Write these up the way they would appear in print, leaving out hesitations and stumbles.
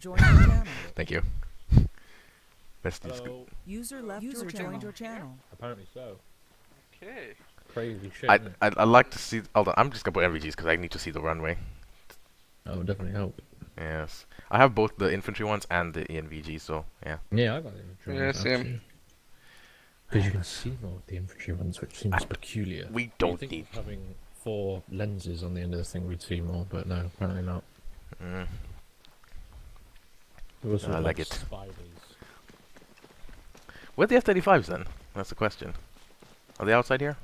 Joined your channel. Thank you. Best Hello. User joined your channel. Apparently so. Okay. Crazy shit, I'd, isn't it? I'd like to see. Hold on, I'm just gonna put NVGs because I need to see the runway. That would definitely help. Yes, I have both the infantry ones and the ENVG, so yeah. Yeah, I got the infantry Yeah, ones, same. actually. Because you can see more with the infantry ones, which seems peculiar. We You'd don't think need. with having 4 lenses on the end of the thing, we'd see more, but no, apparently not. Mm, It was I like like it. spiders. Where are the F-35s then? That's the question. Are they outside here?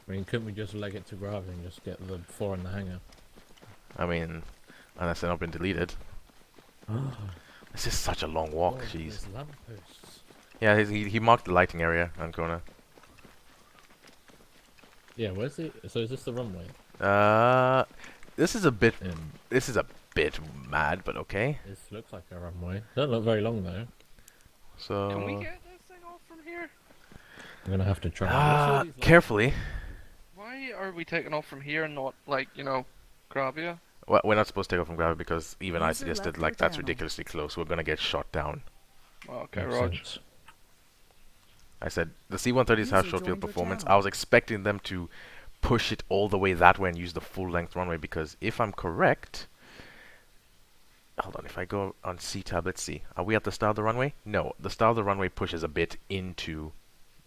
I mean, couldn't we just leg it to gravity and just get the 4 in the hangar? I mean, unless they've not been deleted. This is such a long walk. Oh, Jeez. there's lampposts. Yeah, he marked the lighting area on Kona. Yeah, where's the... So is this the runway? This is a bit. Um, This is a bit mad, but okay. This looks like a runway. Don't look very long, though. So. Can we get this thing off from here? I'm gonna have to try. What's all these, like, Carefully. Why are we taking off from here and not, like, Gravia? Well, we're not supposed to take off from gravity because even I User suggested left like your that's channel. ridiculously close. We're gonna get shot down. Okay, Makes Rog. sense. I said the C-130s have User short field joined your performance. channel. I was expecting them to push it all the way that way and use the full length runway because if I'm correct, hold on. If I go on C-tab, let's see. Are we at the start of the runway? No, the start of the runway pushes a bit into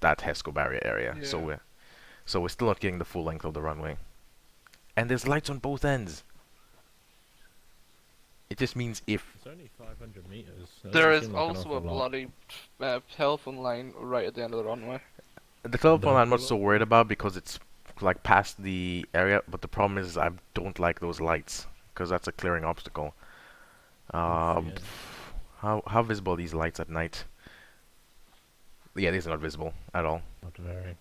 that HESCO barrier area. Yeah. So we're still not getting the full length of the runway. And there's lights on both ends. It just means if It's only 500 meters. There is also a bloody telephone line right at the end of the runway. the telephone I'm not Double so worried about because it's like past the area, but the problem is I don't like those lights because that's a clearing obstacle. Yeah. How visible are these lights at night? Yeah, these are not visible at all. Not very.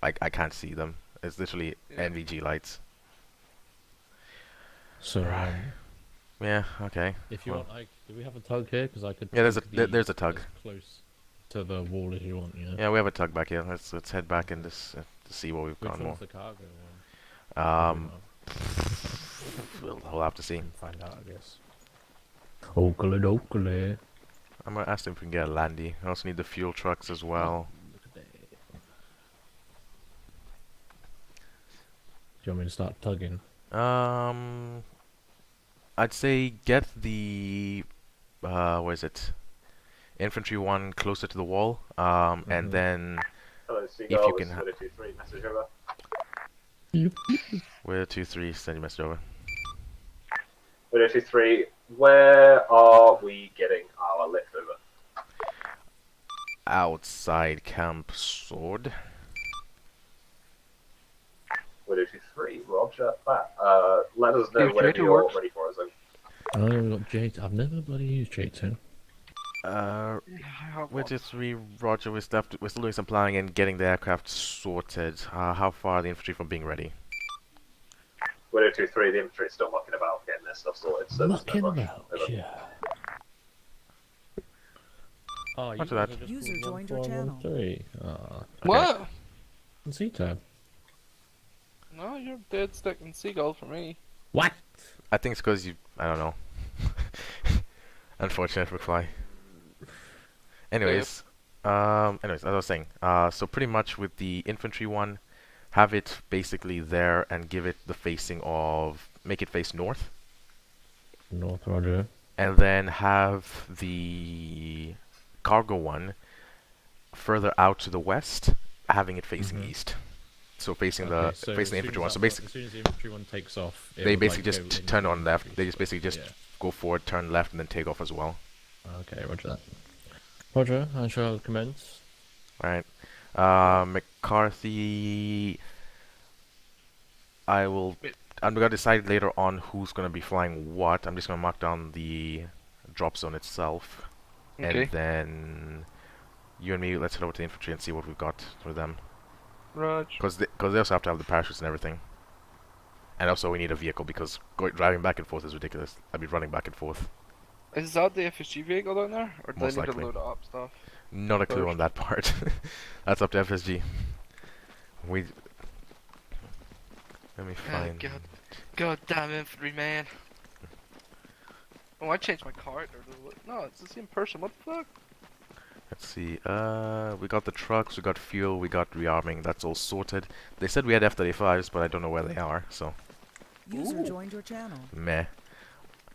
I can't see them. It's literally Yeah. NVG lights. So, Yeah, okay. if you Well. want, do we have a tug here? Because I could. Yeah, there's take there's a tug. as close to the wall as you want. Yeah. Yeah, we have a tug back here. Let's head back and just to see what we've Which got more. one's the cargo one? We'll have to see. Can find out, I guess. Oakley. I'm gonna ask them if we can get a landy. I also need the fuel trucks as well. Look at that. Do you want me to start tugging? I'd say get the what is it? Infantry one closer to the wall. And then Hello, if Seagull. you This can is 123. Message over. we're 2-3, send your message over. 123. Where are we getting our lift over? Outside Camp Sword. 123. Roger that. Let us know If whenever J2 you're works. ready for us. Oh, we've got J2. I've never bloody used J2. We're 2-3, Roger. We're still doing some planning and getting the aircraft sorted. How far are the infantry from being ready? 123. The infantry is still mucking about getting their stuff sorted. So there's Mucking no rush. about, Over. yeah. Oh, you After guys that. are just User with joined your 1413. Ah, What? C-tab. No, you're dead sticking Seagull for me. What? I think it's because you. I don't know. Unfortunate McFly. Anyways, as I was saying, so pretty much with the infantry one, have it basically there and give it the facing of, make it face north, North, Roger. and then have the cargo one further out to the west, having it facing Mhm. east. So facing Okay, the so facing the as soon infantry as one. So that basically, as soon as the infantry one takes off, it they would, basically like, go just in turn the on left. They east. just basically just Yeah. go forward, turn left, and then take off as well. Okay, roger that. Roger, I shall commence. Right. McCarthy. I'm gonna decide later on who's gonna be flying what. I'm just gonna mark down the drop zone itself, Okay. and then you and me, let's head over to the infantry and see what we've got for them. Rog. Because they also have to have the parachutes and everything. And also we need a vehicle because driving back and forth is ridiculous. I'd be running back and forth. Is that the FSG vehicle down there? Or do Most they need likely. to load it up stuff? Not a clue on First. that part. That's up to FSG. We. Let me Oh, find. God damn infantry man. Oh, I changed my character. No, it's the same person. What the fuck? Let's see. We got the trucks, we got fuel, we got rearming. That's all sorted. They said we had F-35s, but I don't know where they are. So User joined your channel. meh.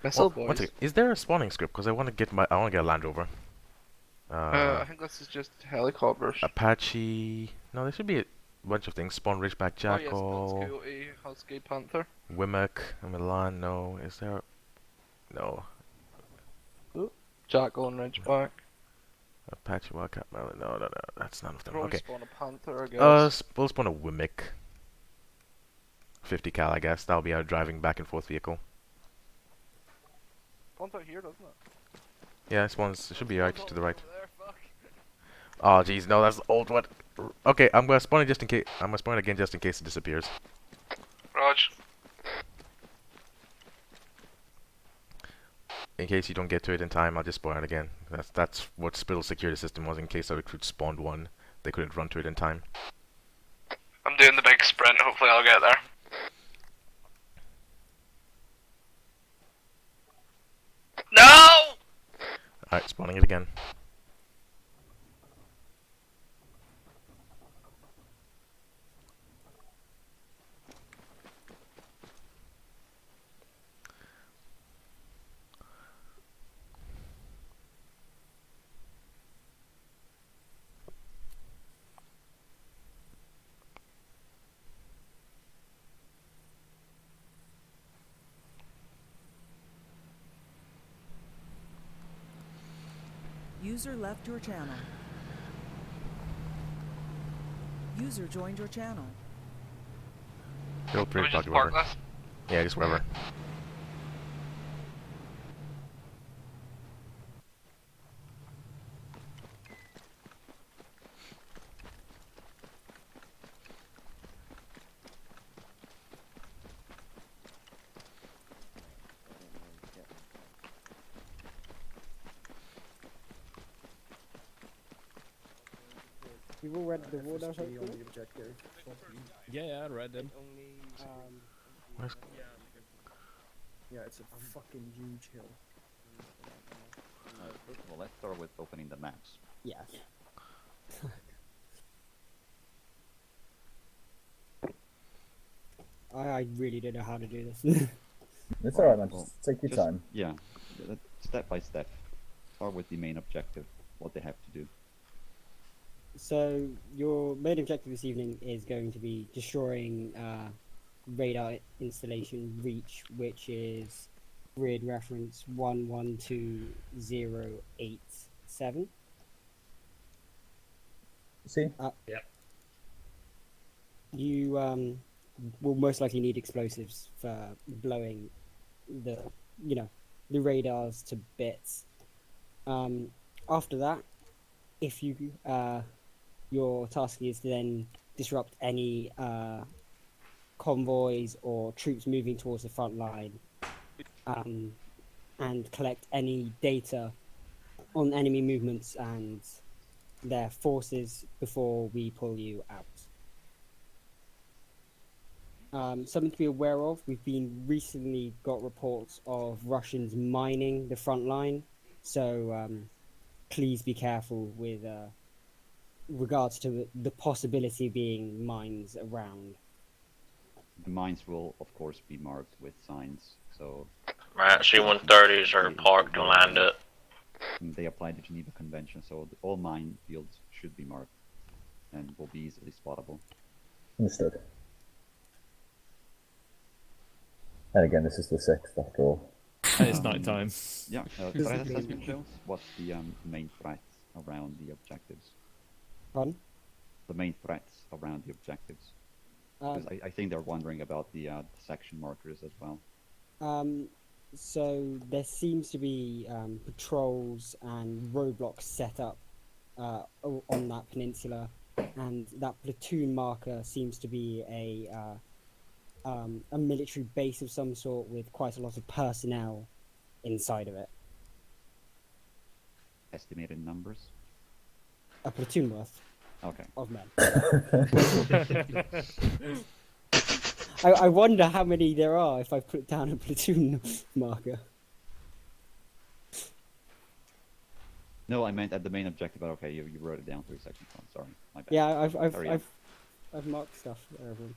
Missile One boys. second. Is there a spawning script? Because I want to get a Land Rover. I think this is just helicopters. Apache. No, there should be a bunch of things. Spawn Ridgeback Oh yes, Jackal, Coyote, Husky, Panther. Wimmock, Milan. No, is there? No. Jackal and Ridgeback. Apache Wildcat. No. That's none of them. Probably Okay. spawn a Panther, I guess. We'll spawn a Wimmock. 50 cal, I guess. That'll be our driving back and forth vehicle. Spawns out here, doesn't it? Yeah, it should be right to the right. Over there, fuck. Oh, jeez, no, that's the old one. Okay, I'm gonna spawn it just in case. I'm gonna spawn it again just in case it disappears. Raj. In case you don't get to it in time, I'll just spawn it again. That's what Spittle's security system was in case our recruit spawned one. They couldn't run to it in time. I'm doing the big sprint, hopefully I'll get there. No! Alright, spawning it again. User left your channel. User joined your channel. Feel Can free we to just talk park wherever. this? Yeah, just wherever. You've all read the order, FSG on hopefully? the objective. Yeah, I read them. Where's Yeah, it's a fucking huge hill. First of all, let's start with opening the maps. Yes. I really don't know how to do this. It's alright, man. Well, Just take your just- time. Yeah, step by step. Start with the main objective, what they have to do. So your main objective this evening is going to be destroying radar installation Reach, which is grid reference 112087. See? You will most likely need explosives for blowing the radars to bits. After that, if you your task is to then disrupt any convoys or troops moving towards the front line, and collect any data on enemy movements and their forces before we pull you out. Something to be aware of, we've recently got reports of Russians mining the front line, so please be careful with regards to the possibility of being mines around. The mines will, of course, be marked with signs, so... Right, C-130s are parked to land it. They apply the Geneva Convention, so all mine fields should be marked and will be easily spottable. Understood. And again, this is the 6th after all. It's night time. Yeah, threat assessment shows what's the main threats around the objectives. Pardon? The main threats around the objectives. Because I think they're wondering about the section markers as well. So there seems to be patrols and roadblocks set up on that peninsula, and that platoon marker seems to be a military base of some sort with quite a lot of personnel inside of it. Estimated numbers? A platoon worth Okay. of men. I wonder how many there are if I put down a platoon marker. No, I meant at the main objective. But okay, you wrote it down 3 seconds on. Sorry, my bad. Yeah, Carry on. I've marked stuff there, everyone.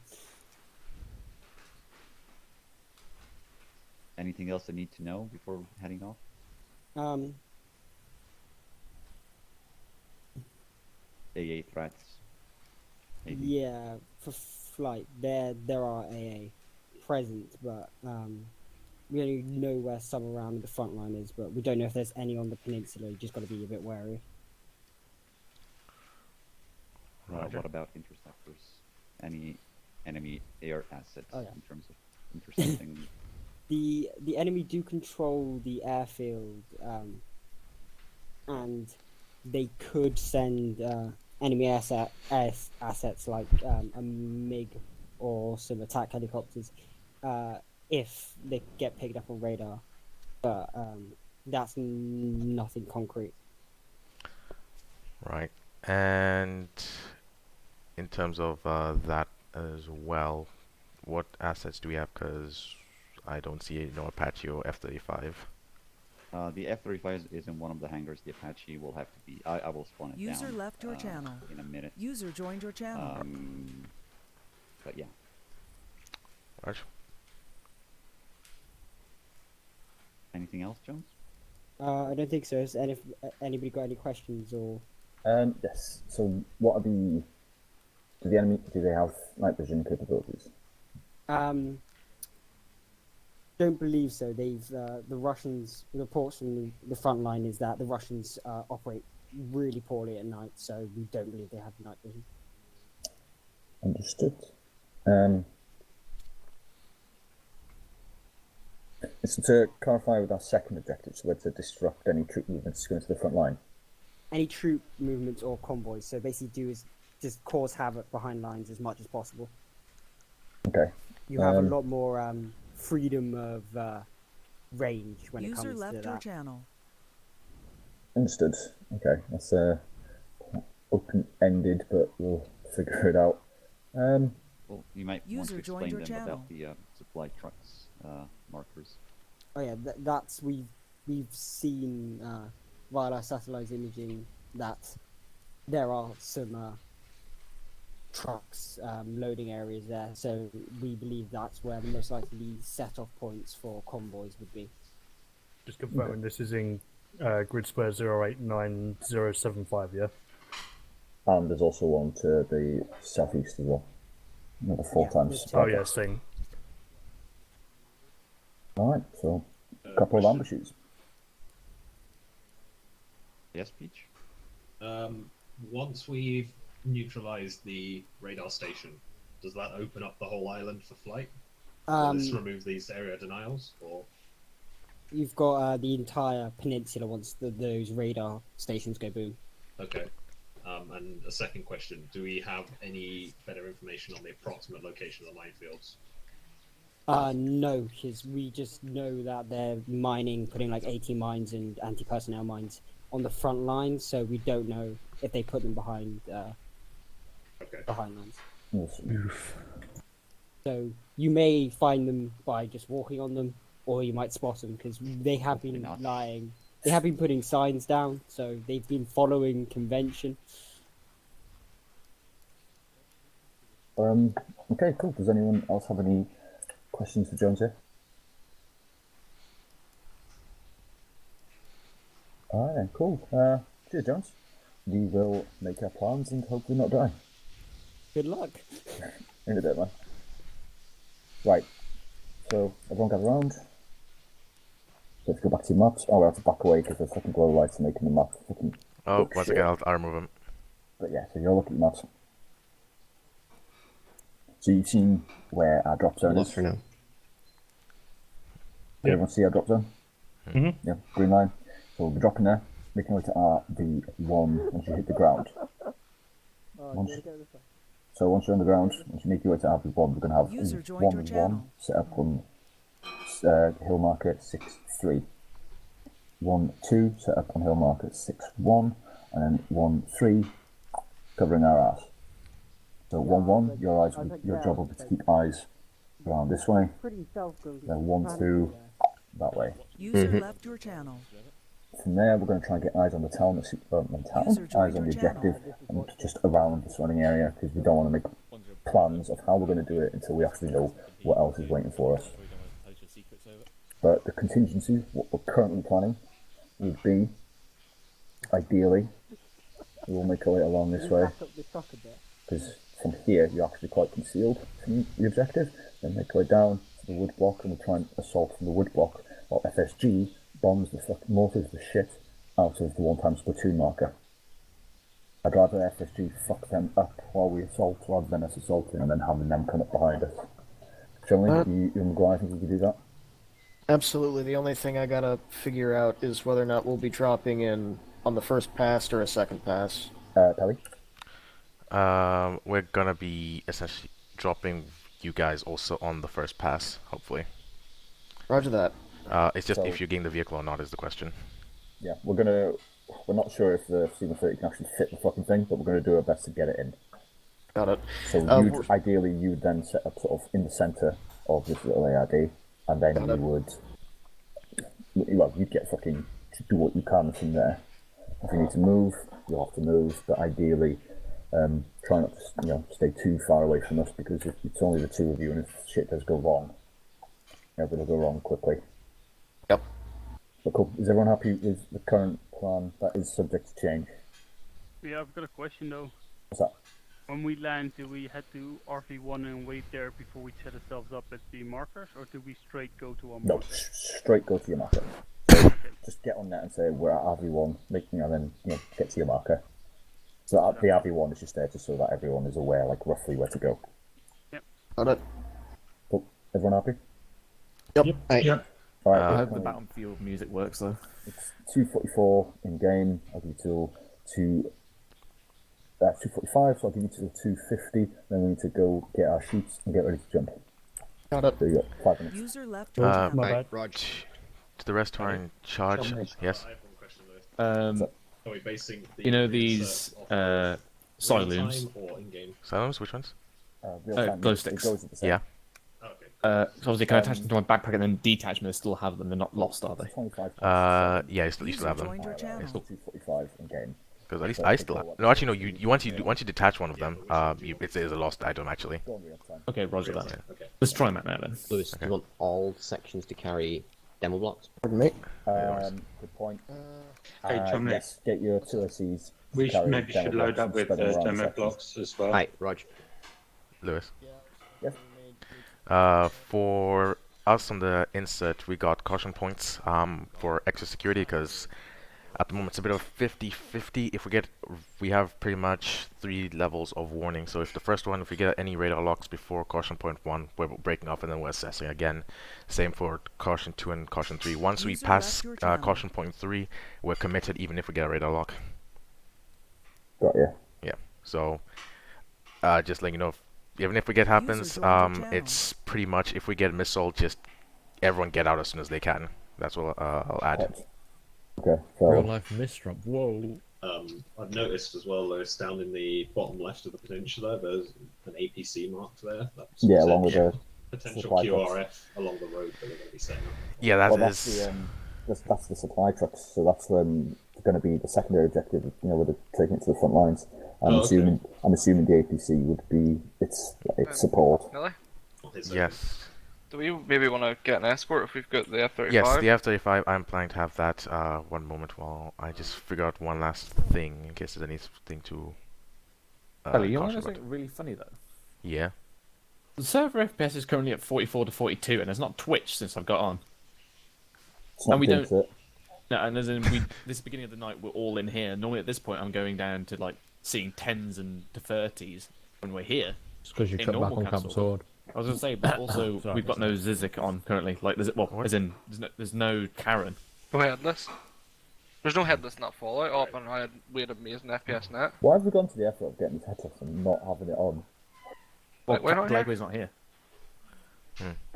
Anything else I need to know before heading off? AA threats. Maybe. Yeah, for flight, there are AA present, but we only know where some around the front line is, but we don't know if there's any on the peninsula. You just got to be a bit wary. Roger. What about interceptors? Any enemy air assets Oh, yeah. in terms of intercepting? The enemy do control the airfield, and they could send enemy assets like a MiG or some attack helicopters if they get picked up on radar, but that's nothing concrete. Right. And in terms of that as well, what assets do we have? Because I don't see no Apache or F-35. The F-35 is in one of the hangars. The Apache will have to be. I will spawn it User down. left your channel. In a minute. User joined your channel. But yeah. Roger. Anything else, Jones? I don't think so. Has anybody got any questions or? Yes. So, what are the? Do the enemy? Do they have night vision capabilities? Don't believe so. They've the Russians. The reports from the front line is that the Russians operate really poorly at night, so we don't believe they have night vision. Understood. So to clarify with our second objective, so we're to disrupt any troop movements going to the front line. Any troop movements or convoys. So basically, do is just cause havoc behind lines as much as possible. Okay. You have a lot more freedom of range when it User comes to left your that. channel. Understood. Okay, that's open-ended, but we'll figure it out. Well, you might User want to joined explain your them channel. about the supply trucks markers. Oh yeah, that's we've seen via our satellite imaging that there are some trucks loading areas there, so we believe that's where the most likely set-off points for convoys would be. Just confirming this is in grid square 089075, yeah? And there's also one to the southeast as well. Another 4 times. there's two. Oh yeah, same. Alright, so a couple of ambushes. Yes, Peach? Once we've neutralized the radar station, does that open up the whole island for flight? Will this remove these area denials, or? You've got the entire peninsula once those radar stations go boom. Okay. And a second question, do we have any better information on the approximate location of the minefields? No, because we just know that they're mining, putting like 80 mines and anti-personnel mines on the front lines, so we don't know if they put them behind behind lines. Oof. So you may find them by just walking on them, or you might spot them because they have been lying. They have been putting signs down, so they've been following convention. Okay, cool. Does anyone else have any questions for Jones here? Alright then, cool. Cheers, Jones. We will make our plans and hopefully not die. Good luck. In a bit, man. Right. So, everyone gather around. Let's go back to your maps. Oh, we have to back away because the fucking glow lights are making the map fucking. Oh, look once shit. again, I'll remove him. But yeah, so you'll look at your maps. So you've seen where our drop zone is. for now. Did everyone see our drop zone? Mm-hmm. Yeah, green line. So we'll be dropping there, making our way to RV1 once you hit the ground. So once you're on the ground, once you make your way to RV1, we're going to have User joined your 1-1 channel. set up on hill marker 6-3. 1-2 set up on hill marker 6-1, and then 1-3 covering our ass. So 1-1, your job will be to keep eyes around this way. Pretty self-goal. Then 1-2 that way. User left your channel. from there, we're going to try and get eyes on the town, eyes on the objective, and just around the surrounding area, because we don't want to make plans of how we're going to do it until we actually know what else is waiting for us. But the contingency, what we're currently planning, would be, ideally, we'll make our way along this way, because from here you're actually quite concealed from the objective, then make our way down to the wood block, and we'll try and assault from the wood block, while FSG bombs mortars the shit out of the one-time platoon marker. I'd rather FSG fuck them up while we assault, rather than us assaulting and then having them come up behind us. Generally, you and McGuire think you could do that? Absolutely. The only thing I gotta figure out is whether or not we'll be dropping in on the first pass or a second pass. Pelly? We're gonna be essentially dropping you guys also on the first pass, hopefully. Roger that. It's just if you're getting the vehicle or not is the question. Yeah, we're not sure if the C-130 can actually fit the fucking thing, but we're gonna do our best to get it in. Got it. So ideally you'd then set up sort of in the centre of this little ARD, and then you would, well, you'd get fucking do what you can from there. If you need to move, you'll have to move, but ideally, try not to stay too far away from us, because if it's only the two of you, and if shit does go wrong, it'll go wrong quickly. Yep. But cool. Is everyone happy with the current plan? That is subject to change. Yeah, I've got a question though. What's that? When we land, do we head to RV1 and wait there before we set ourselves up at the markers, or do we straight go to our marker? No, straight go to your marker. Just get on there and say we're at RV1, and then get to your marker. So that, the RV1 is just there just so that everyone is aware, like roughly where to go. Yep. Got it. Cool. Everyone happy? Yep. Yep. All right. I hope the battlefield music works though. It's 2:44 in game. I'll give you till 2:45, so I'll give you till 2:50. Then we need to go get our sheets and get ready to jump. Got it. So you got 5 minutes. User left your channel. My bad. To the rest who are in charge, yes. I have one question though. Are we basing the these Silooms? or in-game? Silooms, which ones? Glow sticks. Yeah. Okay. So obviously, can I attach them to my backpack and then detach them and still have them? They're not lost, are they? 25. Yeah, you still have them. Joined your channel. 2:45 in game. Because at least I still have. No, actually, no. You once you detach one of them, it is a lost item actually. Okay, roger that. Okay. Let's try that now then. Lewis, do you want all sections to carry demo blocks? Pardon me? Good point. Hey, Tommy. Yes, get your 2SEs. We maybe should load up with demo blocks as well. Hi, Rog. Lewis. Yes. For us on the insert, we got caution points for extra security, because at the moment it's a bit of 50-50. If we have pretty much 3 levels of warning. So if the first one, if we get any radar locks before caution point 1, we're breaking off and then we're assessing again. Same for caution 2 and caution 3. Once we pass caution point 3, we're committed even if we get a radar lock. Got you. Yeah. So just letting you know, even if we get happens, it's pretty much if we get a missile, just everyone get out as soon as they can. That's what I'll add. Okay. So real life misdrop. Whoa. I've noticed as well, Lewis, down in the bottom left of the peninsula, there's an APC marked there. That's along with the potential supply QRF trucks. along the road that we're going to be setting up. Yeah, that's the supply trucks. So that's going to be the secondary objective. With taking it to the front lines. I'm assuming the APC would be its support. Really? Yes. Do we maybe want to get an escort if we've got the F-35? Yes, the F-35. I'm planning to have that. One moment while I just figure out one last thing in case there's anything to. You want to know something really funny though? Yeah. The server FPS is currently at 44 to 42, and it's not twitched since I've got on. And we don't. No, and as in this beginning of the night, we're all in here. Normally at this point, I'm going down to like seeing 10s and to 30s when we're here. It's because you cut back on Camp Sword. I was going to say, but also we've got no Zizik on currently. Like, as in, there's no Karen. No headless. There's no headless in that Fallout. Oh, and we had amazing FPS net. Why have we gone to the effort of getting these headless and not having it on? Well, we're not Legway's not here.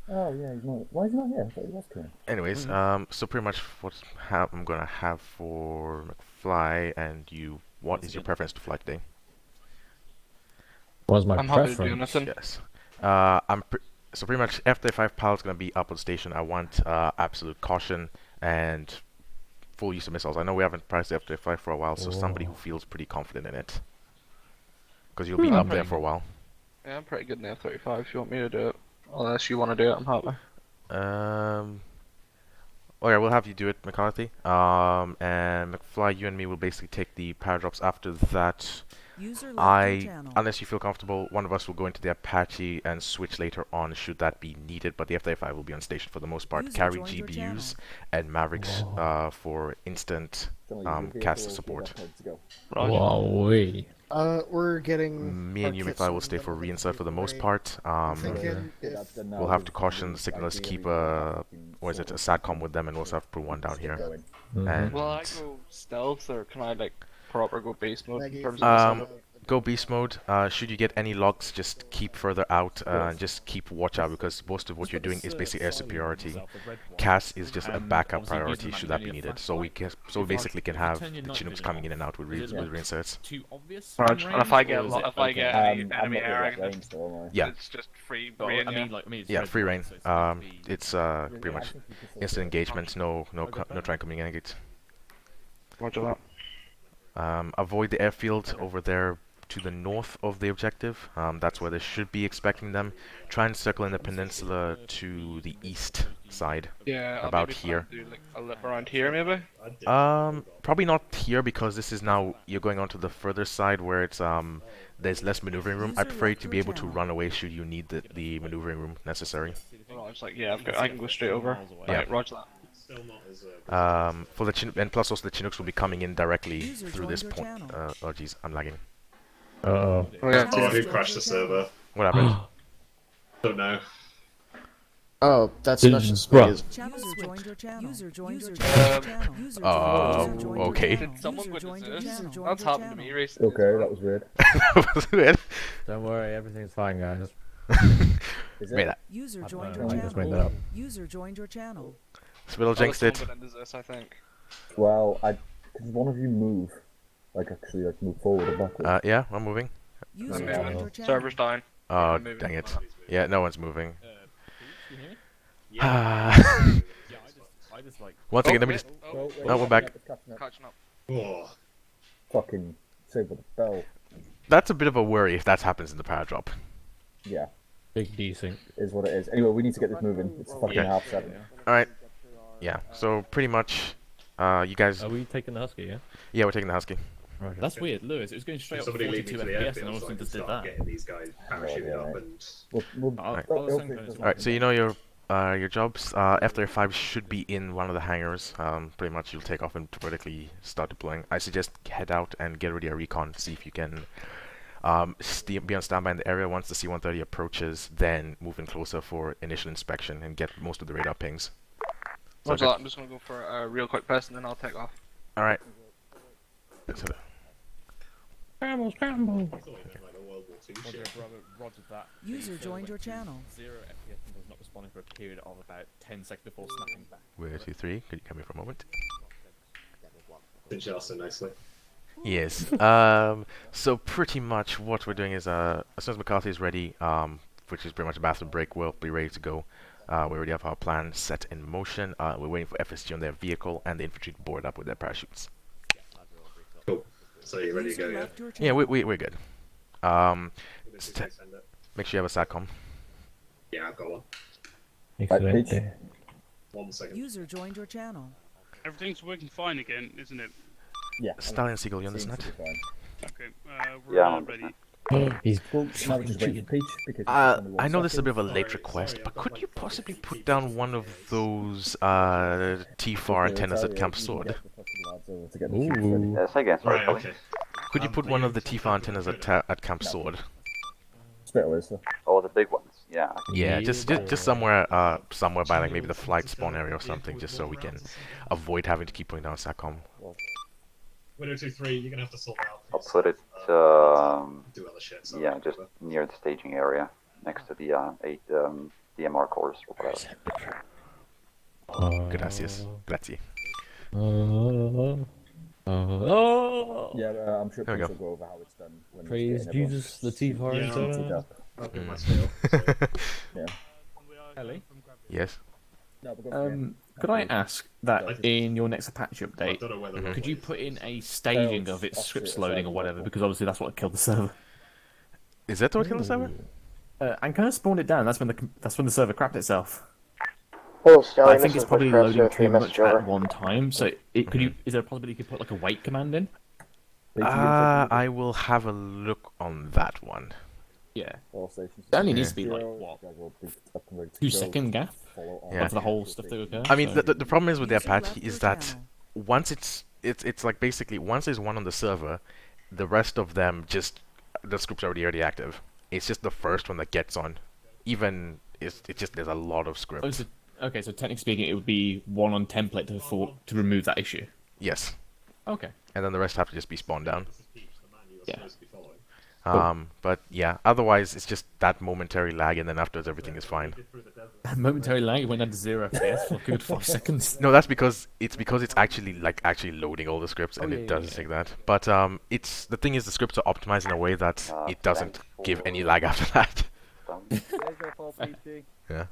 Oh yeah, he's not. Why is he not here? I thought he was coming. Anyways, so pretty much what I'm gonna have for McFly and you. What is your preference to fly today? What's my I'm preference? happy to do nothing. Yes. So pretty much F-35 pilot's gonna be up on station. I want absolute caution and full use of missiles. I know we haven't priced the F-35 for a while, so somebody who Oh. feels pretty confident in it. Because you'll be up there for a while. Yeah, I'm pretty good in the F-35 if you want me to do it. Unless you want to do it, I'm happy. Okay, we'll have you do it, McCarthy. And McFly, you and me will basically take the paradrops after that. User left your channel. Unless you feel comfortable, one of us will go into the Apache and switch later on should that be needed, but the F-35 will be on station for the most part. User Carry joined your GBUs channel. and Mavericks for instant cast support. Wowee. We're getting. Me and you, McFly, will stay for reinsert for the most part. We'll have to caution the signalers to keep a SATCOM with them, and we'll also have to put one down here. And Will I go stealth, or can I like proper go base mode in terms of the setup? go beast mode. Should you get any logs, just keep further out and just keep watch out, because most of what you're doing is basically air superiority. CAS is just a backup priority should that be needed. So we basically can have the Chinooks coming in and out with reinserts. Right, and if I get any enemy air, I can just, Yeah. it's just free reign. Yeah, free reign. It's pretty much instant engagement. No try and communicate. Roger that. Avoid the airfield over there to the north of the objective. That's where they should be expecting them. Try and circle in the peninsula to the east side. Yeah, I'll about maybe here. do like a lip around here, maybe. Probably not here, because this is now you're going on to the further side where it's there's less maneuvering room. I prefer you to be able to run away should you need the maneuvering room necessary. Well, it's like yeah, I can go straight over. Yeah. Right, roger that. For the and plus also the Chinooks will be coming in directly User through this joined your point. channel. Oh jeez, I'm lagging. Uh-oh. Oh, who crashed the server? What happened? Don't know. Oh, that's not just Bruh. me. User joined your channel. User joined your channel. User joined your okay. Did someone User witness joined your this? channel. That's happened to me recently. Okay, that was weird. Was it? Don't worry, everything's fine, guys. Is Made it? that. User I joined don't know, your I just made that channel. up. User joined your channel. Spittle jinxed it. Someone witnessed this, I think. Well, could one of you move? Like, actually, like, move forward or backward? Yeah, I'm moving. User I'm joined moving. your channel. Server's down. Oh, I'm moving. dang it. Yeah, no one's moving. I just like. Once again, let me just. No, we're back. Catching up. Oh, Fucking save with the bell. That's a bit of a worry if that happens in the power drop. Yeah, Big desync. is what it is. Anyway, we need to get this moving. It's fucking Yeah. 7:30. Alright. Yeah, so pretty much, you guys. Are we taking the Husky, yeah? Yeah, we're taking the Husky. Roger. That's weird, Lewis. It was going straight up to somebody lead me 42 to the FPS, and airfield all of so a I sudden can just did start that. getting these guys parachuting up and... Alright, so you know your jobs. F-35 should be in one of the hangars. Pretty much you'll take off and vertically start deploying. I suggest head out and get ready a recon. See if you can be on standby in the area. Once the C-130 approaches, then move in closer for initial inspection and get most of the radar pings. Roger that. I'm just gonna go for a real quick piss and then I'll take off. Alright. Scramble, scramble. Roger that. User joined your channel. 0 FPS and was not responding for a period of about 10 seconds before snapping back. Where 2, 3? Could you come here for a moment? Didn't you ask so nicely? Yes. So pretty much what we're doing is, as soon as McCarthy is ready, which is pretty much a bathroom break, we'll be ready to go. We already have our plan set in motion. We're waiting for FSG on their vehicle and the infantry to board up with their parachutes. Cool. So you're ready to go, yeah? Yeah, we're good. Make sure you have a SATCOM. Yeah, I've got one. Excellent. 1 second. User joined your channel. Everything's working fine again, isn't it? Yeah. Stallion Seagull, you understand? Okay, we're ready. He's Now we just wait for Peach because I know this is a bit of a late request, but could you possibly put down one of those T-FAR antennas at Camp Sword? Ooh. Right, okay. Could you put one of the T-FAR antennas at Camp Sword? Oh, the big ones. Yeah. Yeah, just somewhere by like maybe the flight spawn area or something, just so we can avoid having to keep putting down SATCOM. Window 2-3, you're gonna have to sort that out. I'll put it, Do other shit. So yeah, just near the staging area, next to the 8 DMR cores or whatever. Gracias. Grazie. Yeah, I'm sure There we Peach go. will go over how it's done. When Praise Jesus, the T-FAR Yeah, antenna. I'll do my spiel. So. Yeah. Ellie? Yes. Could I ask that in your next Apache update, don't know whether could you put in a staging of its scripts loading or whatever? Because obviously that's what killed the server. Is that what killed the server? And kind of spawned it down. That's when the server crapped itself. Hello, Stallion. I think this it's is probably Bushcraft loading 03 too much message over. at one time. So could you? Is there a possibility you could put like a wait command in? I will have a look on that one. Yeah. All stations. It only needs to be like what? 2-second gap Yeah. for the whole stuff to occur. I mean, so. the problem is with the User Apache left is your that channel. once it's like basically once there's one on the server, the rest of them just the script's already active. It's just the first one that gets on. Even it's just there's a lot of script. Oh, so, okay, so technically speaking, it would be one on template to remove that issue. Yes. Okay. And then the rest have to just be spawned down. Yeah. But yeah, otherwise it's just that momentary lag, and then afterwards everything is fine. Momentary lag went down to 0 FPS for a good 5 seconds. No, that's because it's actually loading all the scripts, and yeah, it does take that. But it's the thing is the scripts are optimized in a way that it doesn't give any lag after that. Yeah.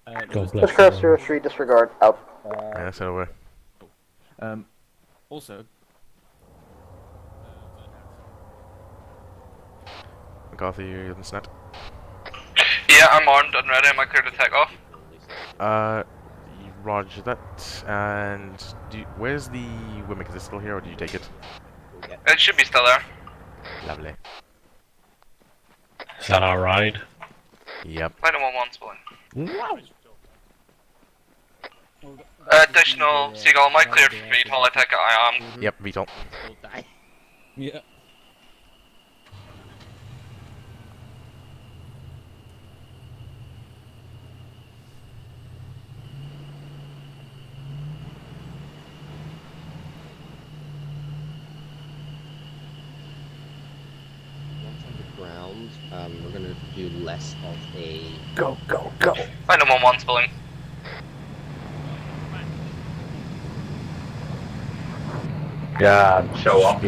Bushcraft 03, disregard, out. Yeah, so we're Also, McCarthy, you on Snap? Yeah, I'm armed and ready. Am I clear to take off? Roger that. And where's the Wimmick? Is it still here, or do you take it? It should be still there. Lovely. Is that our ride? Yep. Play the 1-1 spawn. Additional Seagull, am I clear for VTOL? I take it I am. Yep, VTOL. Yeah. Ground, we're gonna do less of a Go. Play the 1-1 spawning. God, show up.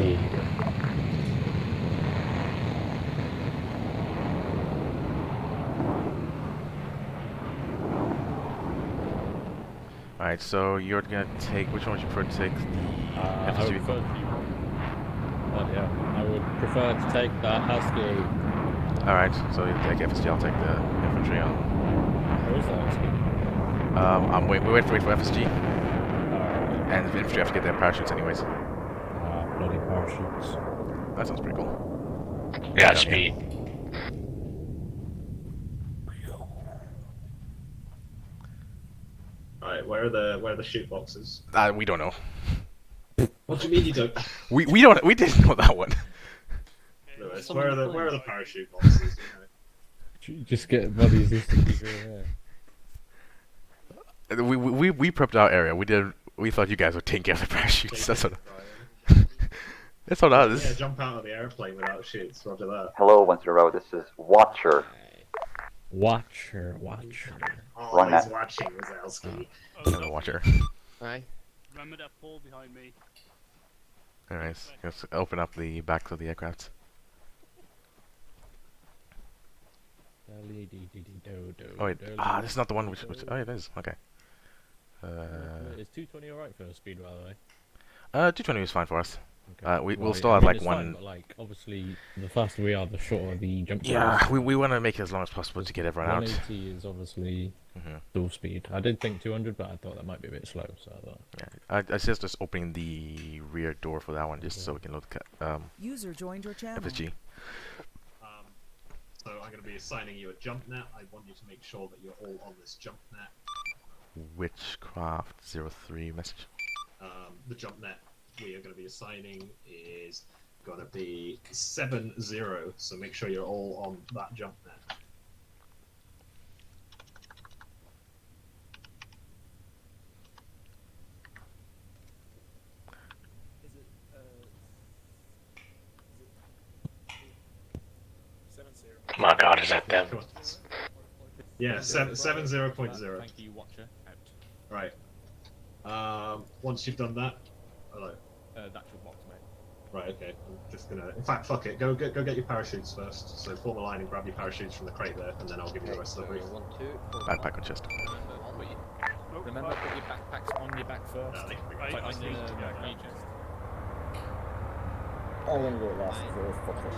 Alright, so you're gonna take which one would you prefer to take? The I would FSG? prefer to. But yeah, I would prefer to take that Husky. Alright, so you take FSG, I'll take the infantry on. Where is that Husky? We wait for FSG. Alright. And the infantry have to get their parachutes anyways. Bloody parachutes. That sounds pretty cool. Yeah, speed. Alright, where are the shoot boxes? We don't know. What do you mean you don't? We didn't know that one. Lewis, where are the parachute boxes? You just get bodies instantly here. We prepped our area. We thought you guys would take care of the parachutes. That's what. That's all that is. Yeah, jump out of the airplane without shoots. Roger that. Hello, 10. This is Watcher. Watcher. Oh, Wrong he's net. watching Wazowski. Hello, Watcher. Hi. Remember that pole behind me? Alright, let's open up the backs of the aircraft. Oh wait, this is not the one which oh it is, okay. Is 220 alright for speed, by the way? 220 is fine for us. Okay. We'll still have like it's one. fine, but like obviously, the faster we are, the shorter the jump. Yeah, time is. we want to make it as long as possible to get everyone out. 180 is obviously dual speed. I did think 200, but I thought that might be a bit slow. So I thought. Yeah, I suggest just opening the rear door for that one, just so we can load User joined your channel. FSG. So I'm going to be assigning you a jump net. I want you to make sure that you're all on this jump net. Witchcraft 03 message. The jump net we are going to be assigning is going to be 70, so make sure you're all on that jump net. Oh my god, is that them? Yeah, 70.0. Thank you, Watcher. Out. Right. Once you've done that, hello. That should box, mate. Right. Okay. I'm just gonna. In fact, fuck it. Go get your parachutes first. So form a line and grab your parachutes from the crate there, and then I'll give you the rest of the brief. Backpack on chest. Remember, put your backpacks on your back first. Right, Like I on see. your Yeah. knee chest. I'm gonna do it last, so it's fucked up.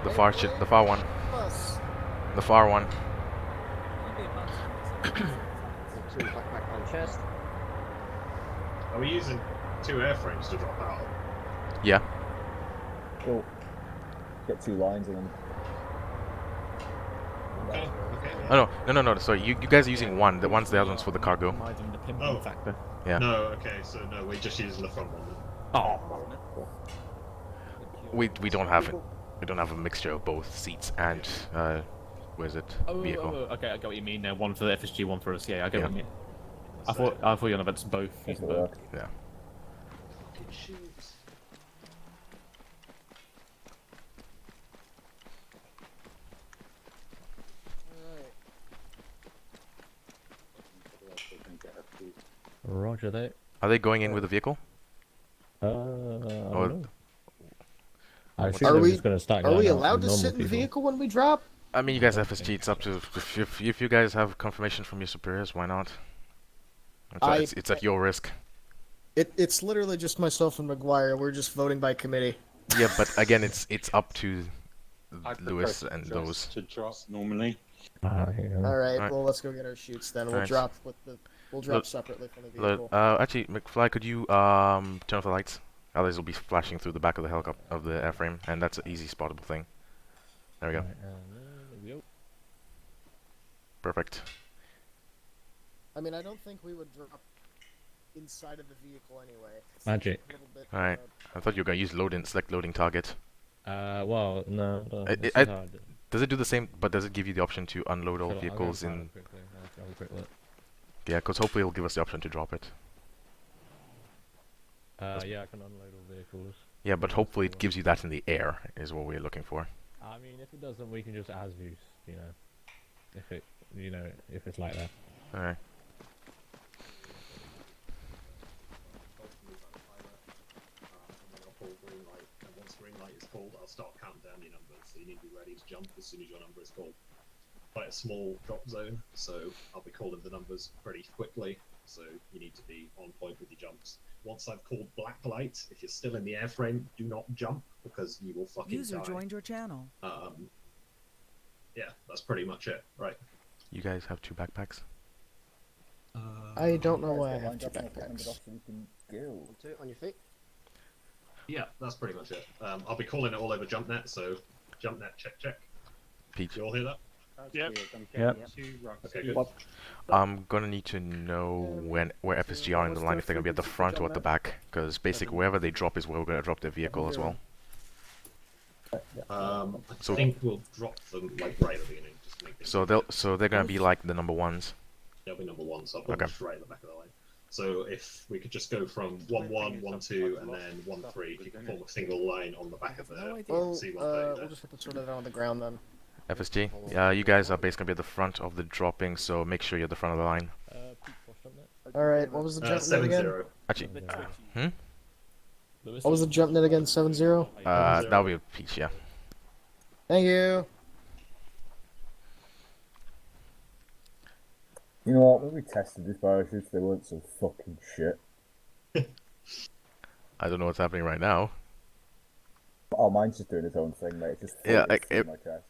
The far one. The far one. Two backpack on chest. Are we using 2 airframes to drop out? Yeah. Cool. Get 2 lines and then. Okay. Oh no. Sorry, you guys are using one. The one's the other one's for the cargo. The pimping Oh. factor. Yeah. No, okay, so no, we're just using the front one then. Oh. We don't have a mixture of both seats and where's it vehicle. Okay, I get what you mean now. One for the FSG, one for us. Yeah, I get Yeah. what you mean. I thought you were on about both. Using both. Yeah. Roger that. Are they going in with the vehicle? I don't Or- know. I What's assume that? they're just going to start Are going we out allowed with to normal sit in the people. vehicle when we drop? I mean, you guys FSG. It's up to if you guys have confirmation from your superiors, why not? It's at your risk. It's literally just myself and McGuire. We're just voting by committee. Yeah, but again, it's up to I prefer Lewis and just those. to drop normally. All right. Alright. Well, let's go get our shoots then. We'll Alright. drop Look- separately from the vehicle. Actually, McFly, could you turn off the lights? Others will be flashing through the back of the helicopter of the airframe, and that's an easy spottable thing. There we go. Perfect. I mean, I don't think we would drop inside of the vehicle anyway. It's Magic. a little bit, Alright. I thought you were gonna use select loading target. Well, no. This is hard. Does it do the same? But does it give you the option to unload all I'll go vehicles find in? it quickly. I'll have a quick look. Yeah, because hopefully it'll give us the option to drop it. Yeah, I can unload all vehicles. Yeah, but hopefully it gives you that in the air, is what we're looking for. I mean, if it doesn't, we can just as use, you know. If it's like that. Alright. And once green light is called, I'll start counting down your numbers, so you need to be ready to jump as soon as your number is called. Quite a small drop zone, so I'll be calling the numbers pretty quickly, so you need to be on point with your jumps. Once I've called black light, if you're still in the airframe, do not jump, because you will fucking User die. joined your channel. Yeah, that's pretty much it. Right. You guys have 2 backpacks? I don't know why I Guys, have get 2 lined up and put backpacks. off so we can go. Do it on your feet. Yeah, that's pretty much it. I'll be calling it all over JumpNet, so JumpNet check. Peach. You all hear that? Yep. Okay, good. I'm gonna need to know where FSG are in the line, if they're gonna be at the front or at the back, because basically wherever they drop is where we're gonna drop their vehicle as well. I So- think we'll drop them like right at the beginning. Just to make things So they're gonna be like the number ones. They'll be number 1, so I'll put Okay. them straight at the back of the line. So if we could just go from 1-1, 1-2, and then 1-3, if you can form a single line on the back of the Well, C-130 we'll there. just put the sort of down on the ground then. FSG, you guys are basically gonna be at the front of the dropping, so make sure you're at the front of the line. All right. What was the jump net again? 7-0. Actually, What was the jump net again? 7-0. that'll be a Peach, yeah. Thank you. You know what? When we tested these parachutes, they weren't so fucking shit. I don't know what's happening right now. Oh, mine's just doing its own thing, mate. It just Yeah, floated through my chest.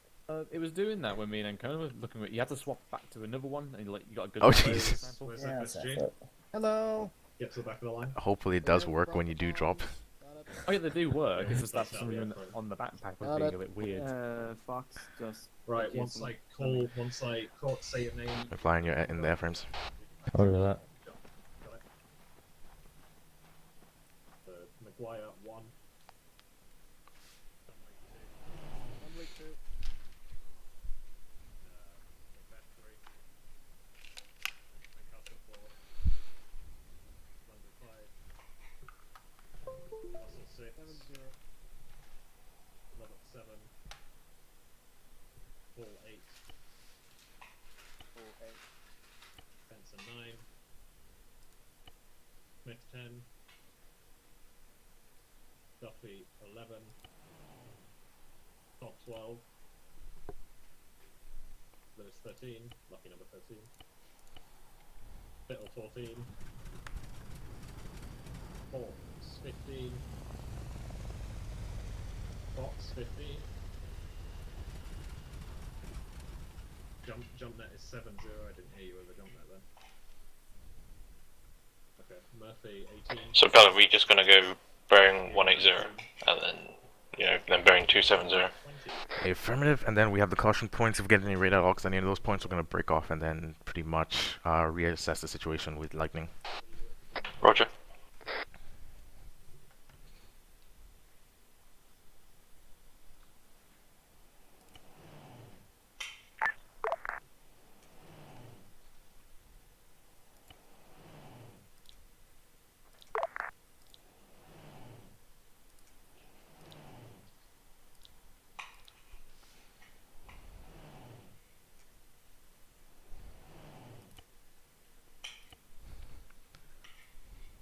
It was doing that when me and Ancona were looking at. You had to swap back to another one, and you got a good. Oh, one there, jeez. for example. Where's Yeah, FSG? that's it. Hello. Get to the back of the line. Hopefully it does work when you do drop. Oh yeah, they do work. It's just that for That's some down reason the airframe. on the backpack was Got being it. a bit weird. Fox, just. Right, once I call, say your name. They're flying in the airframes. Roger that. Got it. Maguire 1. Level 7. Full 8. Fencer 9. Smith 10. Duffy 11. Top 12. Lewis 13. Lucky number 13. Little 14. Fox 15. Fox 15. Jump net is 7-0. I didn't hear you with the jump net then. Okay, Murphy 18. So, Bella, are we just gonna go bearing 180 and then, then bearing 270? Affirmative, and then we have the caution points. If we get any radar locks on any of those points, we're going to break off and then pretty much reassess the situation with lightning. Roger.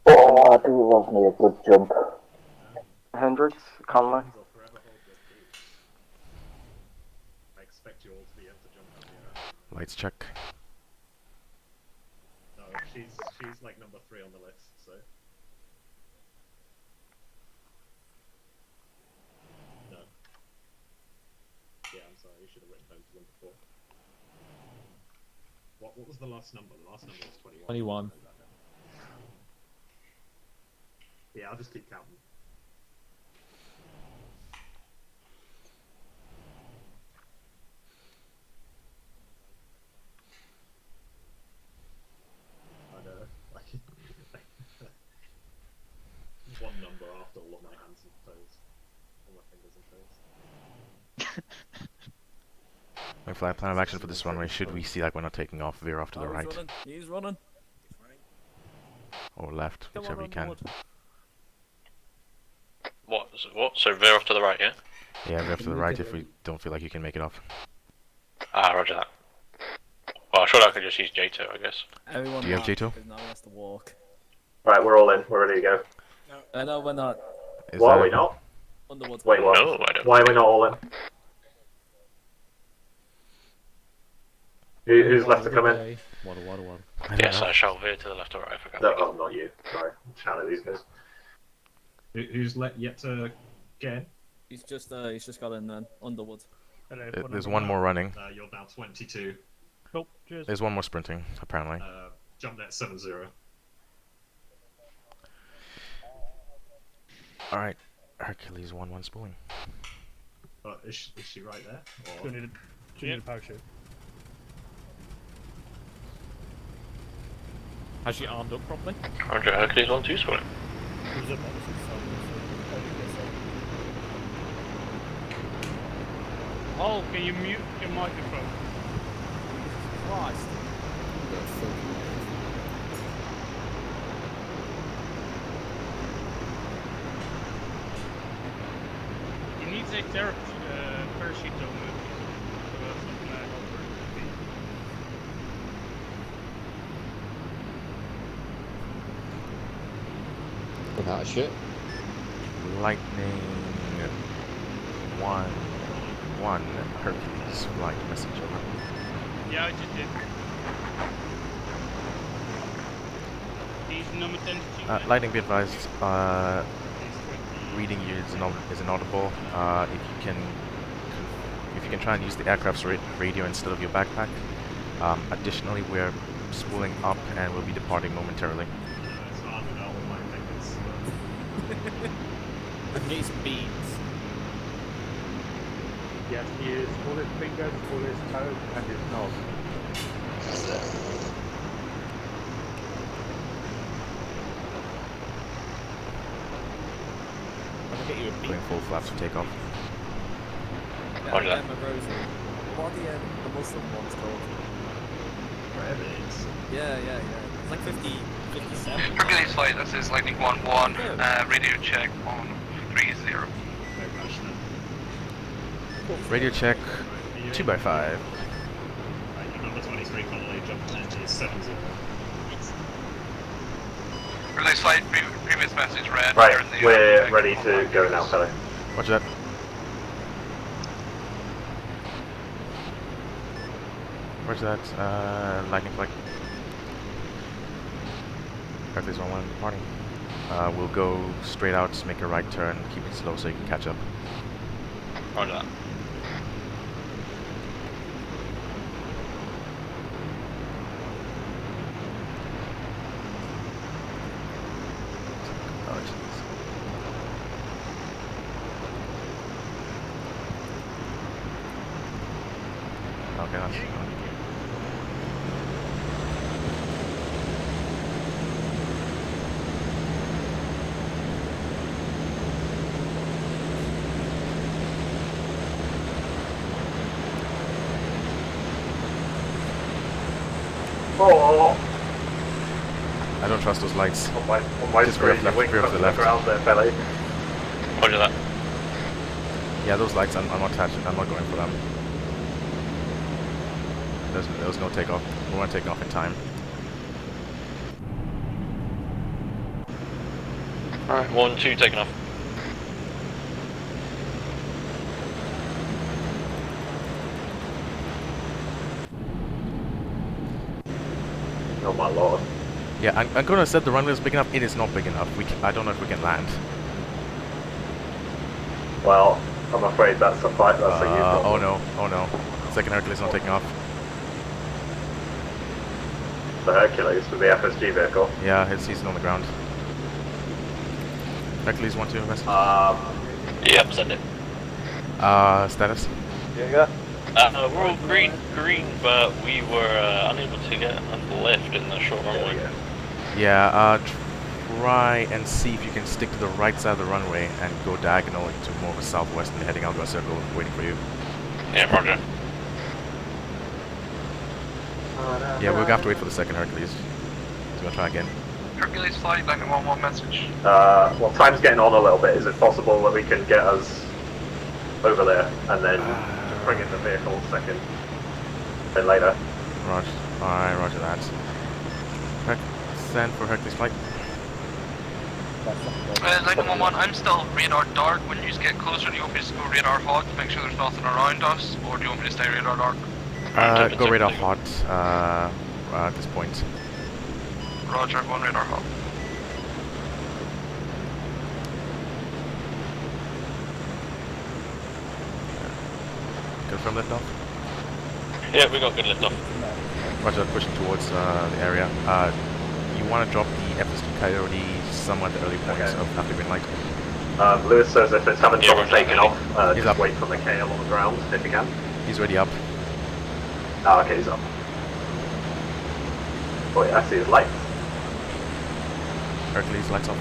Oh, I do love me a good jump. Hendrix, Conley. I expect you all to be able to jump out the air. Lights check. No, she's like number 3 on the list, so. No. Yeah, I'm sorry, you should have written home to them before. What was the last number? The last number was 21. 21. Yeah, I'll just keep counting. I know. One number after all of my hands and toes. All my fingers and toes. My flight plan of action for this runway, should we see like we're not taking off, veer off to the right. Running. He's running. Or left, whichever you can. What? So veer off to the right, yeah? Yeah, veer off to the right if we don't feel like you can make it off. Ah, roger that. Well, sure I could just use J2, I guess. Everyone Do you have J2? Now he has to walk. Right, we're all in. We're ready to go. No, we're not. Why are we not? Underwood. Wait, what? No, I don't. Why are we not all in? Who's left to come in? Waddle. Yes, I shall veer to the left or right. I forgot. No, oh, not you. Sorry, I'm shouting at these guys. Who's yet to get in? He's just got in then. Underwood. There's one more running. You're now 22. Cool, cheers. There's one more sprinting, apparently. Jump net 7-0. Alright, Hercules 1-1 spooling. Is she right there? Do you need a parachute? Has she armed up properly? Roger, Hercules 1-2 spooling. Who's up on the side? Oh, can you mute your microphone? Christ. You need a therapy parachute to move. So that's something I hope Without a shit. Lightning 1-1 Hercules flight message over. Yeah, I just did. These number 10 to Lightning, be advised, reading you is inaudible. If you can try and use the aircraft's radio instead of your backpack. Additionally, we're spooling up and we'll be departing momentarily. It's hard without all my fingers. These beads. He has to use all his fingers, all his toes, and his nose. That's it. I'll get you a bead. Doing full flaps for takeoff. Roger that. What are the Muslim ones called? Rabbits. Yeah. It's like 57. Hercules flight, this is Lightning 1-1, radio check on 3-0. Radio check 2x5. Right, your number 23 Connolly jump net is 7-0. Hercules flight, previous message read. Right, we're ready to go now, fellow. Watch that. Where's that? Lightning flight. Hercules 1-1, morning. We'll go straight out, make a right turn, keep it slow so you can catch up. Roger that. Oh, jeez. Okay, that's fine. Oh, I don't trust those lights. on my Just veer screen, left, you wink veer up to to the the left. ground there, Billy. Roger that. Yeah, those lights, I'm not touching. I'm not going for them. There's no takeoff. We want to take off in time. Alright, 1-2 taking off. Oh my lord. Yeah, I'm gonna say the runway is big enough. It is not big enough. I don't know if we can land. Well, I'm afraid that's a fight. That's a you Oh problem. no, oh no. Second Hercules not taking off. The Hercules with the FSG vehicle. Yeah, he's on the ground. Hercules 1-2 invest. Yep, send it. Status. Yeah. We're all green, but we were unable to get a lift in the short runway. Yeah, try and see if you can stick to the right side of the runway and go diagonal into more of a southwestern heading. I'll go circle, waiting for you. Yeah, roger. Yeah, we're gonna have to wait for the second Hercules. So we're gonna try again. Hercules flight, like a 1-1 message. Well, time's getting on a little bit. Is it possible that we can get us over there and then just bring in the vehicle second, then later? Roger. Alright, roger that. Send for Hercules flight. Like a 1-1, I'm still radar dark. When you get closer, do you want me to just go radar hot to make sure there's nothing around us, or do you want me to stay radar dark? Go radar hot at this point. Roger, one radar hot. Confirm lift off. Yeah, we got good lift off. Roger, pushing towards the area. You want to drop the FSG Coyote somewhere at the early points of after green light. Lewis says if it's haven't Yeah, we're taken off, He's just up. wait for the KL on the ground if you can. He's already up. Oh, okay, he's up. Oh yeah, I see his lights. Hercules, lights off.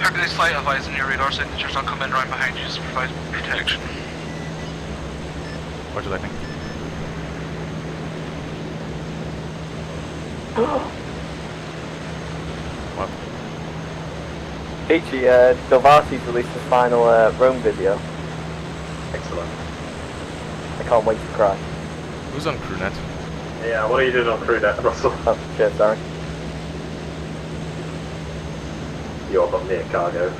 Hercules flight, advising your radar signatures not coming around behind you to provide protection. Roger, lightning. What? Peachy, Dovati's released the final Rome video. Excellent. I can't wait to cry. Who's on crewnet? Yeah, what are you doing on crewnet, Russell? Oh, shit, sorry. You're not near cargo.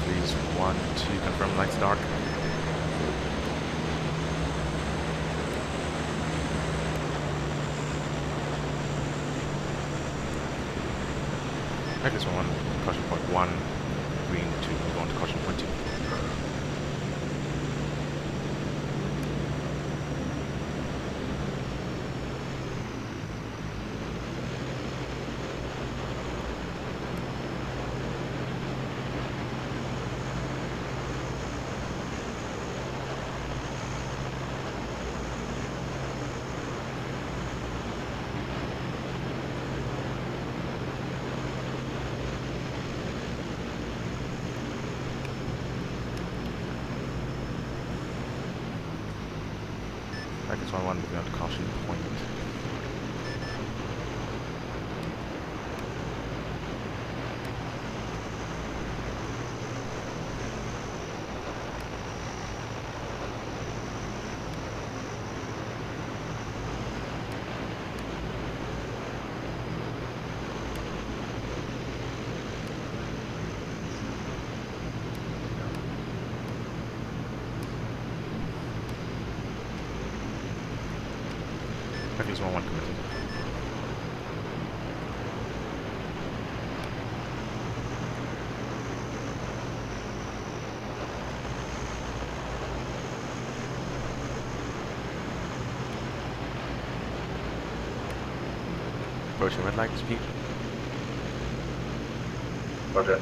Please, 1, 2, confirm lights dark. Hercules 1, caution point 1, green 2. 1-1 moving on to caution point. Hercules 1-1 committed. Approaching red light speed. Roger.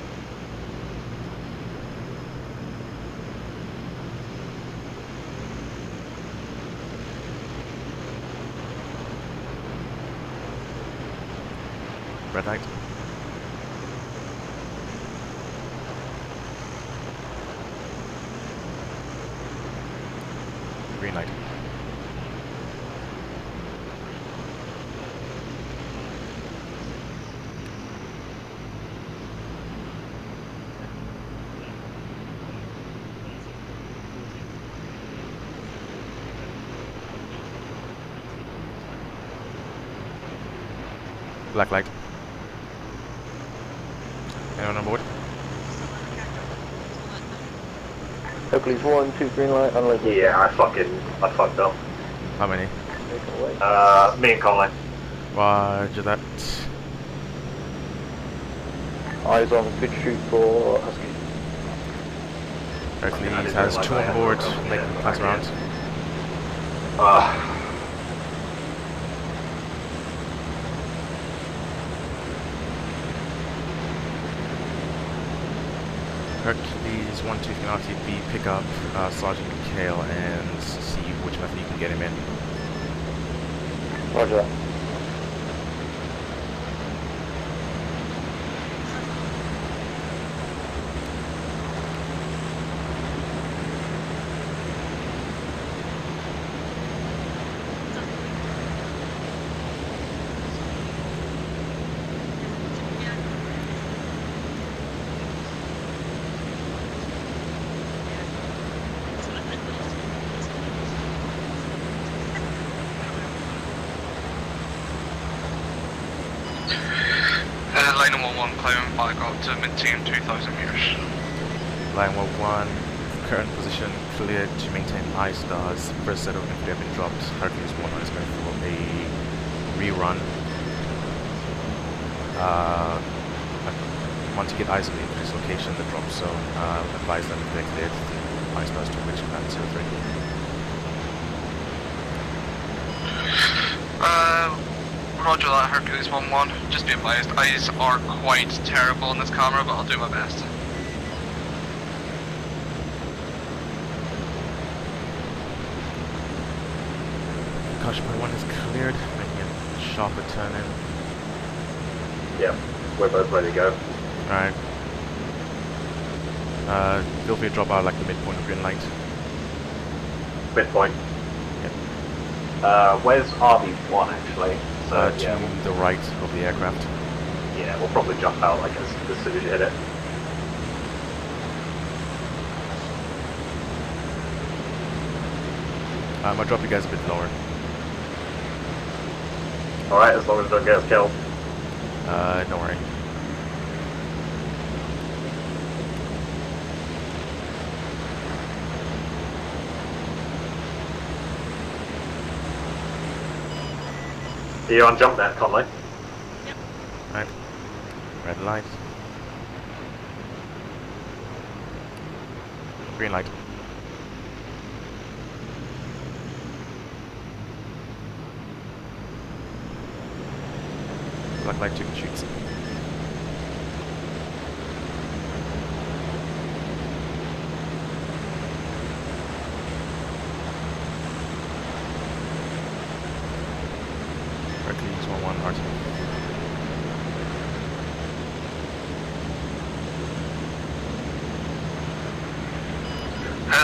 Red light. Green light. Black light. Anyone on board? Hercules 1, 2, green light, unloaded. Yeah, I fucked up. How many? Me and Conley. Roger that. Eyes on, good shoot for Husky. Hercules has 2 on board, making the pass around. Hercules 1-2 can RTB pick up Sergeant Mikhail and see which method you can get him in. Roger that. Line 1-1 climbing back up to maintain 2,000 meters. Line 1-1, current position cleared to maintain high stars. First set of infantry have been dropped. Hercules 1-1 is going for a rerun. I want to get eyes on the infantry's location, the drop zone. Advise them if they're cleared, the high stars to which command 03. Roger that, Hercules 1-1. Just be advised, eyes are quite terrible in this camera, but I'll do my best. Caution point 1 is cleared, making a sharper turn in. Yeah, we're both ready to go. Alright. Feel free to drop out like the midpoint of green light. Midpoint. Yep. Where's RV1 actually? So, to the right of the aircraft. Yeah, we'll probably jump out like as soon as you hit it. I'll drop you guys a bit lower. Alright, as long as it don't get us killed. Don't worry. Are you on jump net, Conley? Yep. Right. Red light. Green light. Black light, you can shoot. Hercules 1-1 RT.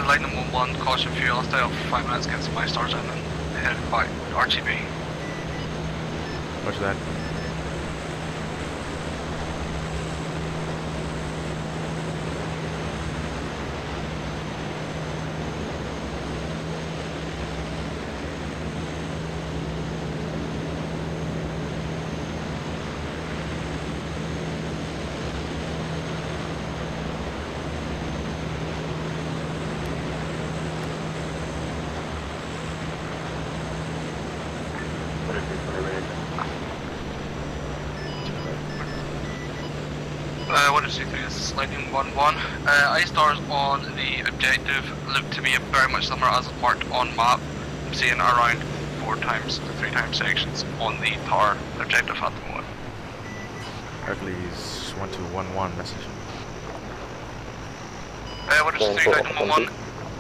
Lightning 1-1, caution fuel, I'll stay up for 5 minutes, get some my stars in, and headed back RTB. Watch that. What is C3? This is Lightning 1-1. I-stars on the objective look to be very much similar as marked on map. I'm seeing around 4 times to 3 times sections on the tower objective at the moment. Hercules 1211 message. What is C3 Lightning 1-1?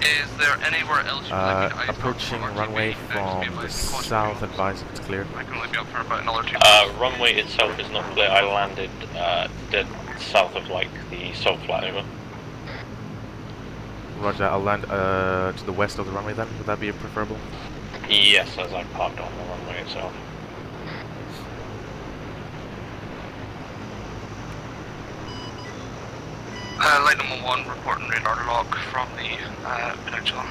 Is there anywhere else you would like me to approaching runway from the south, advise if it's clear. I can only be up for about another 2 runway itself is not clear. I landed dead south of like the salt flat over. Roger, I'll land to the west of the runway then. Would that be preferable? Yes, as I parked on the runway itself. Lightning 1-1 reporting radar lock from the peninsula.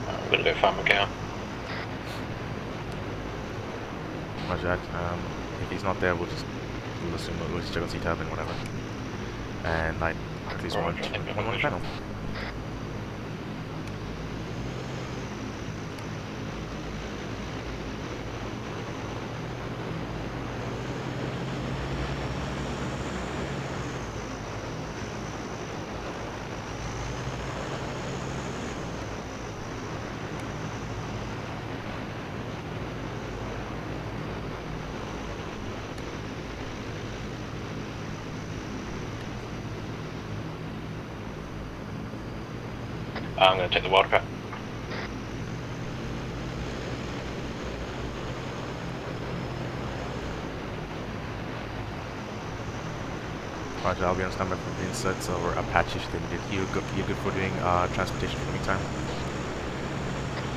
I'm gonna go find Macau. Roger that. If he's not there, we'll assume we'll just check on C-tab and whatever. And I at least one panel. I'm gonna take the wildcat. Roger, I'll be on standby for the insets or Apache if they need it. You good for doing transportation for the meantime?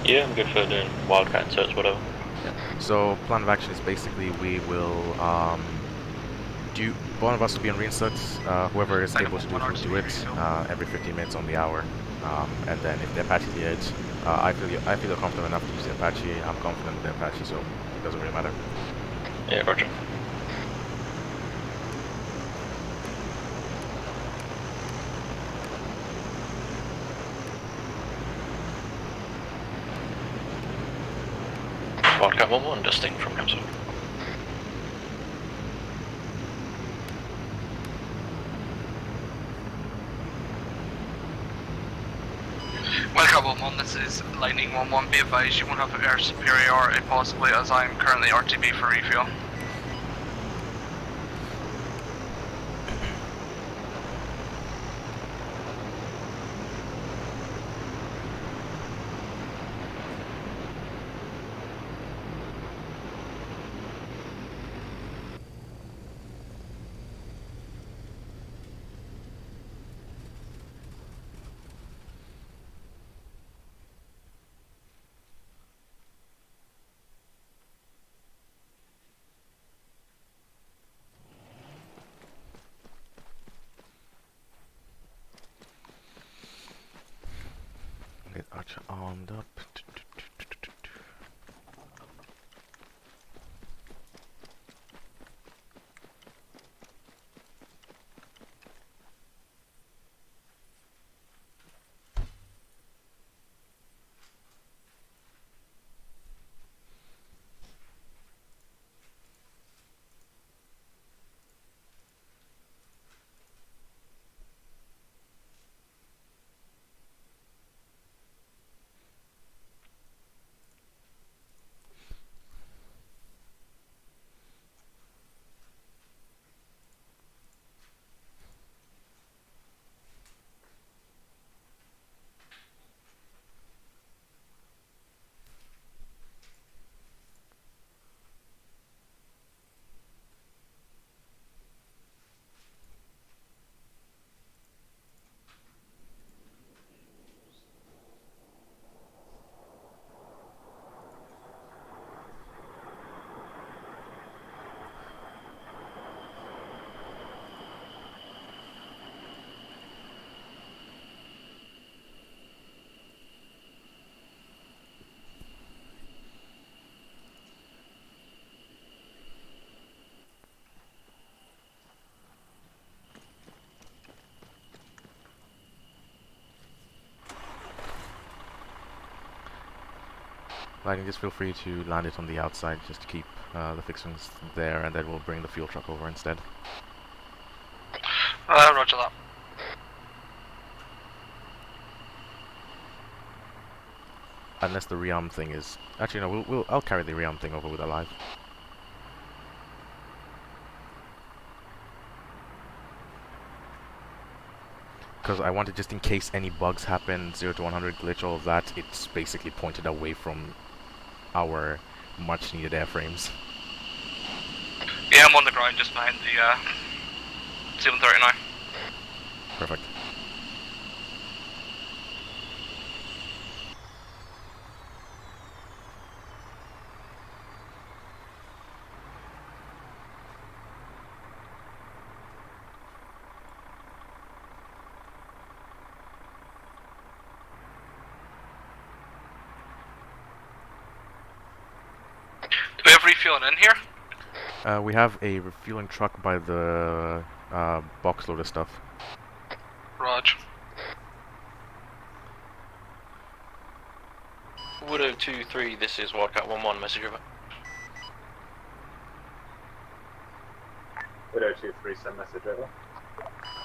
Yeah, I'm good for doing wildcat inserts, whatever. Yeah. So plan of action is basically we will do one of us will be on reinsets. Whoever is able to do it will do it every 15 minutes on the hour. And then if the Apache's the edge, I feel confident enough to use the Apache. I'm confident with the Apache, so it doesn't really matter. Yeah, roger. Wildcat 1-1, dusting from Capsule. Wildcat 1-1, this is Lightning 1-1. Be advised, you won't have air superiority possibly as I'm currently RTB for refuel. Get Archer armed up. Lightning, just feel free to land it on the outside just to keep the fixings there, and then we'll bring the fuel truck over instead. Roger that. Unless the rearm thing is... Actually, no, I'll carry the rearm thing over with Alive. Because I wanted, just in case any bugs happen, 0 to 100 glitch, all of that, it's basically pointed away from our much needed airframes. Yeah, I'm on the ground just behind the 739. Perfect. Do we have refueling in here? We have a refueling truck by the box load of stuff. Raj. Widow 2-3, this is Wildcat 1-1, message over. Widow 2-3, send message over.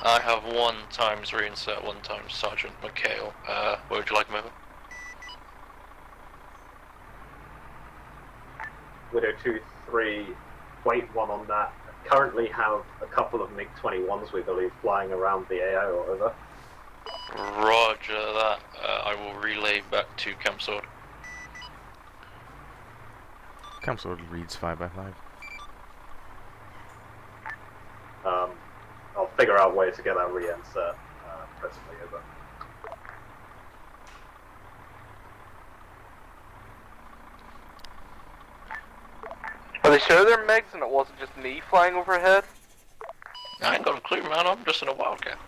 I have 1 times reinsert, 1 times Sergeant McHale. Where would you like him over? Widow 2-3, wait 1 on that. Currently have a couple of MiG-21s, we believe, flying around the AO or over. Roger that. I will relay back to Camp Sword. Camp Sword reads 5x5. I'll figure out a way to get that reinsert presently over. Are they sure they're MiGs and it wasn't just me flying overhead? I ain't got a clue, man. I'm just in a Wildcat.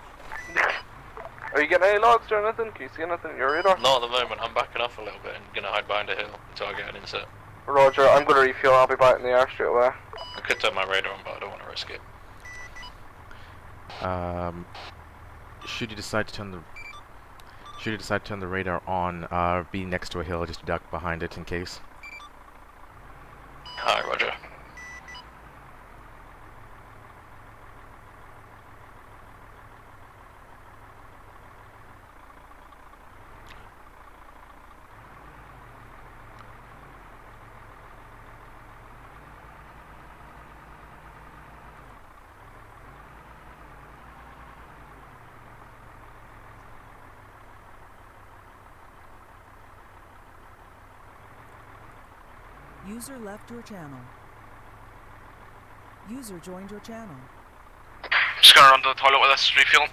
Are you getting any logs or anything? Can you see anything in your radar? Not at the moment. I'm backing off a little bit and gonna hide behind a hill until I get an insert. Roger, I'm gonna refuel. I'll be back in the air straight away. I could turn my radar on, but I don't want to risk it. Should you decide to turn the radar on, be next to a hill, just duck behind it in case. Hi, Roger. User left your channel. User joined your channel. Just gonna run to the toilet with this refueling.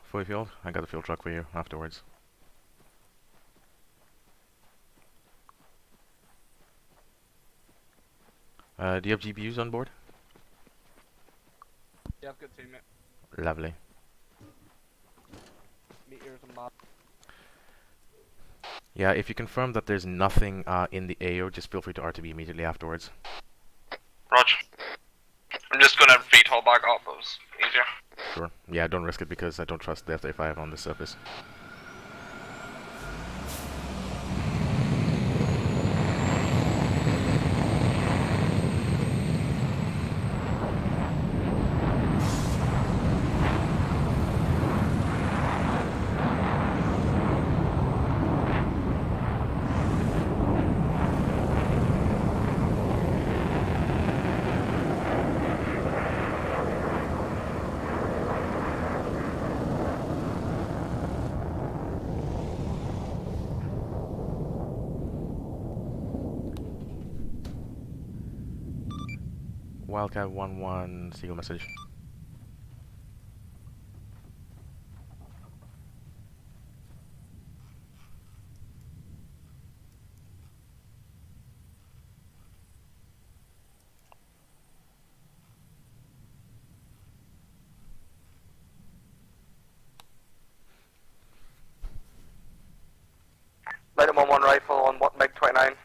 Fully fueled? I got the fuel truck for you afterwards. Do you have GPUs on board? Yeah, I've got 2, mate. Lovely. Meters and map. Yeah, if you confirm that there's nothing in the AO, just feel free to RTB immediately afterwards. Roger. I'm just gonna VTOL back up, that was easier. Sure. Yeah, don't risk it because I don't trust the F-35 on the surface. Wildcat 1-1, Seagull message. Light 1-1 rifle on what, MiG-29.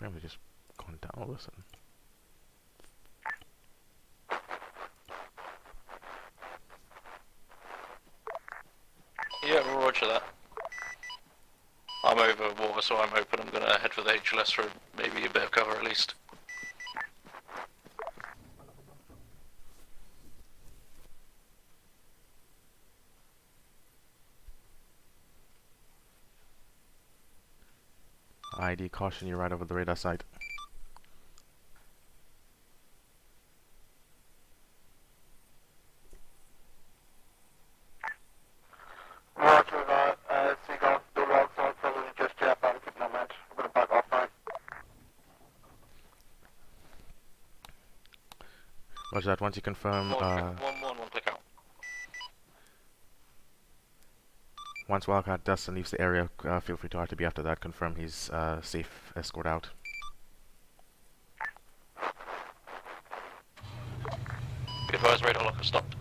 Man, we just gone down all of a sudden. Yeah, roger that. I'm over water, so I'm hoping I'm gonna head for the HLS for maybe a bit of cover at least. ID caution, you're right over the radar site. Roger that, Seagull, the routes are probably just yet, but I'm keeping on that. I'm gonna back off now. Roger that, once you confirm, One click out. once Wildcat Dustin leaves the area, feel free to RTB after that, confirm he's safe escort out. Be advised, radar lock has stopped.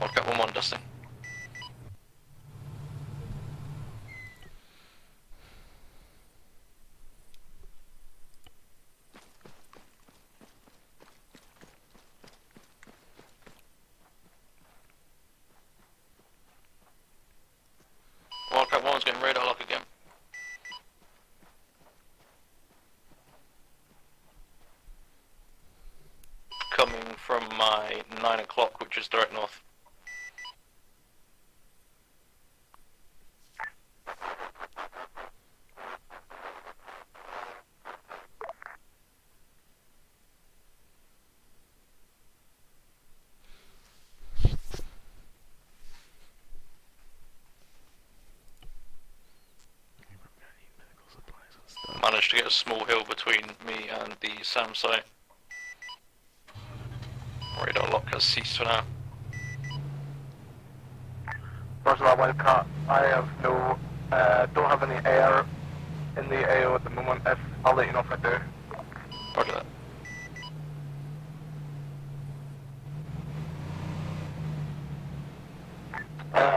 Wildcat 1-1 dusting. Wildcat 1's getting radar lock again. Coming from my 9 o'clock, which is direct north. Managed to get a small hill between me and the SAM site. Radar lock has ceased for now. Roger that, Wildcat. I have no, don't have any air in the AO at the moment. I'll let you know if I do. Roger that.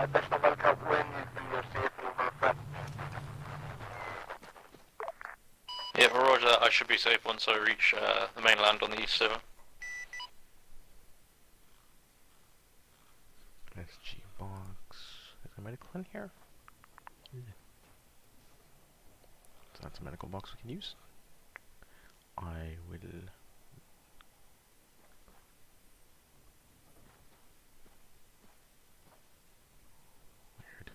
Additional Wildcat, when you feel you're safe over from. Yeah, well, roger that. I should be safe once I reach the mainland on the east river. SG box. Is there a medical in here? So that's a medical box we can use. I will. Weird.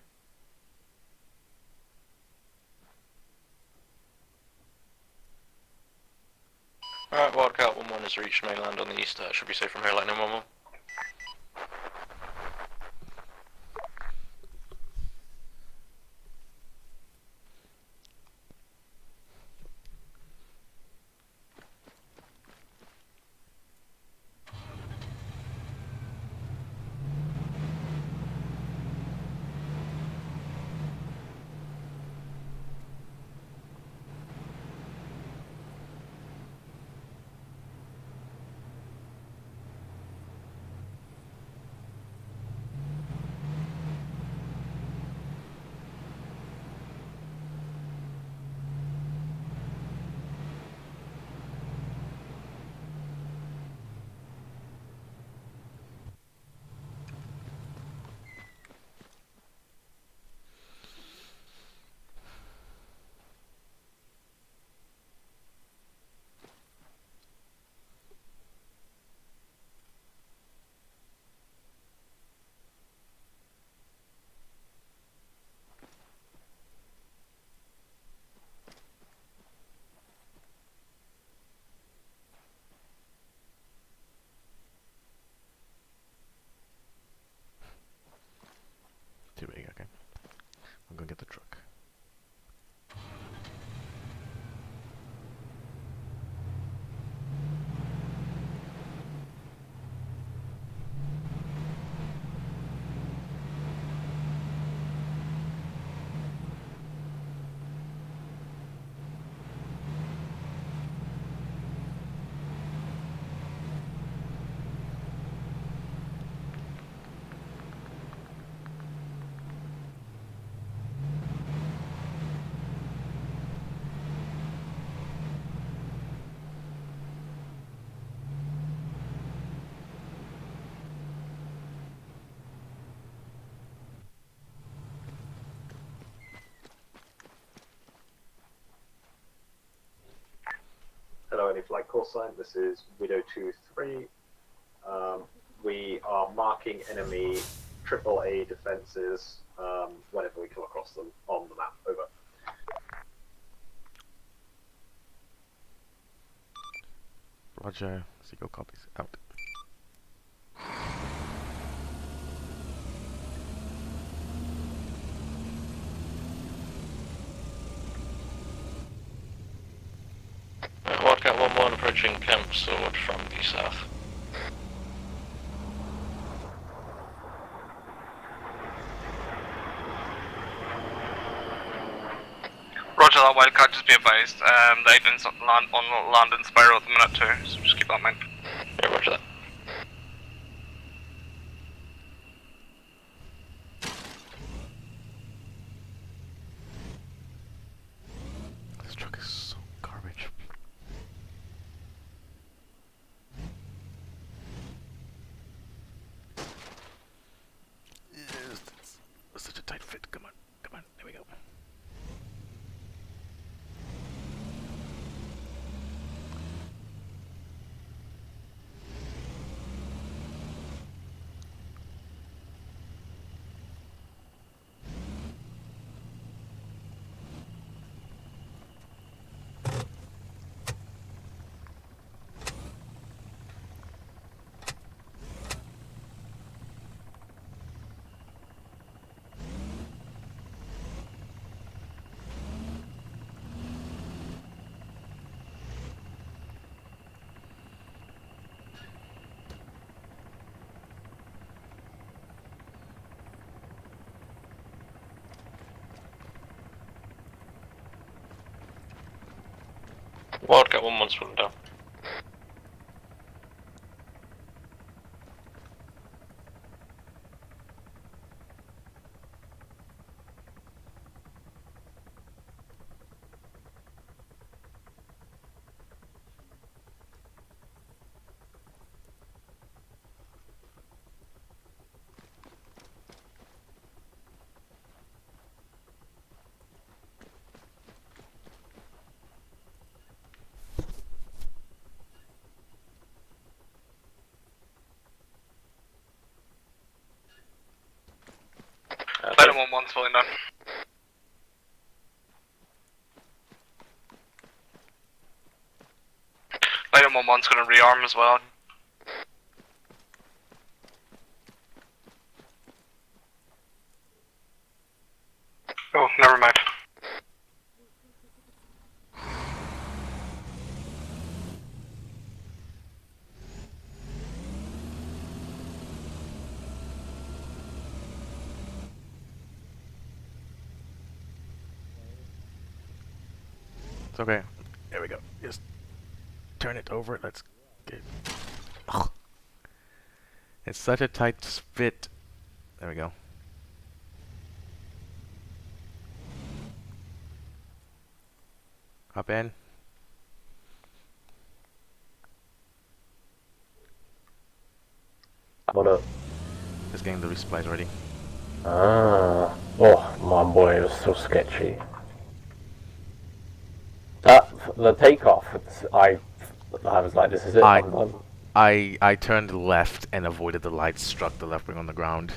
Alright, Wildcat 1-1 has reached mainland on the east. Should be safe from here, lightning 1-1. call sign. This is Widow 2-3. We are marking enemy AAA defenses whenever we come across them on the map. Over. Roger. Seagull copies. Out. Wildcat 1-1 approaching Camp Sword from the south. Roger that, Wildcat, just be advised. The Aidman's on land and spiral at the minute too, so just keep that in mind. Yeah, roger that. This truck is so garbage. It's such a tight fit. Come on, come on. There we go. Wildcat 1-1 swim down. Let him 1-1's fully done. Item 1-1's gonna rearm as well. Oh, never mind. It's okay. There we go. Just turn it over. Let's get. Ugh. It's such a tight fit. There we go. Hop in. What up? Just getting the resupplies ready. Ah. Oh, my boy, it was so sketchy. The takeoff, I was like, this is it. I'm done. I turned left and avoided the lights, struck the left wing on the ground.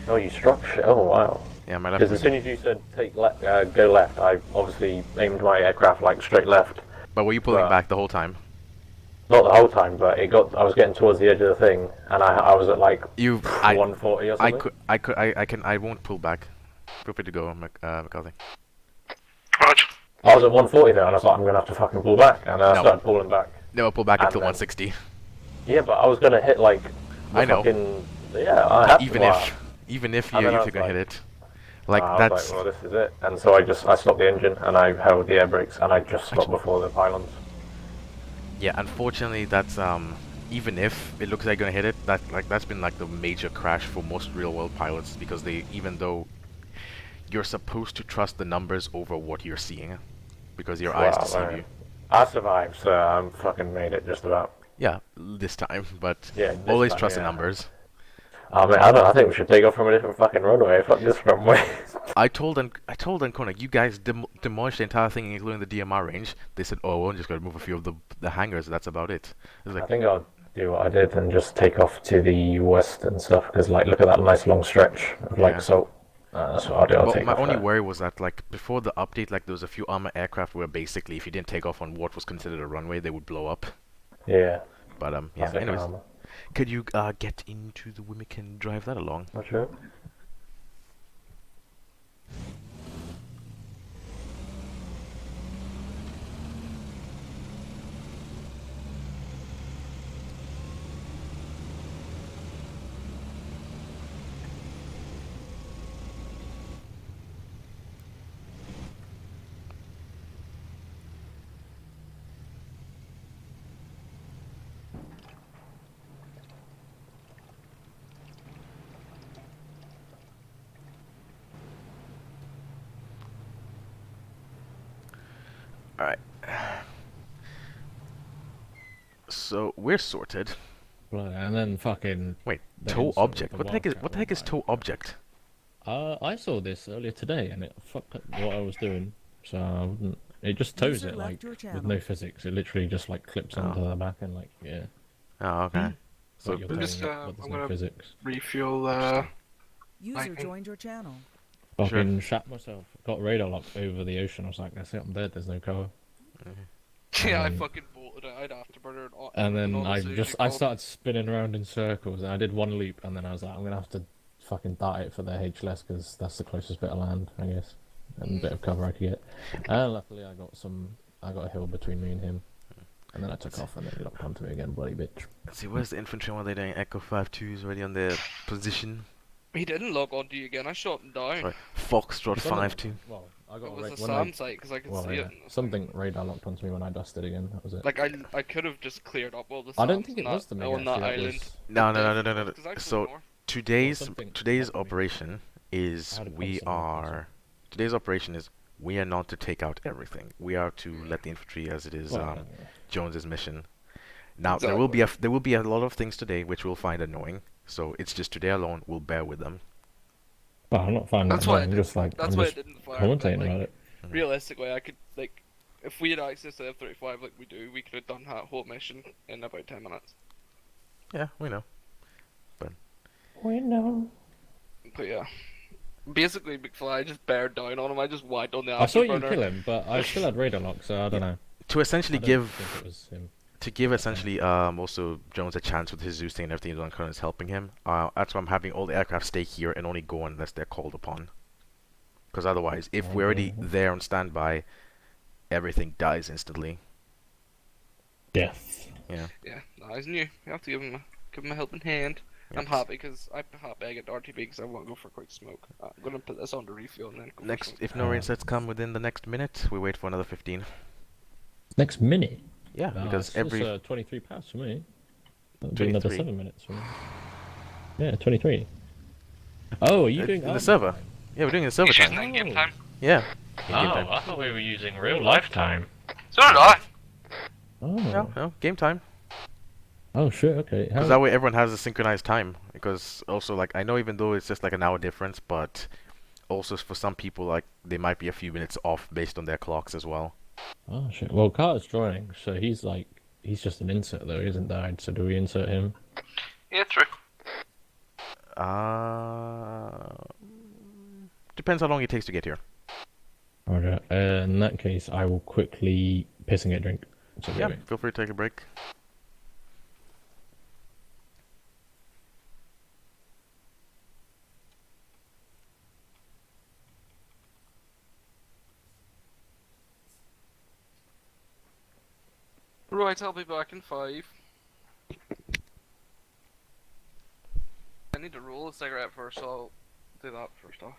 Oh, you struck shit. Oh, wow. Yeah, my left Because as soon as you said go left, I obviously aimed my aircraft like straight left. But were you pulling back the whole time? Not the whole time, but I was getting towards the edge of the thing, and I was at like 140 or something. I won't pull back. Feel free to go, McCarthy. I was at 140 there, and I was like, I'm gonna have to fucking pull back, and I started pulling back. Never pull back until 160. Yeah, but I was gonna hit like. I know. I had even if you're gonna hit it, like I that's. was like, well, this is it, and so I stopped the engine and I held the air brakes and I just stopped before the pylons. Yeah, unfortunately, that's even if it looks like you're gonna hit it, that's been like the major crash for most real-world pilots because even though you're supposed to trust the numbers over what you're seeing, because your eyes deceive you. I survived, so I fucking made it just about. Yeah, this time, but yeah, always trust the numbers. I mean, I don't. I think we should take off from a different fucking runway. Fuck this runway. I told Ancona, you guys demolished the entire thing, including the DMR range. They said, oh, we're just gonna move a few of the hangars. That's about it. I was like, I think I'll do what I did and just take off to the west and stuff. Because like, look at that nice long stretch of like salt. That's what I'll do. I'll take my off only there. worry was that like before the update, like there was a few Arma aircraft where basically if you didn't take off on what was considered a runway, they would blow up. Yeah. But yeah. Anyways, could you get into the Wimmick and drive that along? Not sure. Alright. So we're sorted. And then fucking wait, the tow insult object. with What the the heck is tow object? I saw this earlier today, and it fucked up what I was doing. So I wouldn't. It just tows User it left like your with channel. no physics. It literally just like clips onto the back and like yeah. Oh, okay. So So you're I'm towing just it, but there's I'm no gonna physics. refuel. User lightning. joined your channel. Fucking shat myself. Got radar lock over the ocean. I was like, that's it. I'm dead. There's no cover. Yeah, I fucking bolted it. I'd afterburner it. And then all I as soon as just you I called. started spinning around in circles, and I did one loop, and then I was like, I'm gonna have to fucking dart it for the HLS because that's the closest bit of land, I guess, and a bit of cover I could get. And luckily, I got a hill between me and him, and then I took off, and then he locked onto me again, bloody bitch. Let's see, where's the infantry? What are they doing? Echo 5-2's already on their position. He didn't log on to you again. I shot him down. Right. Foxtrot Something- 5-2. Well, I got It was a when I- SAM site because I could well, see yeah. it. Something radar locked onto me when I dusted again. That was it. Like I could have just cleared up all the. I don't SAMs think it on was that, the MiG, on that actually, that island. was- No. Because I flew So north. today's operation is we are not to take out everything. We are to let the infantry as it is. Jones's mission. Now there will be a lot of things today which we'll find annoying. So it's just today alone. We'll bear with them. Well, I'm not finding That's it. why I'm just like that's I'm why just I didn't fire. commentating but, about like, it. Realistically, I could like, if we had access to F-35 like we do, we could have done that whole mission in about 10 minutes. Yeah, we know. But We know. But yeah, basically McFly, I just bared down on him. I just wiped on the I saw you afterburner. kill him, but I still had radar lock, so I don't know. to essentially I don't give think it was him. essentially also Jones a chance with his Zeus thing and everything on Colonel is helping him. That's why I'm having all the aircraft stay here and only go unless they're called upon. Because otherwise, if we're already there on standby, everything dies instantly. Death. Yeah. Yeah, no, he's new. You have to give him a helping hand. I'm happy because I get RTB because I want to go for a quick smoke. I'm gonna put this on to refuel and then go Next, for if no rain sets come within the next minute, we wait for another 15. Next minute? Yeah, because every 23 past for me. That'll be another 23. 7 minutes for me. Yeah, 23. Oh, are you doing in the server? Yeah, we're doing it in server He's time. using in-game time. Yeah. Oh, I thought we were using real lifetime. So did I. Oh. No, game time. Oh shit. Okay. Because that way everyone has a synchronized time. Because also, like, I know even though it's just like an hour difference, but also for some people, like, they might be a few minutes off based on their clocks as well. Oh shit. Well, Carter's joining, so he's just an insert though. He hasn't died. So do we insert him? Yeah, true. Depends how long it takes to get here. Roger. In that case, I will quickly piss and get a drink. So Yeah, feel free to take a break. Right, I'll be back in 5. I need to roll a cigarette first, so I'll do that first off.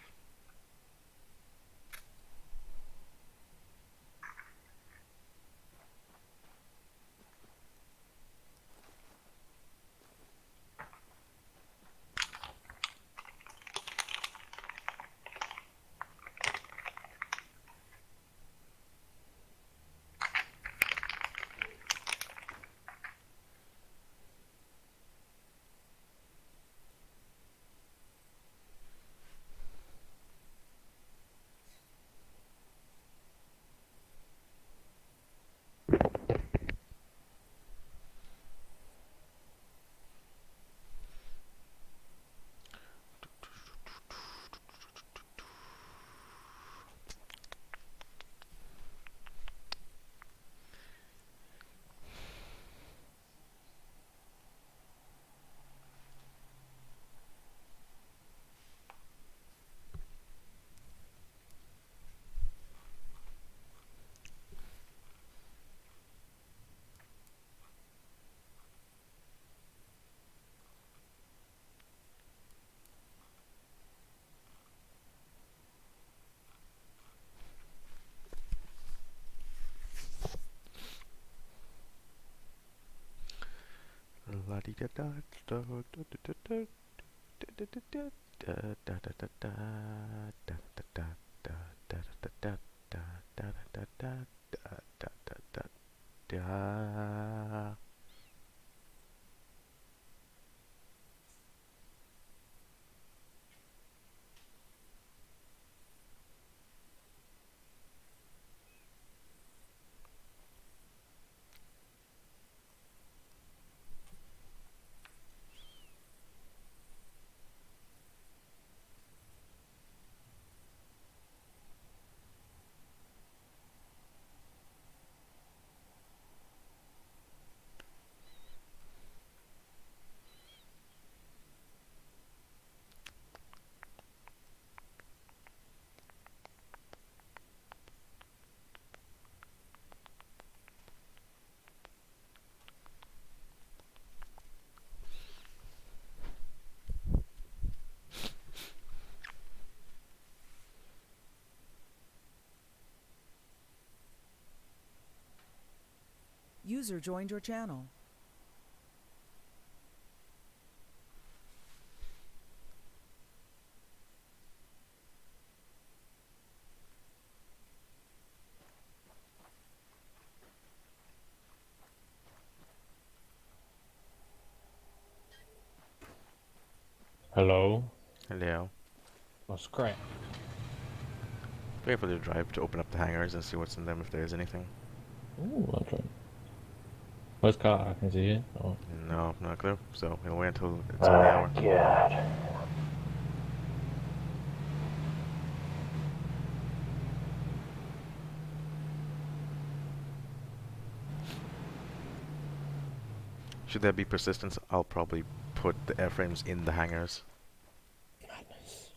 User joined your channel. Hello. Hello. What's crack? Wait for the drive to open up the hangars and see what's in them if there is anything. Ooh, I'll try. Where's Carter? Is he here? Oh. No, not a clue. So we'll wait until it's on the hour. God. Should there be persistence, I'll probably put the airframes in the hangars. Madness.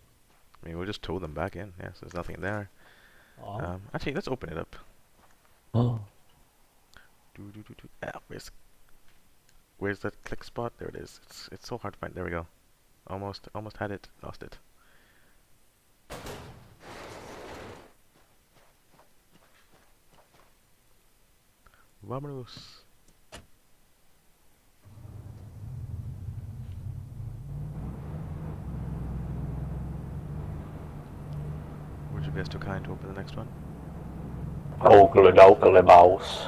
I mean, we'll just tow them back in. Yes, there's nothing there. Oh. Actually, let's open it up. Oh. Ah, where's that click spot? There it is. It's so hard to find. There we go. Almost had it. Lost it. Vamonos. Would you be too kind to open the next one? Oakley dokley mouse.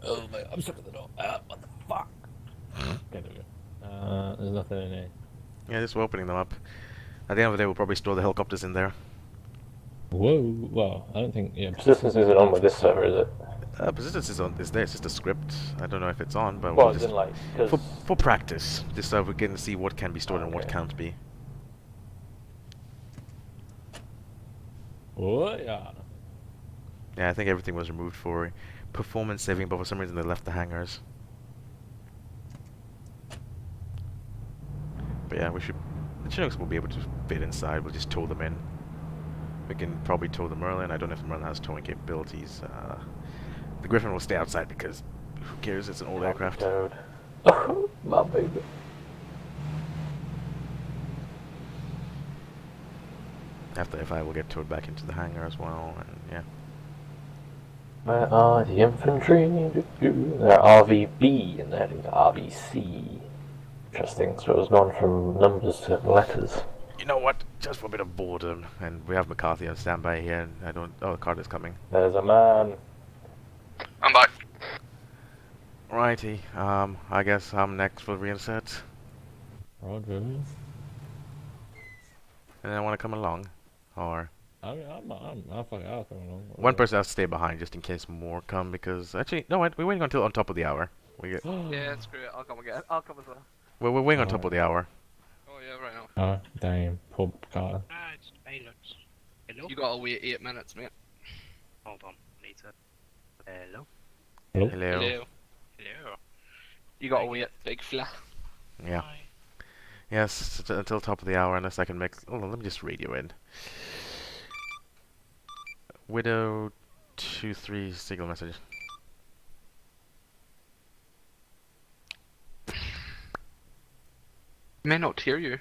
Oh my, I'm stuck at the door. What the fuck? Okay, there we go. There's nothing in here. Yeah, just opening them up. At the end of the day, we'll probably store the helicopters in there. Whoa, well, I don't think, yeah, persistence isn't on with this server, is it? Persistence is there. It's just a script. I don't know if it's on, but Well, we'll as just in, like, for practice, just so we can see what can be stored and what can't be. Oh yeah. Yeah, I think everything was removed for performance saving, but for some reason they left the hangars. But yeah, the Chinooks will be able to fit inside. We'll just tow them in. We can probably tow the Merlin. I don't know if the Merlin has towing capabilities. The Griffin will stay outside because who cares? It's an old aircraft. Oh, my baby. After F5 will get towed back into the hangar as well, and yeah. Where are the infantry? They're RVB and they're heading to RVC. Interesting, so it's gone from numbers to letters. You know what? Just for a bit of boredom, and we have McCarthy on standby here, and I don't... Oh, Carter's coming. There's a man. I'm back. Righty, I guess I'm next for reinsert. Roger. And I want to come along, or... I mean, I'll come along. One person has to stay behind just in case more come, because... Actually, no, wait, we're waiting until on top of the hour. We get... Yeah, screw it. I'll come again. I'll come as well. We're waiting on top of the hour. Oh yeah, right now. Oh, damn, poor Carter. It's pilots. Hello? You gotta wait 8 minutes, mate. Hold on, need to... Hello? Hello? Hello. Hello. Hello? You gotta wait, big fella. Yeah. Yes, until top of the hour, unless I can make... Oh, let me just radio in. Widow 2-3 signal message. May not hear you.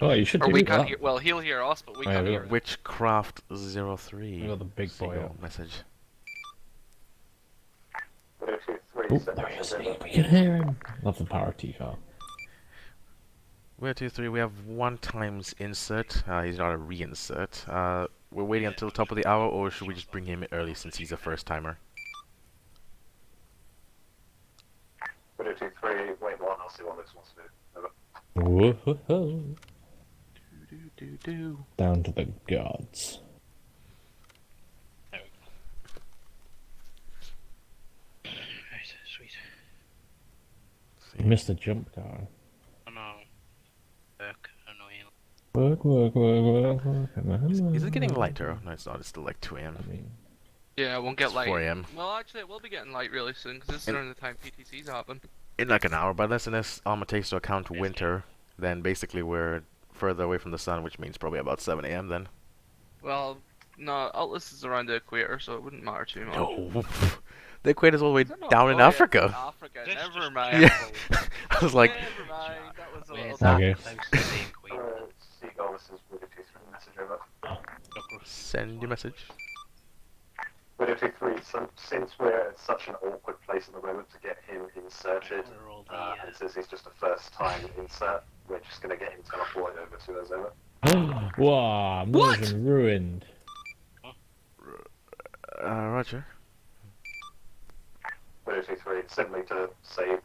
Oh, you should or do we that. can't hear. Well, he'll hear us, but we can't hear him. Witchcraft 03. We got the big boy signal up. message. Ready to set there he is. message over. We can hear him. Love the power of T-Car. We're 2-3. We have 1 times insert. He's not a reinsert. We're waiting until top of the hour, or should we just bring him early since he's a first timer? Ready 2-3, wait 1, I'll see what this wants to do. Over. Whoa. Down to the gods. Right, sweet. You missed the jump car. Oh no. Annoying. Work. Is it getting lighter? No, it's not. It's still like 2 AM. Yeah, it won't get It's light. 4 AM. Well, actually, it will be getting light really soon because this is around the time PTCs happen. In like an hour, but unless Arma takes into account winter, then basically we're further away from the sun, which means probably about 7 AM then. Well, no, Atlas is around the equator, so it wouldn't matter too much. No. The equator's all the way not? down in Oh, yeah, Africa. Africa, never mind. Yeah. I was like, Never mind, that was a little Okay. Seagull, this is Ready 2-3, message over. send your message. Ready 2-3, so since we're at such an awkward place at the moment to get him inserted, and since he's just a first time insert, we're just going to get him teleported over to us, over. Wow, immersion ruined. Roger. Ready 2-3, simply to save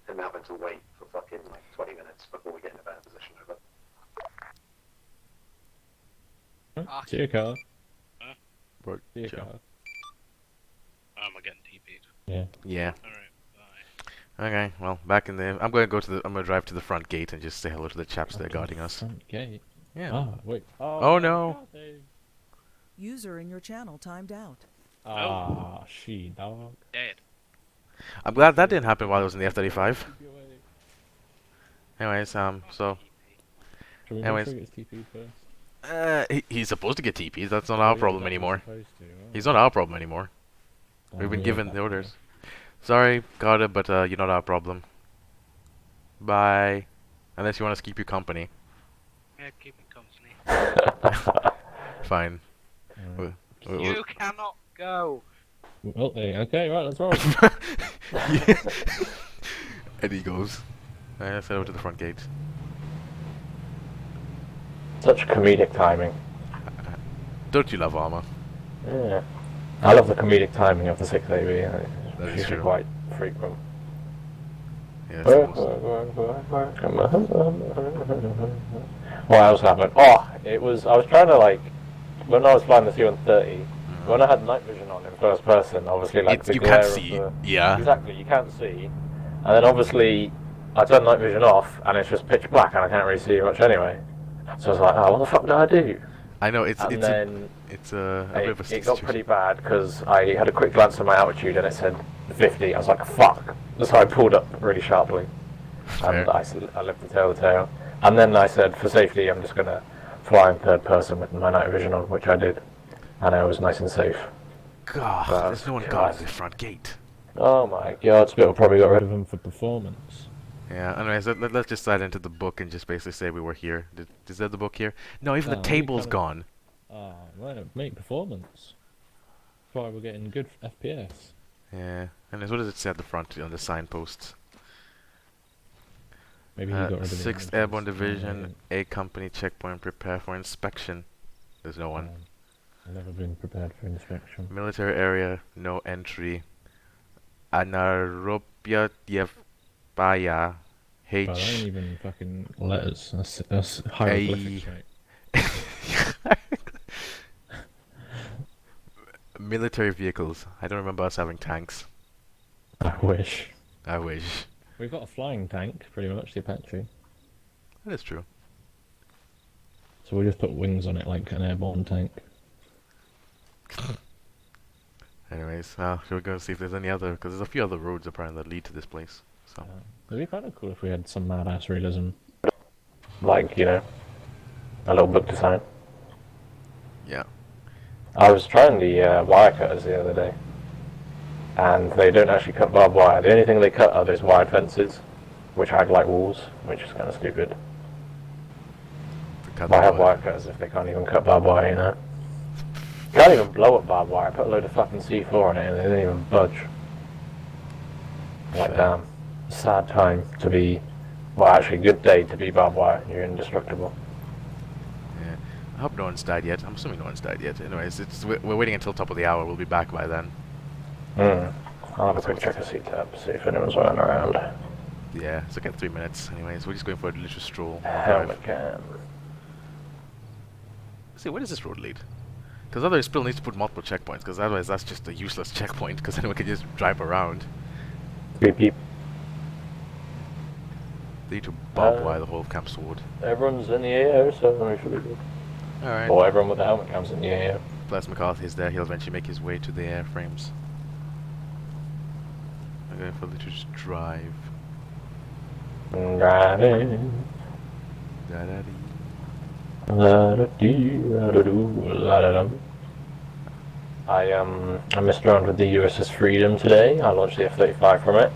him having to wait for fucking like 20 minutes before we get in a better position, over. See your car. Right, See your Joe. car. Am I getting TP'd? Yeah. Yeah. Alright, bye. Okay, well, back in the... I'm gonna drive to the front gate and just say hello to the chaps that are guarding us. Front gate. Yeah. Ah, wait. Oh no! User in your channel timed out. Ah, she dog. Dead. I'm glad that didn't happen while I was in the F-35. Anyways, so... Should we Anyways. make sure he gets TP first? He's supposed to get TPs, that's not our yeah, problem that was anymore. supposed to, oh. He's not our problem anymore. We've been yeah, given that- the orders. Sorry, got it, but you're not our problem. Bye. Unless you want us to keep you company. Yeah, keep me company. Fine. You cannot go. Well, okay, right, let's roll. And he goes. Let's head over to the front gate. Such comedic timing. Don't you love Arma? Yeah. I love the comedic timing of the 6AB. That is It's usually true. quite frequent. Yeah, What else happened? Oh, I was trying to like, when I was flying the C-130, when I had night vision on in first person, obviously like the you glare can't of see. the... Yeah. Exactly, you can't see. And then obviously, I turned night vision off, and it's just pitch black, and I can't really see much anyway. So I was like, oh, what the fuck did I do? I know, it's And a then bit of a it got situation. pretty bad because I had a quick glance at my altitude and it said 50. I was like, fuck. So I pulled up really sharply. And I left the tail. And then I said, for safety, I'm just going to fly in third person with my night vision on, which I did. And I was nice and safe. God, But, there's no one guarding the front gate. Oh my god, Spittle probably got rid of him. Them for performance. Yeah, anyways, let's just slide into the book and just basically say we were here. Is that the book here? No, even the we table's kinda- gone. Ah, right, mate, performance. That's why we're getting good FPS. Yeah, and what does it say at the front on the signposts? Maybe he got rid of the 6th images. Airborne Yeah, Division, A Company checkpoint, prepare for inspection. There's no one. I've never been prepared for inspection. Military area, no entry. Anaropia Dievbaya, H. Well, that ain't even fucking letters. That's hieroglyphics, right? Military vehicles. I don't remember us having tanks. I wish. I wish. We've got a flying tank, pretty much, the Apache. That is true. So we'll just put wings on it like an airborne tank. Anyways, should we go and see if there's any other? Because there's a few other roads apparently that lead to this place. So. It'd be kind of cool if we had some mad-ass realism. Like, you know, a little book to sign. Yeah. I was trying the wire cutters the other day. And they don't actually cut barbed wire. The only thing they cut are those wired fences, which act like walls, which is kind of stupid. Why have wire cutters if they can't even cut barbed wire, you know? You can't even blow up barbed wire. Put a load of fucking C4 on it and they don't even budge. Like, damn. Sad time to be... Well, actually, good day to be barbed wire. You're indestructible. Yeah. I hope no one's died yet. I'm assuming no one's died yet. Anyways, we're waiting until top of the hour. We'll be back by then. I'll have a quick check the seat tab, see if anyone's running around. Yeah, it's okay, 3 minutes. Anyways, we're just going for a little stroll. Helmet cam. See, where does this road lead? Because otherwise, still needs to put multiple checkpoints. Because otherwise, that's just a useless checkpoint. Because anyone can just drive around. Beep beep. They need to barbed wire the whole camp sword. Everyone's in the AO, so we should be good. Alright. Or everyone with the helmet cam's in the AO. Plus McCarthy's there. He'll eventually make his way to the airframes. I'm going for a little just drive. Driving. I messed around with the USS Freedom today. I launched the F-35 from it.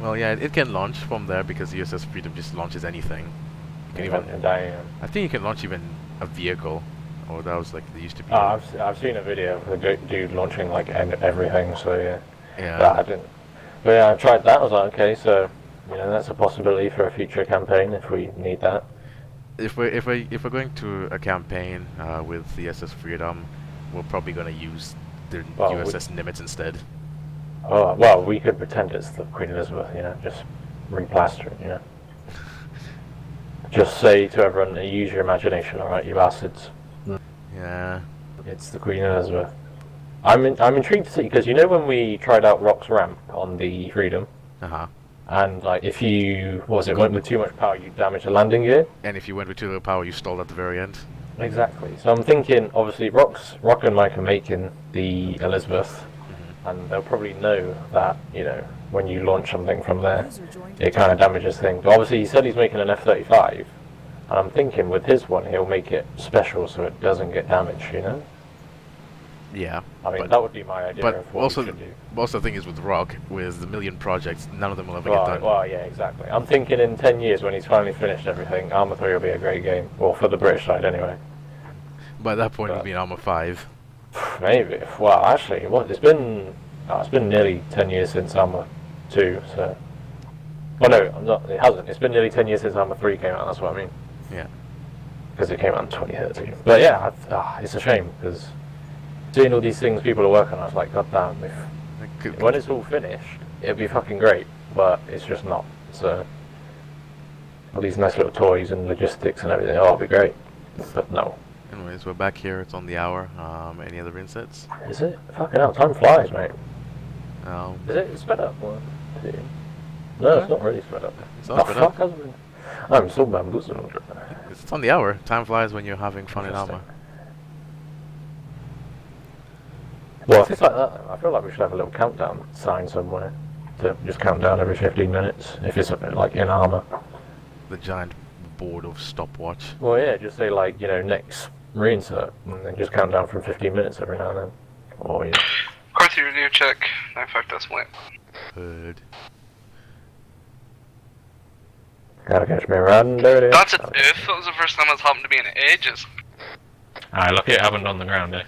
Well, yeah, it can launch from there because the USS Freedom just launches anything. You can even. I think you can launch even a vehicle, or that was like they used to be. I've seen a video of the dude launching like everything. So yeah. Yeah. But I didn't. But yeah, I tried that. I was like, okay, so that's a possibility for a future campaign if we need that. If we're going to a campaign with the SS Freedom, we're probably going to use the USS Nimitz instead. Oh well, we could pretend it's the Queen Elizabeth, just replaster it, Just say to everyone, use your imagination, alright, you bastards. Yeah. It's the Queen Elizabeth. I'm intrigued to see, because when we tried out Rock's ramp on the Freedom, and like if you went with too much power, you damaged the landing gear. And if you went with too little power, you stalled at the very end. Exactly. So I'm thinking, obviously, Rock and Mike are making the Elizabeth, and they'll probably know that when you launch something from there, it kind of damages things. But obviously, he said he's making an F-35, and I'm thinking with his one, he'll make it special so it doesn't get damaged. Yeah. I mean, that would be my idea. But also the thing is with Rock, with the million projects, none of them will ever get done. Well, yeah, exactly. I'm thinking in 10 years when he's finally finished everything, Arma 3 will be a great game. Well, for the British side, anyway. By that point, it'll be an Arma 5. Maybe. Well, actually, it's been nearly 10 years since Arma 2, so... Well, no, it hasn't. It's been nearly 10 years since Arma 3 came out, that's what I mean. Yeah. Because it came out in 2013. But yeah, it's a shame, because... Seeing all these things people are working on, it's like, god damn, when it's all finished, it'd be fucking great, but it's just not. So, all these nice little toys and logistics and everything, it'd be great, but no. Anyways, we're back here, it's on the hour. Any other insets? Is it? Fucking hell, time flies, mate. Is it sped up? 1, 2... No, it's not really sped up. It's not sped up. I'm so bamboozled. It's on the hour. Time flies when you're having fun in Arma. Well, if it's like that, I feel like we should have a little countdown sign somewhere to just count down every 15 minutes, if it's like in Arma. The giant board of stopwatch. Well, yeah, just say like, next reinsert, and then just count down from 15 minutes every now and then. Or, Carthy radio check, 95 decimal. Good. Gotta catch me around dirty. That's an oof, that was the first time it's happened to me in ages. Alright, lucky it happened on the ground, eh?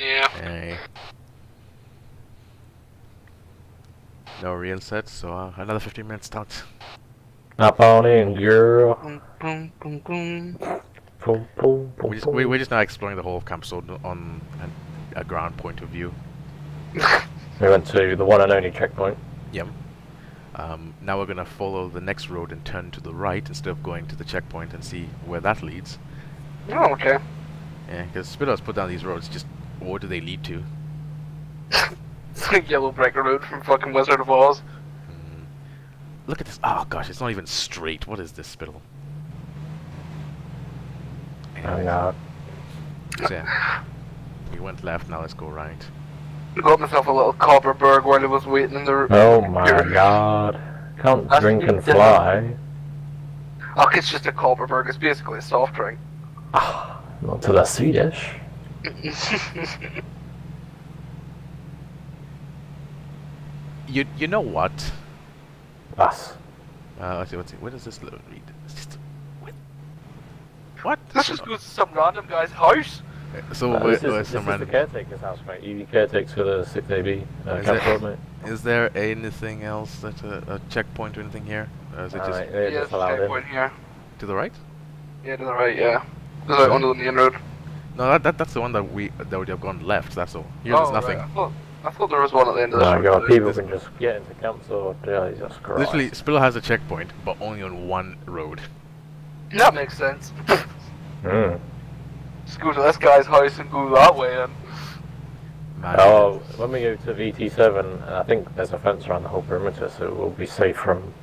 Yeah. Hey. No reinsets, so another 15 minutes starts. Up on in, girl. Boom, boom, boom. Boom, boom, boom, We're just now exploring the whole camp zone on a ground point of view. We went to the one and only checkpoint. Yep. Now we're gonna follow the next road and turn to the right instead of going to the checkpoint and see where that leads. Oh, okay. Yeah, because Spitters put down these roads, just where do they lead to? It's like Yellow Brick Road from fucking Wizard of Oz. Look at this. Oh gosh, it's not even straight. What is this, Spittle? Oh yeah. So, yeah. We went left, now let's go right. I got myself a little Copperberg while I was waiting in the... Oh my god. Can't drink and fly. Oh, it's just a Copperberg. It's basically a soft drink. Not to the Swedish. You know what? Us. Let's see, where does this read? It's just, what? This just goes to some random guy's house. So this wait, is the caretaker's house, mate. He caretakes for the 6AB campsite, mate. Is there anything else that's a checkpoint or anything here? Or is it just... They're Yeah, just there's a allowed in. checkpoint here. To the right? Yeah, to the right, yeah. Just out onto the main road. No, that's the one that we would have gone left. That's all. Here, there's nothing. Right. I thought there was one at the end of this My road. God, people can just get into camps or Jesus Christ. Literally, Spill has a checkpoint, but only on one road. That makes sense. Mm. Just go to this guy's house and go that way then. Oh, when we go to VT7, I think there's a fence around the whole perimeter, so we'll be safe from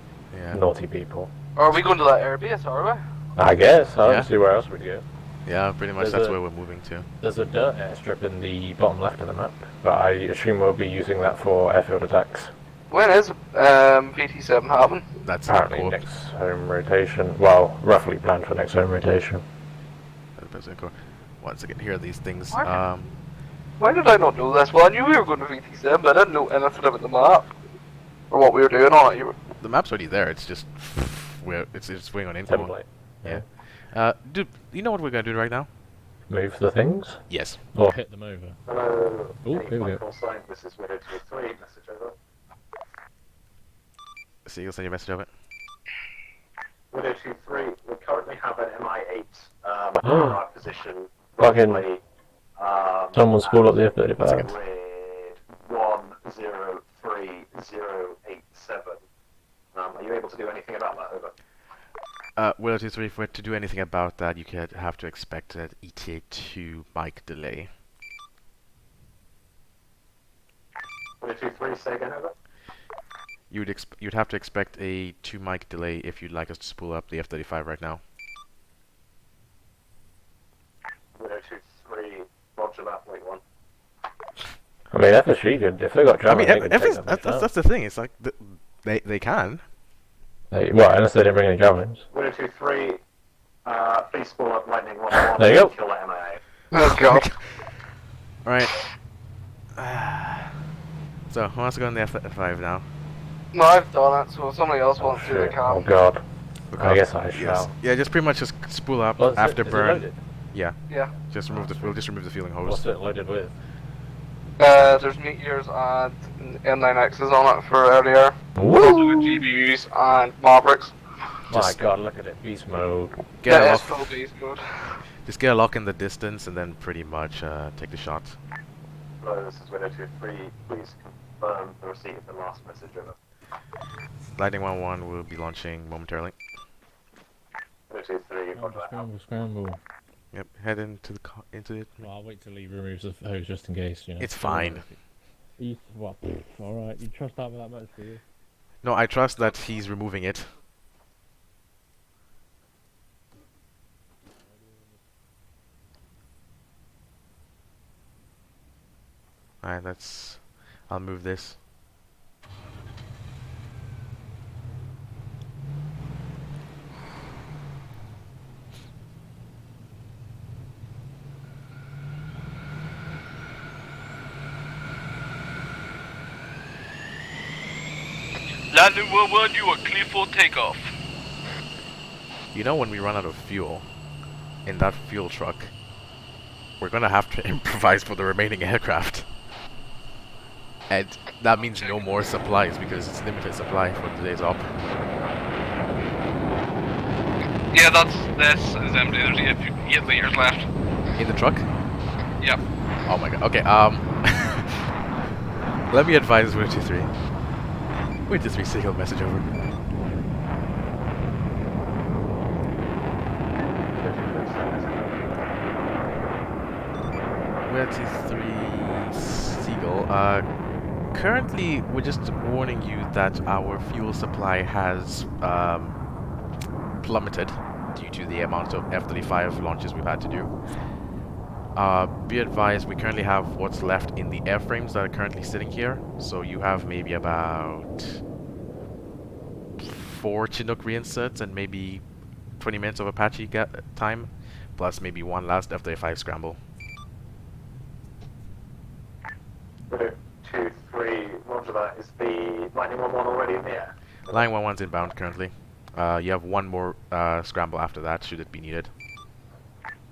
naughty people. Are we going to that airbase, are we? I guess. I don't see where else we'd go. Yeah, pretty much that's where we're moving to. There's a dirt airstrip in the bottom left of the map, but I assume we'll be using that for airfield attacks. When is VT7 happen? That's apparently next home rotation. Well, roughly planned for next home rotation. Once again, here are these things. Why did I not know this? Well, I knew we were going to VT7, but I didn't know anything about the map. Or what we were doing on it. The map's already there, it's just... it's just waiting on info. Template. Yeah. Dude, you know what we're gonna do right now? Move the things? Yes. Or hit them over. Hello. Oh, here we go. Sign. This is Widow 23. Message over. See, you'll send your message over. Widow 23. We currently have an MI8 in our position. Fucking. Roughly, Someone spool up the F-35. with 103087. Are you able to do anything about that? Over. Well, if we're to do anything about that, you could have to expect an ETA2 mic delay. Widow 23, say again, over. You'd have to expect a 2 mic delay if you'd like us to spool up the F-35 right now. Widow 23, roger that, wait one. I mean, FSG could, if they got jamming, they could take them that's the thing, it's like, they can. Well, unless they didn't bring any javelins. Widow 23, please spool up Lightning 1-1. There you go. Kill that MIA. Oh god. Alright. So, who wants to go on the F-5 now? No, I've done it, so if somebody else wants to, they can. Oh god. I guess I shall. Yeah, just pretty much just spool up Well, after is it burn. loaded? Yeah. Yeah. We'll just remove the fueling hose. What's it loaded with? There's Meteors and M9Xs on it for earlier. Woo! Also got GBUs and Mavericks. My god, look at it. Beast mode. Get a Yeah, lock. it's full beast mode. Just get a lock in the distance and then pretty much take the shot. Hello, this is Widow 23. Please confirm the receipt of the last message over. Lightning 1-1 will be launching momentarily. Widow 23, roger that. Scramble. Yep, head into it. Well, I'll wait till he removes the hose just in case, you know. It's fine. Well, alright, you trust that much, do you? No, I trust that he's removing it. Alright, I'll move this. Landing 1-1, you are clear for takeoff. You know, when we run out of fuel in that fuel truck, we're gonna have to improvise for the remaining aircraft. And that means no more supplies because it's limited supply for today's op. Yeah, this is empty. There's 8 liters left. In the truck? Yep. Oh my god. Okay, let me advise Widow 23. Widow 23 signal message over. Widow 23 Seagull, currently we're just warning you that our fuel supply has plummeted due to the amount of F-35 launches we've had to do. Be advised, we currently have what's left in the airframes that are currently sitting here. So you have maybe about 4 Chinook reinserts and maybe 20 minutes of Apache time, plus maybe one last F-35 scramble. Widow 23, roger that. Is the Lightning 1-1 already in the air? Line 1-1's inbound currently. You have one more scramble after that, should it be needed.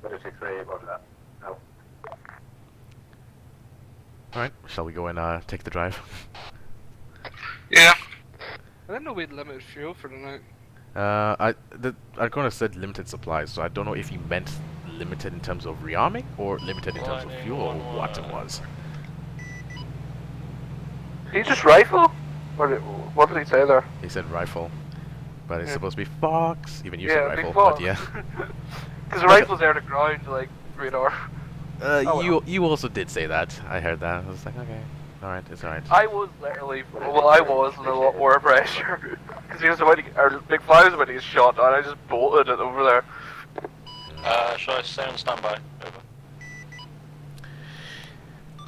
Widow 23, roger that. No. Alright, shall we go and take the drive? Yeah. I didn't know we had limited fuel for the night. I kind of said limited supplies, so I don't know if you meant limited in terms of rearming or limited in terms of fuel or what it was. He just rifle? What did he say there? He said rifle, but it's Yeah. supposed to be fox. Even you said Yeah, rifle, big but fox. yeah. Because the rifle's there to ground, like, radar. You also did say that. I heard that. I was like, okay, all right, it's all right. I was literally, well, I was under a lot more pressure. Because he was about to get, or Big Fly was about to get shot down, I just bolted it over there. Shall I stay on standby? Over.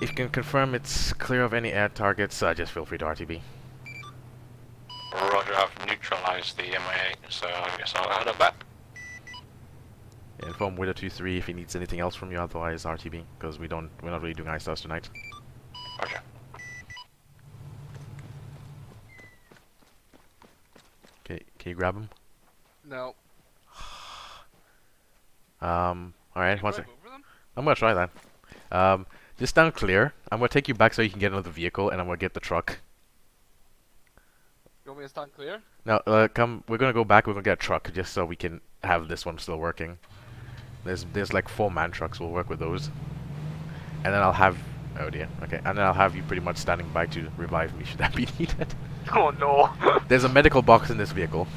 If you can confirm it's clear of any air targets, just feel free to RTB. Roger, I've neutralized the MIA, so I guess I'll head up back. Yeah, inform Widow 2-3 if he needs anything else from you, otherwise RTB, because we're not really doing ice stars tonight. Roger. Okay, can you grab him? No. Alright, one sec. I'm gonna try that. Just stand clear. I'm gonna take you back so you can get another vehicle, and I'm gonna get the truck. You want me to stand clear? No, come. We're gonna go back. We're gonna get a truck just so we can have this one still working. There's like 4-man trucks. We'll work with those, and then I'll have. Oh dear. Okay, and then I'll have you pretty much standing by to revive me should that be needed. Oh no. There's a medical box in this vehicle.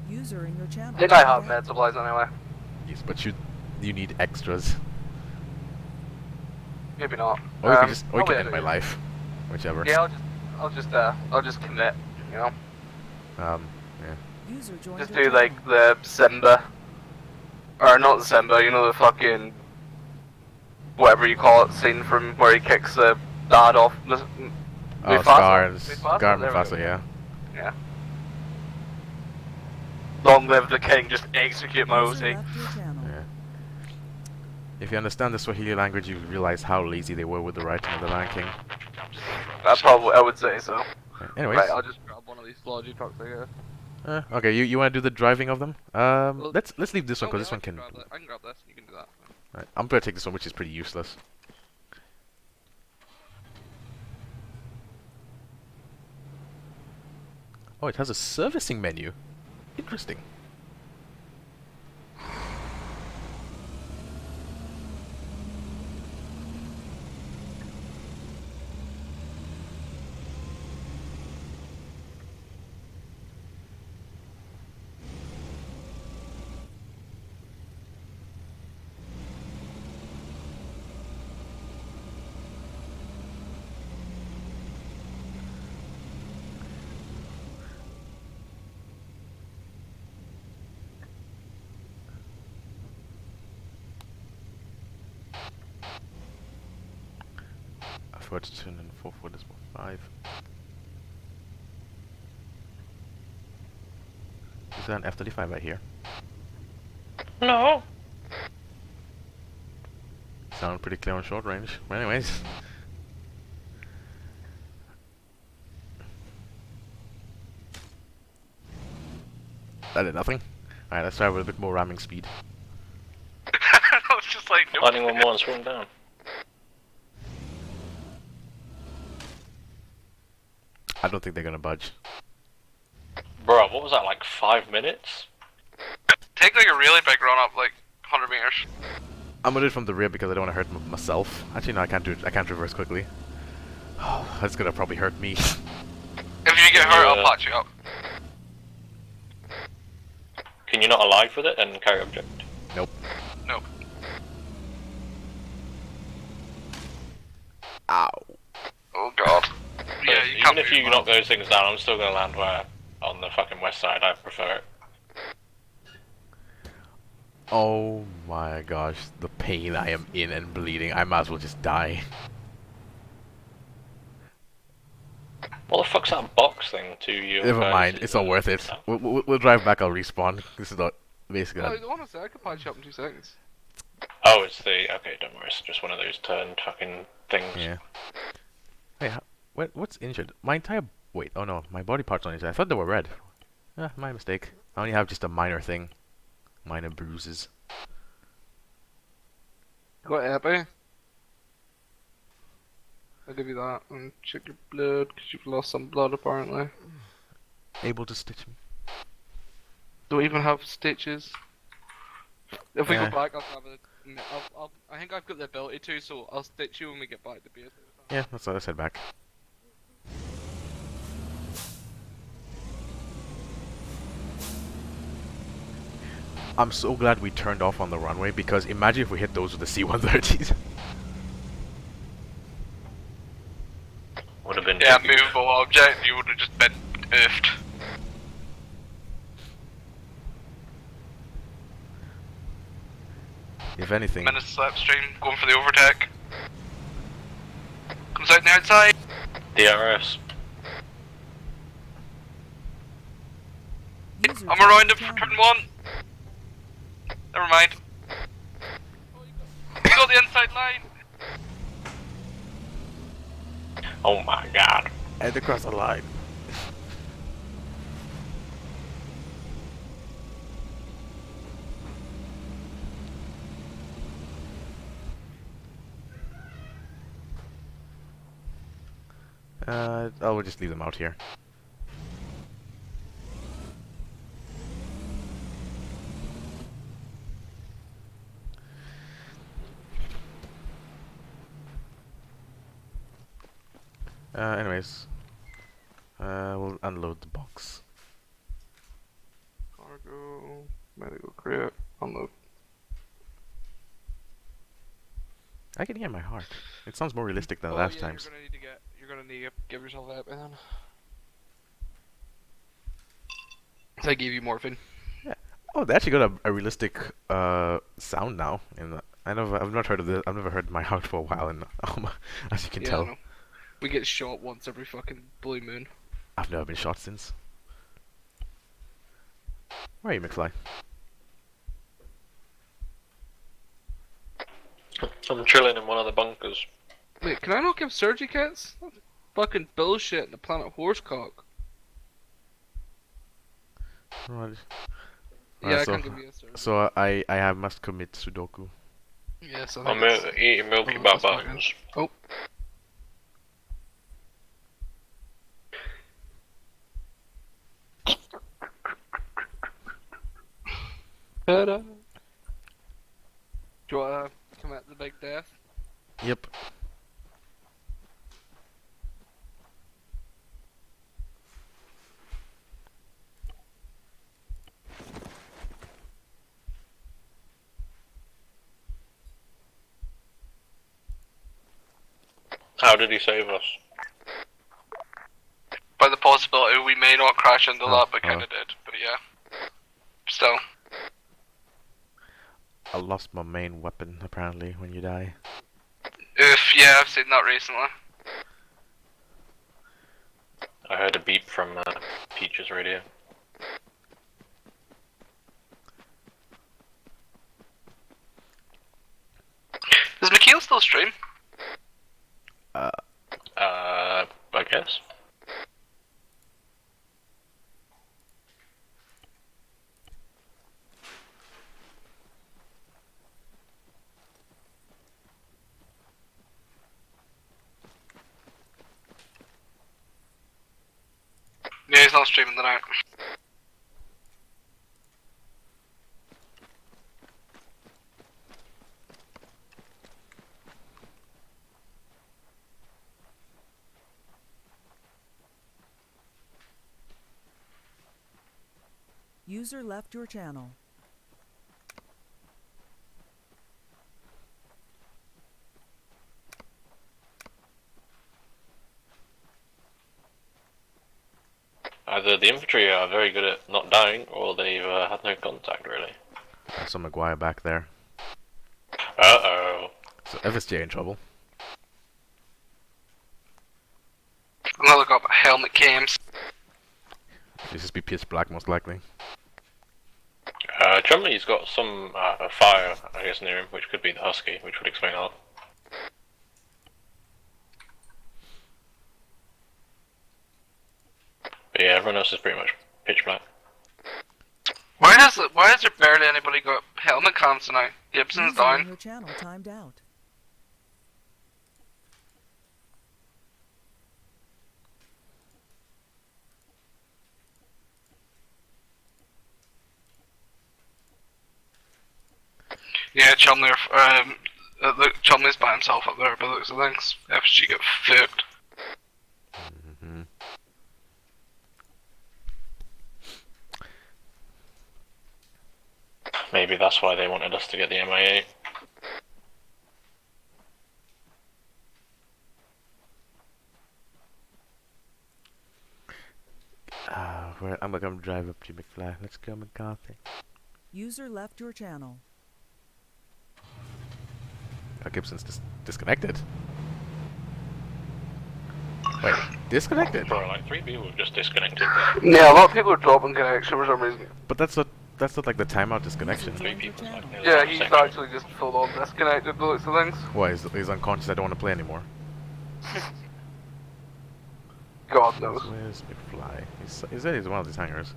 User in your channel. I think I have med supplies anyway. Yes, but you need extras. Maybe not. Or you can end my life, whichever. Yeah, I'll just commit, you know. Yeah. User joined Just your do like the Simba, or not the Simba, you know, the fucking whatever you call it scene from where he kicks the dad off. Oh, Scar and Mufasa, yeah. Yeah. Long live the king, just execute my OT. Yeah. If you understand the Swahili language, you realize how lazy they were with the writing of the Lion King. I would say so. Anyways. Right, I'll just grab one of these sludgy trucks, I guess. Okay, you want to do the driving of them? Let's leave this one because this one can. I can grab this. You can do that. Right, I'm gonna take this one, which is pretty useless. Oh, it has a servicing menu. Interesting. I forgot to turn in 4.5. Is there an F-35 right here? No. Sound pretty clear on short range. But anyways. That did nothing. Alright, let's try with a bit more ramming speed. I was just like, nope. Lightning 1-1's run down. I don't think they're gonna budge. Bro, what was that, like 5 minutes? Take like a really big run up, like 100 meters. I'm gonna do it from the rear because I don't want to hurt myself. Actually, no, I can't do it. I can't reverse quickly. That's gonna probably hurt me. If you get hurt, I'll patch you up. Can you not alive with it and carry object? Nope. Nope. Ow. Oh god. Yeah, you even if you knock those things down, I'm still gonna land where on the fucking west side. I prefer it. Oh my gosh, the pain I am in and bleeding. I might as well just die. What the fuck's that box thing to you? Never mind, it's not worth it. We'll drive back, I'll respawn. This is not basically. Oh, honestly, I could patch you up in 2 seconds. Oh, it's the okay. Don't worry, it's just one of those turned fucking things. Yeah. Hey, what's injured? My entire wait. Oh no, my body parts on injured. I thought they were red. My mistake. I only have just a minor thing. Minor bruises. Got happy? I'll give you that. And check your blood, because you've lost some blood apparently. Able to stitch me. Don't even have stitches. If we go Eh. back, I'll have I think I've got the ability to, so I'll stitch you when we get back to base. Yeah, that's what I said back. I'm so glad we turned off on the runway, because imagine if we hit those with the C-130s. Would have been. Yeah, movable object, you would have just been oofed. If anything. Minutes slipstream, going for the overtake. Comes out the outside. DRS. I'm around him for turn 1. Never mind. You got the inside line. Oh my god. And across the line. We'll just leave them out here. Anyways, we'll unload the box. Cargo, medical crate, unload. I can hear my heart. It sounds more realistic than Oh, last yeah, time's. You're gonna need to give yourself that then. So I gave you morphine. Yeah. Oh, they actually got a realistic sound now. I've not heard of this. I've never heard my heart for a while in Arma, as you can Yeah, I tell. know. We get shot once every fucking blue moon. I've never been shot since. Where are you, McFly? I'm chilling in one of the bunkers. Wait, can I not give surgery kits? That's fucking bullshit in the planet horsecock. Right. Yeah, I so, can't give you a surgery. So I must commit Sudoku. Yes, I I'm think eating Milky oh, Bar that's fine. buttons. Oh. Ta-da. Do you wanna come at the big death? Yep. How did he save us? By the possibility we may not crash into Oh, that, but kinda did. But yeah. Still. I lost my main weapon, apparently, when you die. Yeah, I've seen that recently. I heard a beep from Peach's radio. Does McKeel still stream? I guess. Yeah, he's not streaming tonight. User left your channel. Either the infantry are very good at not dying, or they've had no contact, really. There's some Maguire back there. Uh-oh. So FSJ in trouble. Another got helmet cams. This just be pitch black, most likely. Chumley's got some fire, I guess, near him, which could be the Husky, which would explain a lot. But yeah, everyone else is pretty much pitch black. Why is there barely anybody got helmet cams tonight? Gibson's User in down. your channel timed out. Yeah, Chumley, look, Chumley's by himself up there, but looks of things. FSG get fucked. Maybe that's why they wanted us to get the MIA. I'm gonna come drive up to McFly. Let's go, McCarthy. User left your channel. Oh, Gibson's disconnected. Wait, disconnected? Bro, like 3 people have just disconnected. Yeah, a lot of people are dropping connection for some reason. But that's not like the timeout disconnection. 3 people. Like, Yeah, he's actually just full on disconnected, the looks of things. Why? He's unconscious. I don't want to play anymore. God knows. Where's McFly? He's one of these hangars.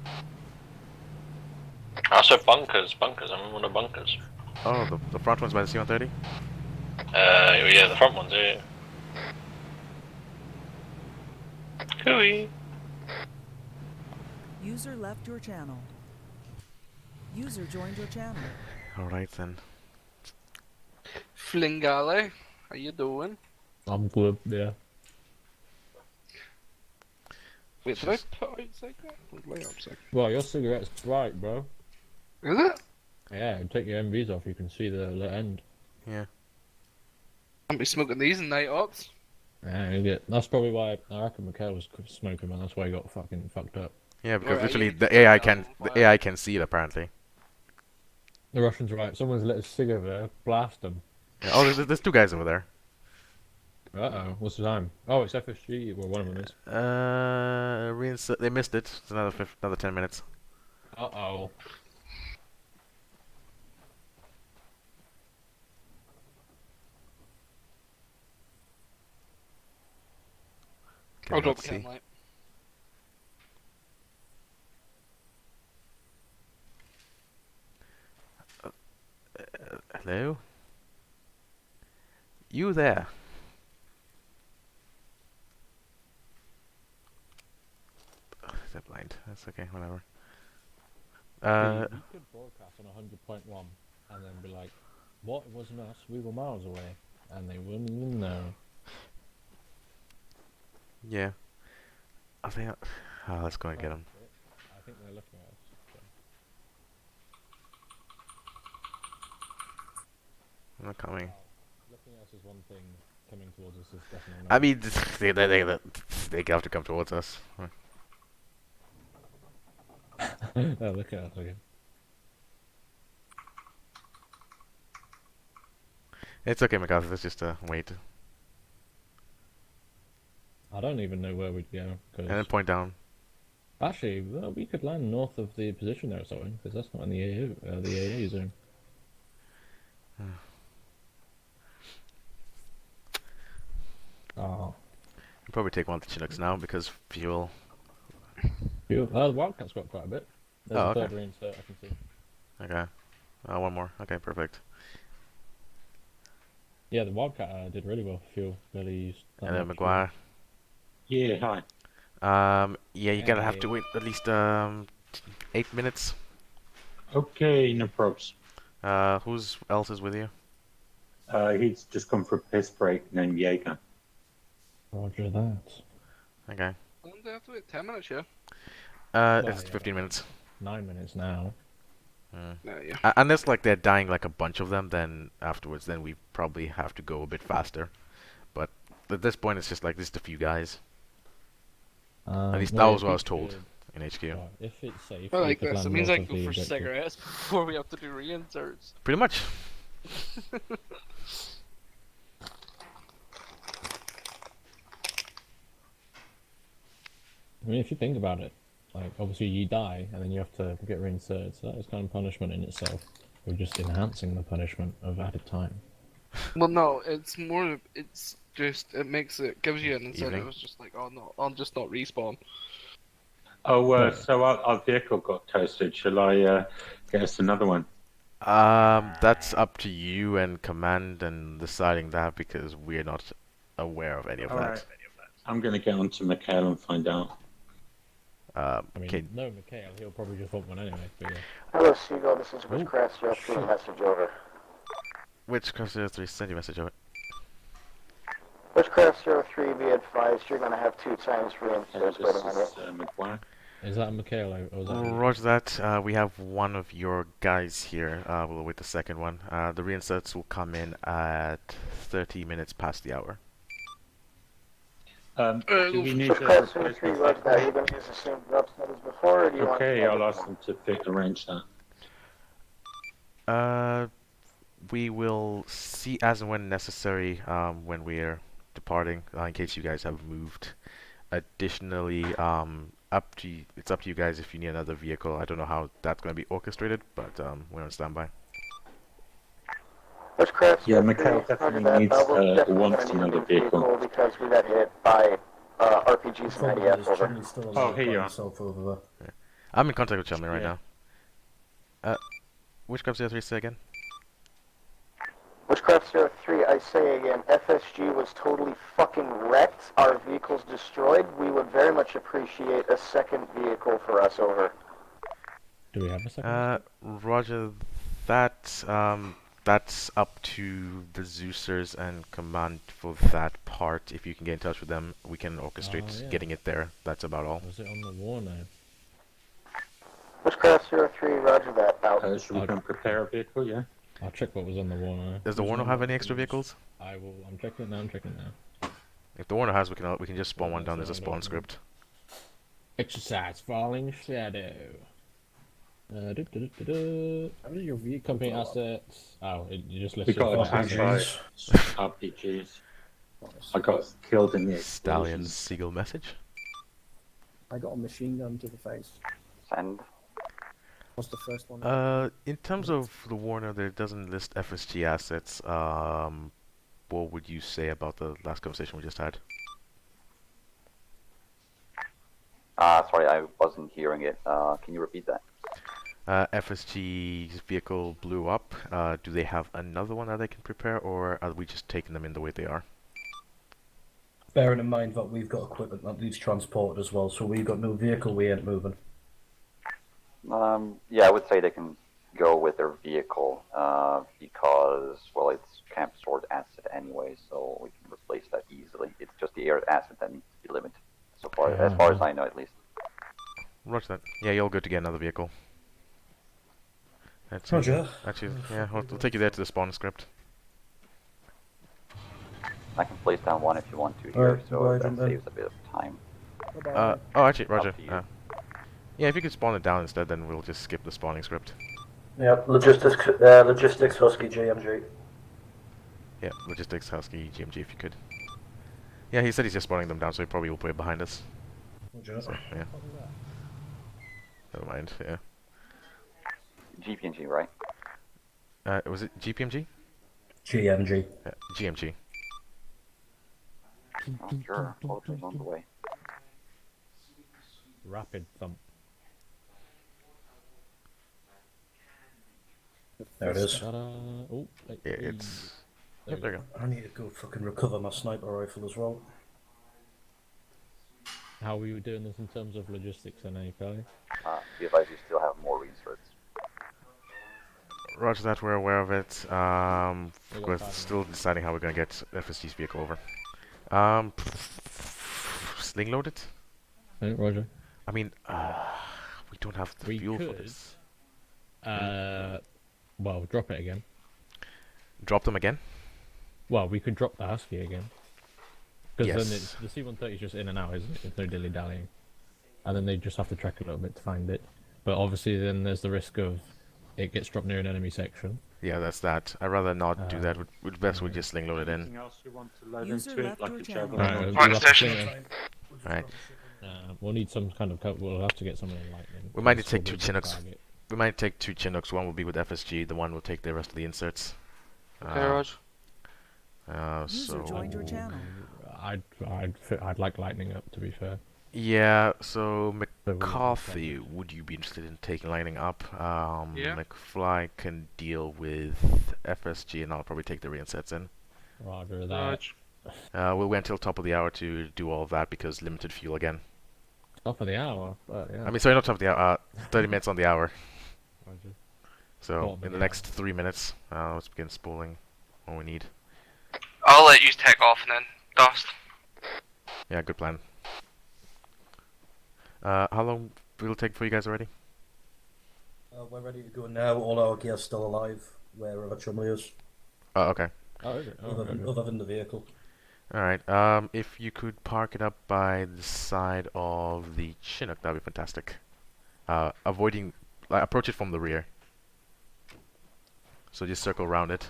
I said bunkers. I'm in one of the bunkers. Oh, the front one's by the C-130? Yeah, the front one's here. Hooey. User left your channel. User joined your channel. Alright then. Flingale, how you doing? I'm good, yeah. Wait, did I put out cigarette? Way up cigarette. Well, your cigarette's bright, bro. Is it? Yeah, take your MVs off, you can see the end. Yeah. I'll be smoking these in night ops. Yeah, you get. That's probably why I reckon Mikhail was smoking, man. That's why he got fucking fucked up. Yeah, because literally the AI can see it apparently. The Russians are right. Someone's lit a cig over there. Blast them. Yeah, oh, there's 2 guys over there. Uh-oh. What's the time? Oh, it's FSG. Well, one of them is. They missed it. It's another 10 minutes. Uh-oh. Okay, I'll drop let's the see. cam light. Hello? You there? Ugh, they're blind. That's okay, whatever. You could broadcast on 100.1 and then be like, what? It wasn't us. We were miles away. And they wouldn't even know. Yeah. I think. Let's go and get them. I think they're looking at us. I'm not coming. Looking at us is one thing. Coming towards us is definitely not. I mean, they have to come towards us. Oh, look at us again. It's okay, MacArthur. Let's just wait. I don't even know where we'd go. And then point down. Actually, well, we could land north of the position there or something, because that's not in the AA zone. Oh. We'll probably take one of the Chinooks now because fuel. Fuel? The Wildcat's got quite a bit. There's a third reinsert I can see. Okay. One more. Okay, perfect. Yeah, the Wildcat did really well for fuel. Barely used that And then much McGuire. Yeah, hi. Yeah, you're gonna have to wait at least 8 minutes. Okay, no probs. Who's else is with you? He's just come for a piss break named Jaeger. Roger that. Okay. How long do I have to wait? 10 minutes, yeah? It's 15 minutes. 9 minutes now. Yeah. Unless like they're dying like a bunch of them, then afterwards, then we probably have to go a bit faster. But at this point, it's just like just a few guys. At least that was what I was told in HQ. If it's safe, I like we could this. It land means I north can of go the for objective. cigarettes before we have to do reinserts. Pretty much. I mean, if you think about it, like obviously you die and then you have to get reinserted, so that is kind of punishment in itself. We're just enhancing the punishment of added time. Well, no, it's more. It's just it gives you an incentive. Evening. It's just like, oh no, I'll just not respawn. Oh, so our vehicle got toasted. Shall I get us another one? That's up to you and command and deciding that because we're not aware of any of that. Alright. I'm going to get onto Mikhail and find out. I mean, okay. no, Mikhail, he'll probably just want one anyway. But yeah. Hello, Seagull. This is Rich Kratz. You're shooting message over. Witchcraft 03, send your message over. Witchcraft 03, be advised, you're going to have 2 times reinforcements waiting on you. Is that Mikhail or is that you? Roger that. We have one of your guys here. We'll await the second one. The reinserts will come in at 30 minutes past the hour. Do we need to Witchcraft replace 03, the roger that. Are you going to use the same drop set as before, or do you want Okay, to I'll ask them to arrange that. We will see as and when necessary when we're departing, in case you guys have moved. Additionally, it's up to you guys if you need another vehicle. I don't know how that's going to be orchestrated, but we're on standby. Witchcraft Yeah, 03, Mikhail roger definitely that. needs, We're definitely wants gonna need a another new vehicle. because we got hit by RPGs and IDF over. Oh, here you are. Yeah. I'm in contact with Chumley right Yeah. now. Witchcraft 03, say again? Witchcraft 03, I say again, FSG was totally fucking wrecked. Our vehicles destroyed. We would very much appreciate a second vehicle for us over. Do we have a second? Roger that. That's up to the Zeusers and command for that part. If you can get in touch with them, we can orchestrate getting it there. That's about all. Was it on the war now? Witchcraft 03, roger that. Out. Should we go and prepare a vehicle, yeah? I'll check what was on the war now. Does the Warner have any extra vehicles? I will. I'm checking it now. I'm checking it now. If the Warner has, we can just spawn one down. There's a spawn script. Exercise Falling Shadow. How did your vehicle company assets? Oh, you just We listed got five attacked by RPGs. I got killed in the Stallion explosions. Seagull message. I got a machine gun to the face. Send. What's the first one? In terms of the Warner, there doesn't list FSG assets. What would you say about the last conversation we just had? Sorry, I wasn't hearing it. Can you repeat that? FSG's vehicle blew up. Do they have another one that they can prepare, or are we just taking them in the way they are? Bearing in mind that we've got equipment that needs transported as well, so we've got no vehicle, we ain't moving. Yeah, I would say they can go with their vehicle because, well, it's camp stored asset anyway, so we can replace that easily. It's just the air asset that needs to be limited, so far, as far as I know, at least. Roger that. Yeah, you're all good to get another vehicle. That's Roger. Actually, yeah, we'll take you there to the spawn script. I can place down one if you want to here, so right, that saves a bit of time. Oh, actually, Roger. Up to you. Yeah, if you could spawn it down instead, then we'll just skip the spawning script. Yep, logistics Husky GMG. Yeah, logistics Husky GMG if you could. Yeah, he said he's just spawning them down, so he probably will put it behind us. So, yeah. Never mind. Yeah. GPNG, right? Was it GPMG? GMG. Yeah, GMG. Oh, sure. Ultra's on the way. Rapid thump. There it is. Oh, yeah, it's. Yep, there you go. I need to go fucking recover my sniper rifle as well. How are you doing this in terms of logistics and any failure? Be advised, you still have more reinserts. Roger that, we're aware of it. We're still deciding how we're gonna get FSG's vehicle over. Sling load it? Roger. I mean, we don't have the fuel for this. Well, drop it again. Drop them again? Well, we could drop the Husky again. Because then Yes. the C-130 is just in and out, isn't it? It's no dilly-dallying. And then they just have to trek a little bit to find it. But obviously then there's the risk of it gets dropped near an enemy section. Yeah, that's that. I'd rather not do that. Would best we just sling load it in. Anything else you want to load User into it, left like your a channel. javelin? We'll have to sling it. Alright. We'll need some kind of we'll have to get something in lightning. We might need It's to take probably two a good Chinooks. target. We might take two Chinooks. One will be with FSG. The one will take the rest of the inserts. Okay, Raj. User joined your channel. I'd like lightning up, to be fair. Yeah, so McCarthy, would you be interested in taking lightning up? Yeah. McFly can deal with FSG, and I'll probably take the reinsets in. Roger that. We'll wait until top of the hour to do all of that because limited fuel again. Top of the hour? Yeah. I mean, sorry, not top of the hour. 30 minutes on the hour. Roger. So Top of in the the next 3 minutes, let's begin spooling. what we need. I'll let you take off and then dust. Yeah, good plan. How long will it take for you guys already? We're ready to go now. All our gear's still alive. Wherever Chumley is. Oh, okay. Other than the vehicle. Alright, if you could park it up by the side of the Chinook, that'd be fantastic. Avoiding, like, approach it from the rear. So just circle around it.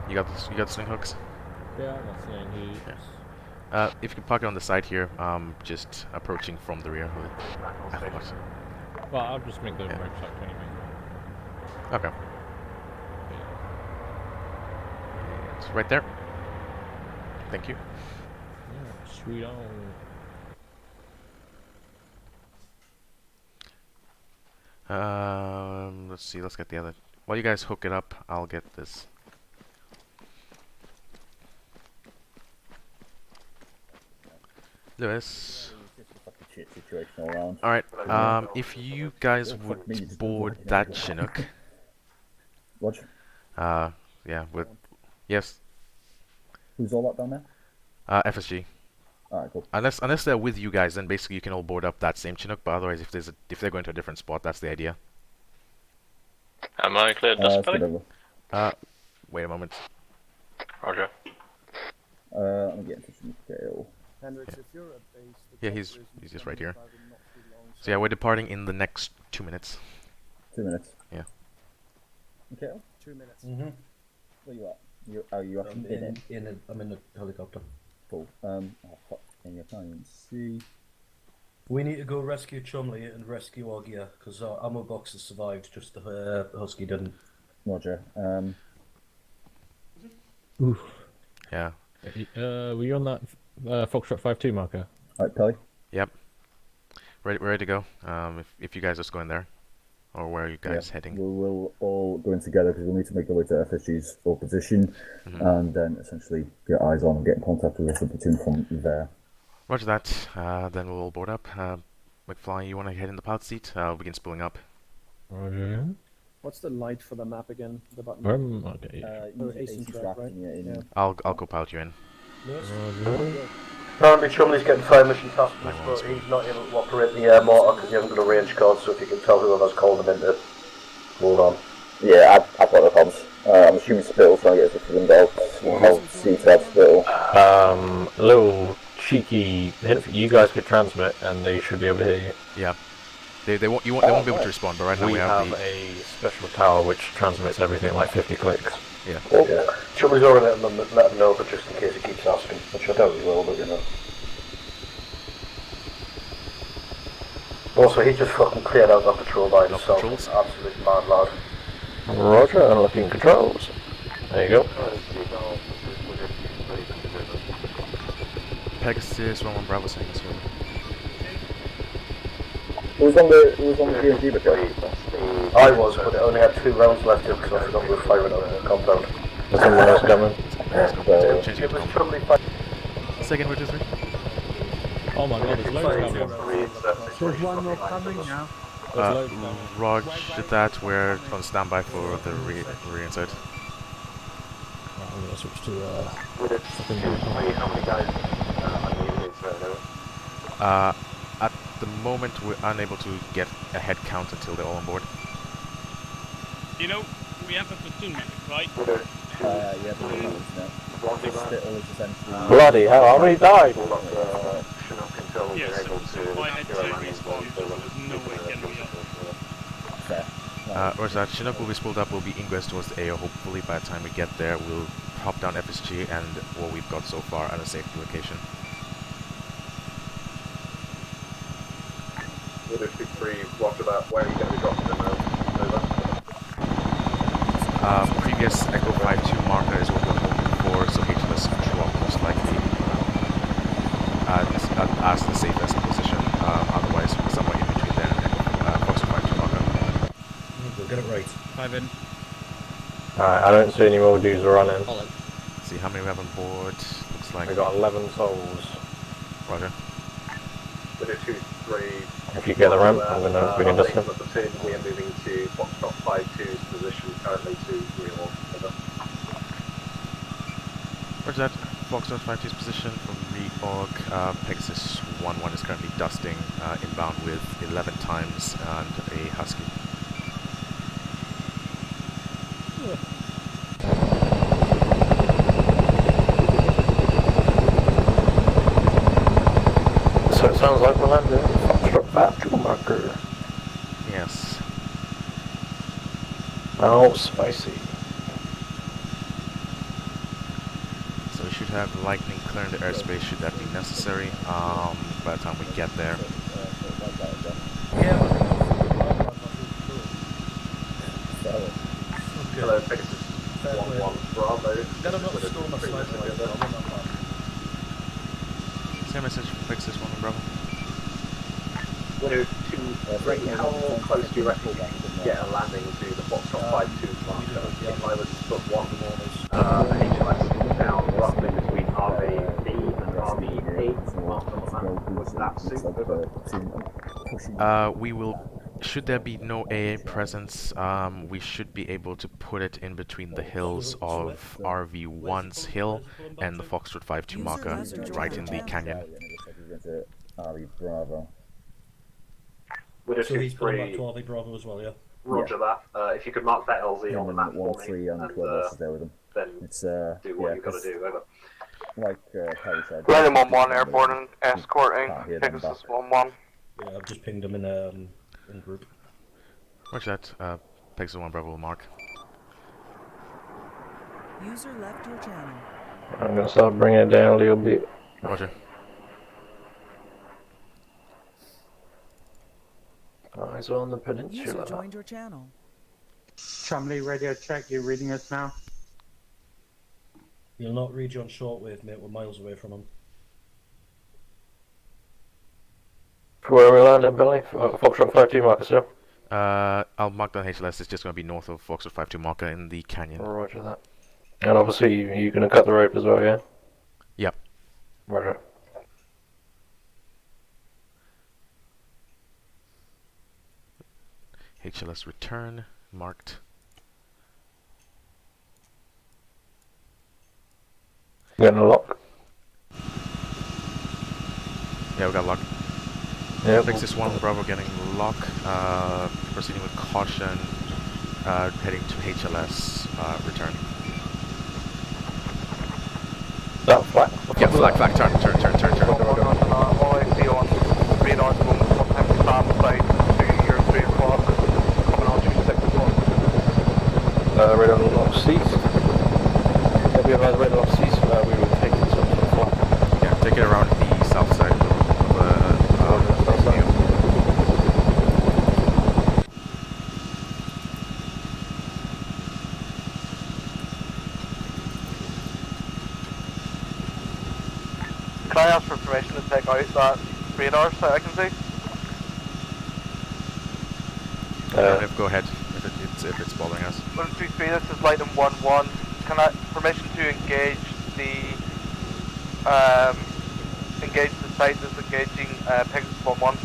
You got sling hooks? Yeah, I got sling hooks. Yeah. If you can park it on the side here, just approaching from the rear of it. Well, I'll just make the motorcycle anyway. Okay. It's right there. Thank you. Yeah, sweet on. Let's see, let's get the other. While you guys hook it up, I'll get this. Lewis. Alright, if you guys would board that Chinook. Roger. Yeah, yes. Who's all that down there? FSG. Alright, cool. Unless they're with you guys, then basically you can all board up that same Chinook, but otherwise if they're going to a different spot, that's the idea. Am I clear dust belly? Wait a moment. Roger. I'm getting to some detail. Hendrix, if you're at base, Yeah, he's just right here. So yeah, we're departing in the next 2 minutes. 2 minutes. Yeah. Okay. 2 minutes. Mm-hmm. Where you at? Are you up I'm in the helicopter. Cool. Oh, fuck. And you can't see. We need to go rescue Chumley and rescue our gear because our ammo boxes survived. Just the Husky didn't. Roger. Oof. Yeah. Were you on that Foxtrot 5-2 marker? Alright, Pelly? Yep. Ready to go. If you guys just go in there, or where are you guys heading? We'll all go in together because we'll need to make our way to FSG's full position, and then essentially get eyes on and get in contact with us and platoon from there. Roger that. Then we'll all board up. McFly, you want to head in the pilot seat? I'll begin spooling up. Roger. What's the light for the map again? The button. Okay. Right? I'll co-pilot you in. Apparently Chumley's getting fire mission tasks, but he's not able to operate the air motor because he hasn't got a range card, so if you can tell whoever's called him in to hold on. Yeah, I've got the comms. I'm assuming Spittle's trying to get us to Windows. I'll see that Spittle. A little cheeky hint for you guys could transmit and they should be able to hear you. Yeah. They won't be able to respond, but right now we have a special tower which transmits everything like 50 clicks. Yeah. Yeah. Chumley's already let him know, but just in case he keeps asking, which I doubt he will, but you know. Also, he just fucking cleared out that patrol by himself. Absolute mad lad. Roger, unlocking controls. There you go. Pegasus 11 Bravo saying so. Who's on the GMG battalion? I was, but I only had 2 rounds left here because I forgot we were firing on the compound. There's someone else coming. It was Chumley fighting. Second rotisserie. Oh my god, there's loads coming. There's one more coming now. Roger that, we're on standby for the re-inside. I'm gonna switch to How many guys at the moment we're unable to get a head count until they're all on board. You know, we have a platoon medic, right? Yeah, but we don't know. Spittle is essentially... Bloody hell, how many died? Yes, so if I had to respawn, there was no way getting me up. Where's that? Chinook will be spooled up, will be ingress towards the AO. Hopefully by the time we get there, we'll pop down FSG and what we've got so far at a safety location. Would it be free? Roger that. Where are you going to be dropping them now? Over. Previous Echo 5-2 marker is what we're hoping for, so HLS drop most likely as the safest position. Otherwise, get it right. 5 in. Alright, I don't see any more dudes running. See how many we have on board. Looks like we got 11 souls. Roger. We do 2, 3. If you get the ramp, I'm gonna bring it this way. We are moving to Foxtrot 5-2's position currently to reorg over. Roger that. Foxtrot 5-2's position from reorg. Pegasus 1-1 is currently dusting inbound with 11 times and a Husky. So it sounds like we're landing Foxtrot 5-2 marker. Yes. Oh, spicy. So we should have lightning clearing the airspace should that be necessary by the time we get there. Hello, Pegasus 1-1 Bravo. Same message from Pegasus 1 Bravo. What do 2, 3? How close do you reckon you can get a landing to the Foxtrot 5-2 marker? If I was to put one HLS down roughly between RV-B and RV-A marker on that, would that suit over? We will, should there be no AA presence, we should be able to put it in between the hills of RV1's hill and the Foxtrot 5-2 marker, right in the canyon. Bravo. With a So he's 2, pulling 3. back to RV Bravo as well, yeah? Roger that. If you could mark that LZ on the map for me, 1-3 and 12 there with him. then It's do what you've got to do. Over. Like Harry said. Landing 1-1, airborne and escorting Pegasus 1-1. Yeah, I've just pinged him in group. Roger that. Pegasus 1 Bravo will mark. User left your channel. I'm gonna start bringing it down a little bit. Roger. Eyes on the User peninsula. joined your channel. Tramley radio check, you're reading us now. You'll not read you on shortwave, mate. We're miles away from him. Where are we landing, Billy? Foxtrot 5-2 marker, sir. I'll mark down HLS. It's just going to be north of Foxtrot 5-2 marker in the canyon. Roger that. And obviously, you're going to cut the rope as well, yeah? Yep. Roger. HLS return, marked. Getting a lock. Yeah, we got lock. Yeah. Pegasus 1 Bravo getting lock. Proceeding with caution. Heading to HLS. Return. That flat. Yeah, flag. Turn. All I see on radar at the moment, sometimes stand side to your 3 o'clock, coming on to 6 o'clock. Right on the lock cease. Yeah, we have either right on the lock cease, we will take it to the flat. Yeah, take it around the south side of the view. Can I ask for permission to take out that radar so I can see? Go ahead if it's bothering us. 123, this is Lighten 1-1. Can I permission to engage the site that's engaging Pegasus 1-1?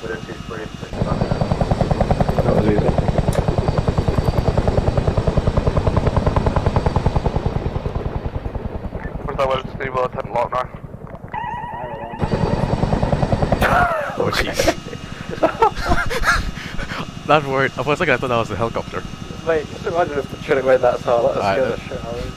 123, That was easy. Where's that 123? Well, it's hitting lock now. Oh jeez. That word, for a second I thought that was a helicopter. Mate, just imagine if the chilling went that far, let us get the shit out of it.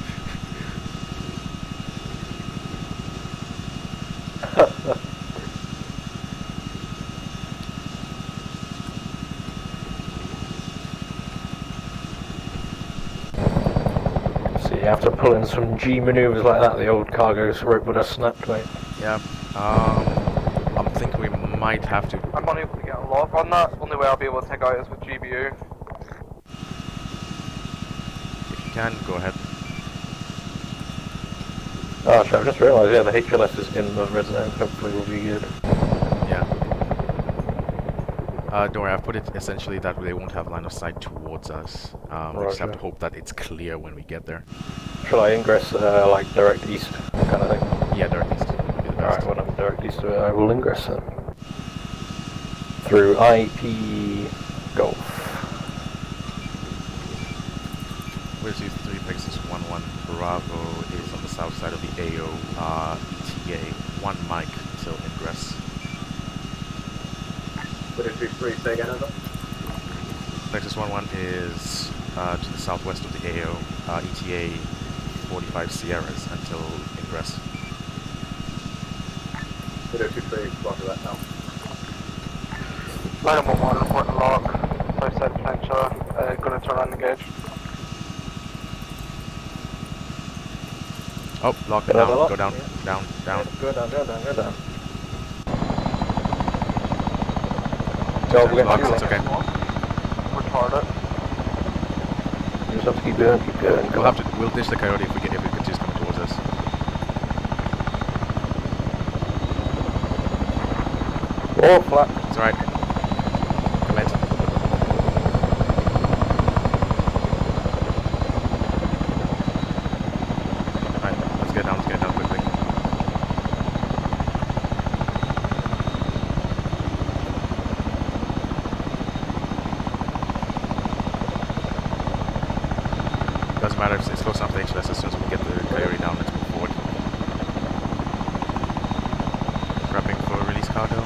See, after pulling some G maneuvers like that, the old cargo rope would have snapped, mate. Yeah, I'm thinking we might have to. I'm unable to get a lock on that. Only way I'll be able to take out is with GBU. If you can, go ahead. Oh, shit, I've just realised, yeah, the HLS is in the red zone. Hopefully we'll be good. Yeah. Don't worry, I've put it essentially that they won't have line of sight towards us. We just have to hope that it's clear when we get there. Shall I ingress like direct east kind of thing? Yeah, direct east. Alright, when I'm direct east, I will ingress then. Through IP Golf. Where's 3 Texas 1-1 Bravo is on the south side of the AO ETA. 1 mic till ingress. What did 3 say again, over? Texas 1-1 is to the southwest of the AO ETA 45 Sierras until ingress. What did 3 roger that now? Line 1-1, reporting log. South side potential, gonna turn on the gauge. Oh, lock it down, go down, down, down. Go down, go down, go down. Go, we're gonna do it's okay. Retarded. You just have to keep going, keep going. We'll ditch the coyote if it continues coming towards us. Oh, flat. It's alright. Commit. Alright, let's get down quickly. Doesn't matter if it's close enough to HLS, as soon as we get the coyote down, let's move forward. Prepping for release cargo.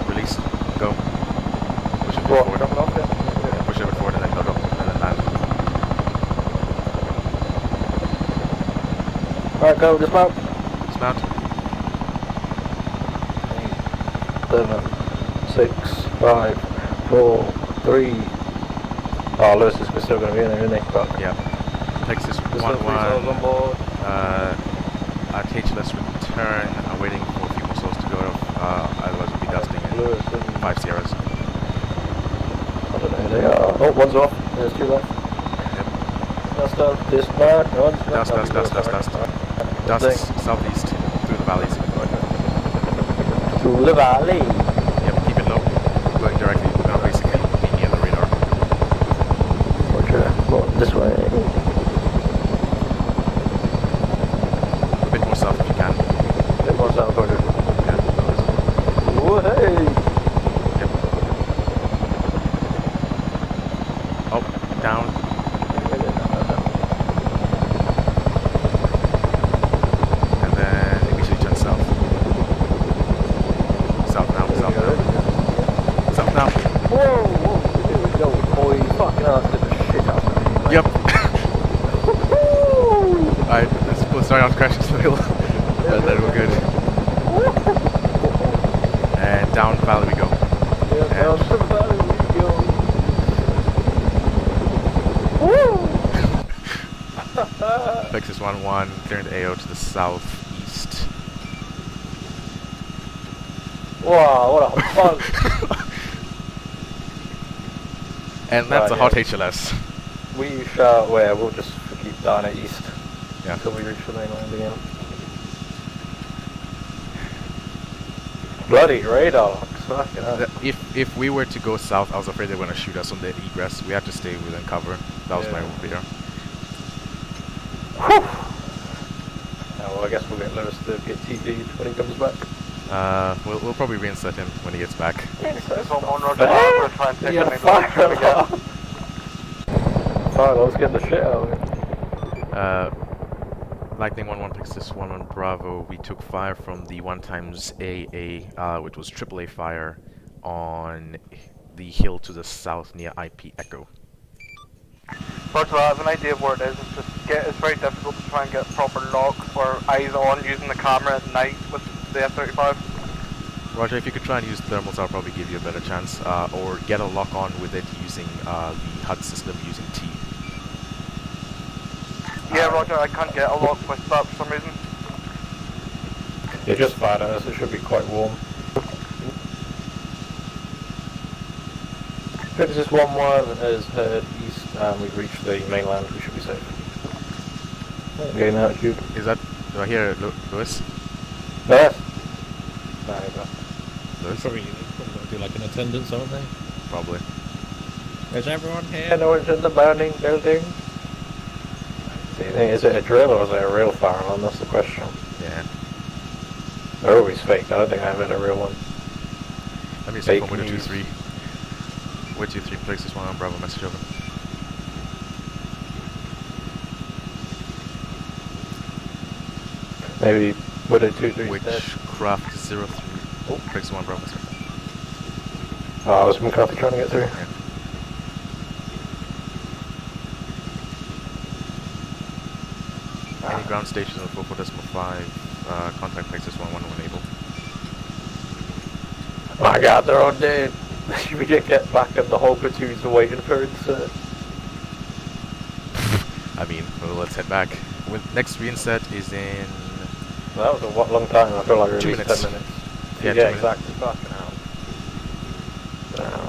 Release, go. Push it forward. Yeah, push it forward and then go, and then land. Alright, go, dismount. Dismount. 8, 7, 6, 5, 4, 3. Oh, Lewis is still going to be in there, isn't he? But yeah. Texas 1-1. On board. At HLS return, I'm waiting for a few more souls to go off. Otherwise we'll be dusting in 5 Sierras. I don't know who they are. Oh, one's off. There's 2 left. Yep. Dust up, dismount. Dust southeast through the valleys. Through the valley. Yep, keep it low. Going directly. We're gonna basically be near the radar. Roger. Well, this way. A bit more south if you can. A bit more south, Roger. Yeah. Oh, hey! Yep. Oh, down. And then immediately turn south. South now, south now. South now. Whoa, whoa, here we go, boy. Fucking hell, that's the shit out of me. Yep. Alright, we'll start off crashing to the hill. And then we're good. And down the valley we go. Yeah, down the valley we go. Woo! Texas 1-1, clearing the AO to the southeast. Wow, what a fun! And that's Right, a hot yeah. HLS. We shall, where we'll just keep down at east. Yeah. Until we reach the mainland again. Bloody radar locks, fucking hell. If we were to go south, I was afraid they were going to shoot us on the egress. We had to stay within cover. That was my fear. Well, I guess we'll get Lewis to get TP'd when he comes back. We'll probably reinsert him when he gets back. It's on Roger. I'm gonna try and take any fire again. Fire, let's get the shit out of it. Lightning 1-1 Texas 1-1 Bravo. We took fire from the 1x AA, which was AAA fire on the hill to the south near IP Echo. Roger, I have an idea of where it is. It's very difficult to try and get proper locks or eyes on using the camera at night with the F-35. Roger, if you could try and use thermals, I'll probably give you a better chance. Or get a lock on with it using the HUD system using T. Yeah, Roger, I can't get a lock with that for some reason. Yeah, just fired at us, it should be quite warm. Texas 1-1 has heard east and we've reached the mainland, we should be safe. Getting altitude. Is that... Do I hear Lewis? Yes. No, this. Probably got to do like an attendance, aren't they? Probably. Is everyone here? No one's in the burning building? So you think, is it a drill or is it a real fire alarm? That's the question. Yeah. They're always fake. I don't think I've had a real one. Let me see Fake from window news. 2-3. Window 2-3 places one on Bravo message over. Maybe would it 2-3 Witchcraft 03. Oh, places one Bravo message. Oh, I was McCarthy trying to get through. Yeah. Any ground stations on 44.5, contact places 1-1 when able. My god, they're all dead. We didn't get back and the whole platoons are waiting for insert. I mean, well, let's head back. Next reinset is in... That was a long time. I feel like at 2 least minutes. 10 minutes. Yeah, 2 minutes. exactly. Fucking hell.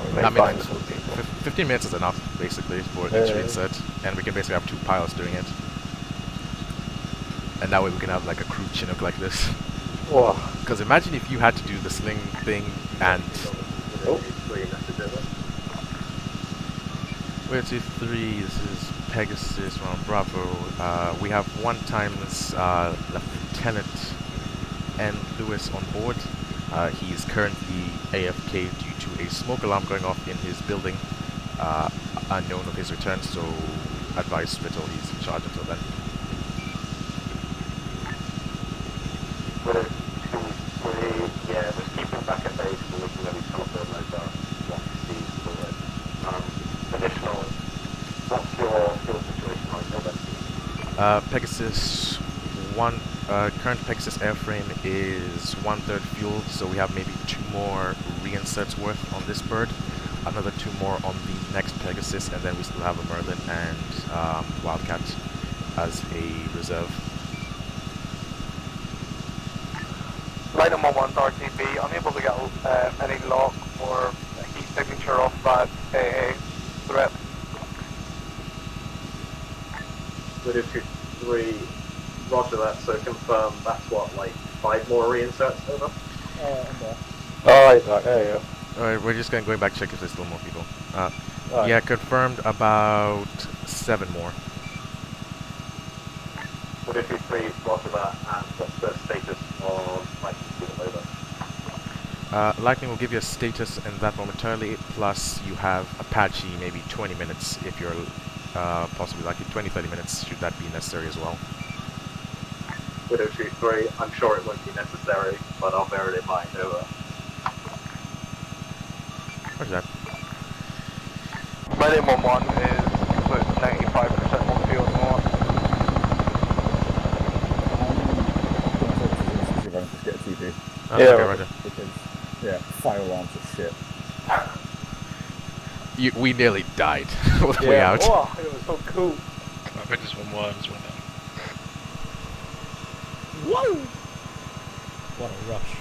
We may I mean, find some people. 15 minutes is enough, basically, for each reinset. And we can basically have 2 pilots doing it. And that way we can have like a crew Chinook like this. Because imagine if you had to do the sling thing and... We're 2-3, this is Pegasus, we're on Bravo. We have 1 times Lieutenant N. Lewis on board. He is currently AFK due to a smoke alarm going off in his building. Unknown of his return, so advice Spittle, he's in charge until then. Yeah, just keep him back at base and we can maybe telephone those what he sees for it. Additional, what's your situation like there then? Pegasus 1, current Pegasus airframe is 1/3 fueled, so we have maybe 2 more reinsets worth on this bird, another 2 more on the next Pegasus, and then we still have a Merlin and Wildcat as a reserve. Line number 1 RTB, unable to get any lock or heat signature off that AA threat. Window 2-3, roger that, so confirm that's what, like 5 more reinsets over? There you go. Alright, we're just going back to check if there's still more people. Right. Yeah, confirmed about 7 more. Window 2-3, roger that, and what's the status on Lightning Field over? Lightning will give you a status in that momentarily, plus you have Apache maybe 20 minutes if you're possibly lucky, 20-30 minutes should that be necessary as well. Widow 2-3, I'm sure it won't be necessary, but I'll bear it in mind, over. Where's that? My name on 1 is about 95% on field and all. Just get a TV. Oh, yeah, okay, roger. Because, yeah, fire alarms are shit. We nearly died all the way out. Oh, it was so cool. I think this one worms went down. Whoa! What a rush.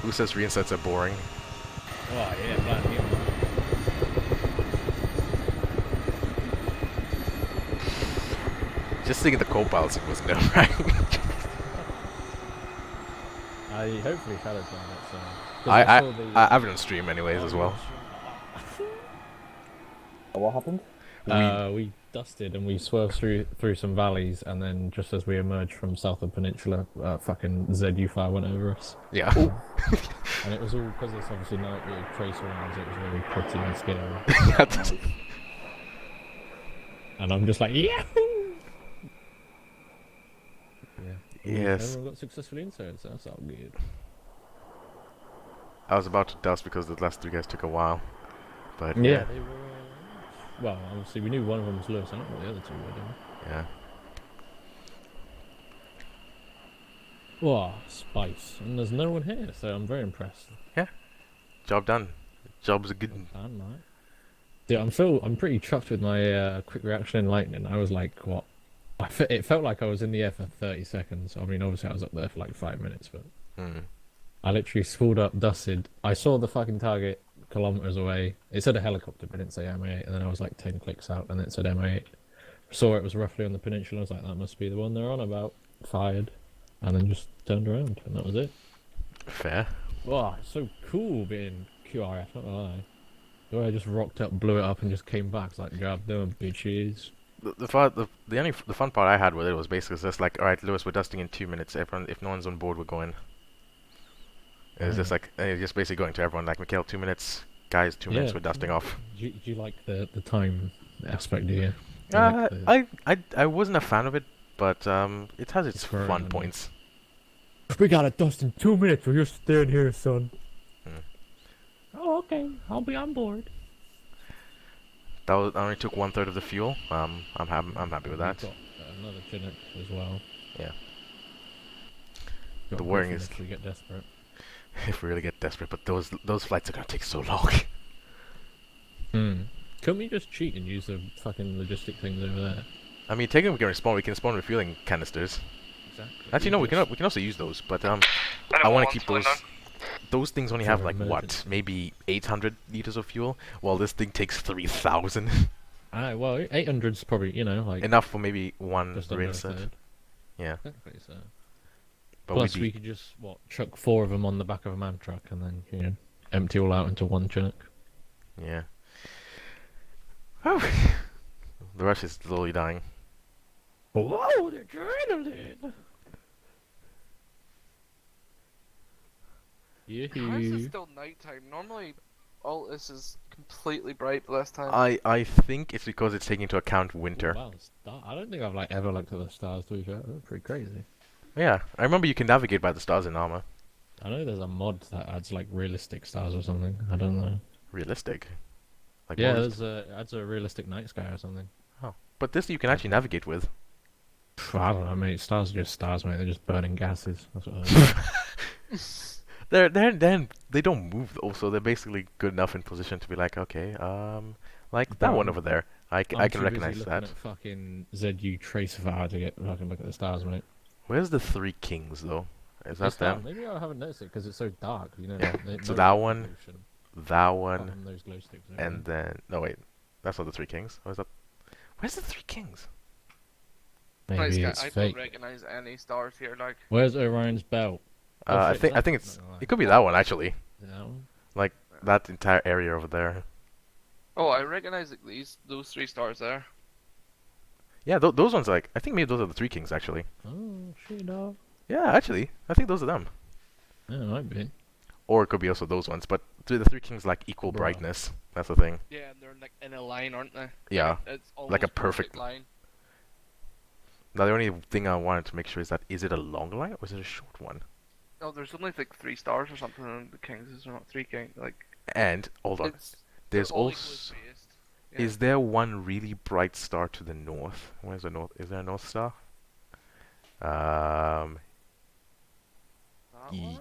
Who says reinsets are boring? Oh yeah, glad you. Just thinking the co-pilots was nerve-wracking. Hopefully Shadow's on it, so... I have it on stream anyways as well. What happened? We dusted and we swerved through some valleys, and then just as we emerged from south of Peninsula, fucking ZU fire went over us. Yeah. And it was all because it's obviously night with tracer rounds. It was really pretty and scary. And I'm just like, yahoo! Yes. Everyone got successfully inserted, so that's all good. I was about to dust because the last 3 guys took a while, but yeah, they were. Well, obviously we knew one of them was Lewis. I don't know what the other 2 were doing. Yeah. Wow, spice, and there's no one here, so I'm very impressed. Yeah. Job done. Job's a good one. Done, mate. Yeah, I'm pretty chuffed with my quick reaction in lightning. I was like, what? It felt like I was in the air for 30 seconds. I mean, obviously I was up there for like 5 minutes, but I literally spooled up, dusted. I saw the fucking target kilometers away. It said a helicopter, but it didn't say MA8. And then I was like 10 clicks out, and it said MA8. Saw it was roughly on the peninsula. I was like, that must be the one they're on about. Fired. and then just turned around, and that was it. Fair. Wow, it's so cool being QRF, not gonna lie. The way I just rocked up, blew it up, and just came back. It's like, God damn, bitches. The fun part I had with it was basically just like, alright, Lewis, we're dusting in 2 minutes. Everyone, if no one's on board, we're going. It was just like, just basically going to everyone, like, Mikhail, 2 minutes. Guys, 2 minutes, we're dusting off. Do you like the time aspect, do you? I wasn't a fan of it, but it has its very fun nice. points. We gotta dust in 2 minutes, or you're staying here, son. Oh, okay. I'll be on board. That only took 1/3 of the fuel. I'm happy with that. We've got another Chinook as well. Yeah. Got The a worrying Griffin is if we get desperate. if we really get desperate, but those flights are gonna take so long. Couldn't we just cheat and use the fucking logistic things over there? I mean, technically we can spawn refueling canisters. Exactly. Actually, no, we can also use those, but I want to keep those. Those things only have like what, maybe 800 liters of fuel, while this thing takes 3,000. Well, 800's probably, you know, like enough for maybe one just under a rinse. third. Yeah. Exactly, so. But Plus, we could just chuck 4 of them on the back of a man truck and then empty all out into one Chinook. Yeah. Oh, the rush is slowly dying. Whoa, the adrenaline! How is it still nighttime? Normally, all this is completely bright this time. I think it's because it's taking into account winter. Wow, I don't think I've ever looked at the stars, to be fair. They're pretty crazy. Yeah, I remember you can navigate by the stars in Arma. I know there's a mod that adds realistic stars or something. I don't know. Realistic? Like yeah, adds a realistic night sky or something. Oh, but this you can actually navigate with. I don't know, mate. Stars are just stars, mate. They're just burning gases. That's what they don't move though, so they're basically good enough in position to be like, okay, like that one over there. I can recognize that. At fucking ZU Tracevar to get fucking look at the stars, mate. Where's the 3 kings though? Is that them? Maybe I haven't noticed it because it's so dark, you know. Yeah. So that one, those glow sticks, and then no wait, that's not the 3 kings. Where's that? Where's the 3 kings? Maybe it's I fake. don't recognize any stars here. Like, where's Orion's belt? I think it could be that one actually. That one? Like that entire area over there. oh, I recognize those 3 stars there. Yeah, those ones I think maybe those are the 3 kings actually. Oh, shit, dog. Yeah, actually, I think those are them. Yeah, it might be. Or it could be also those ones, but the 3 kings like equal brightness. That's the thing. Yeah, and they're like in a line, aren't they? Yeah, it's like a almost perfect line. Now the only thing I wanted to make sure is it a long line or is it a short one? No, there's only like 3 stars or something, and the kings are not 3 kings. Like. And hold on, there's also. Yeah. Is there one really bright star to the north? Where's the north? Is there a north star? That one,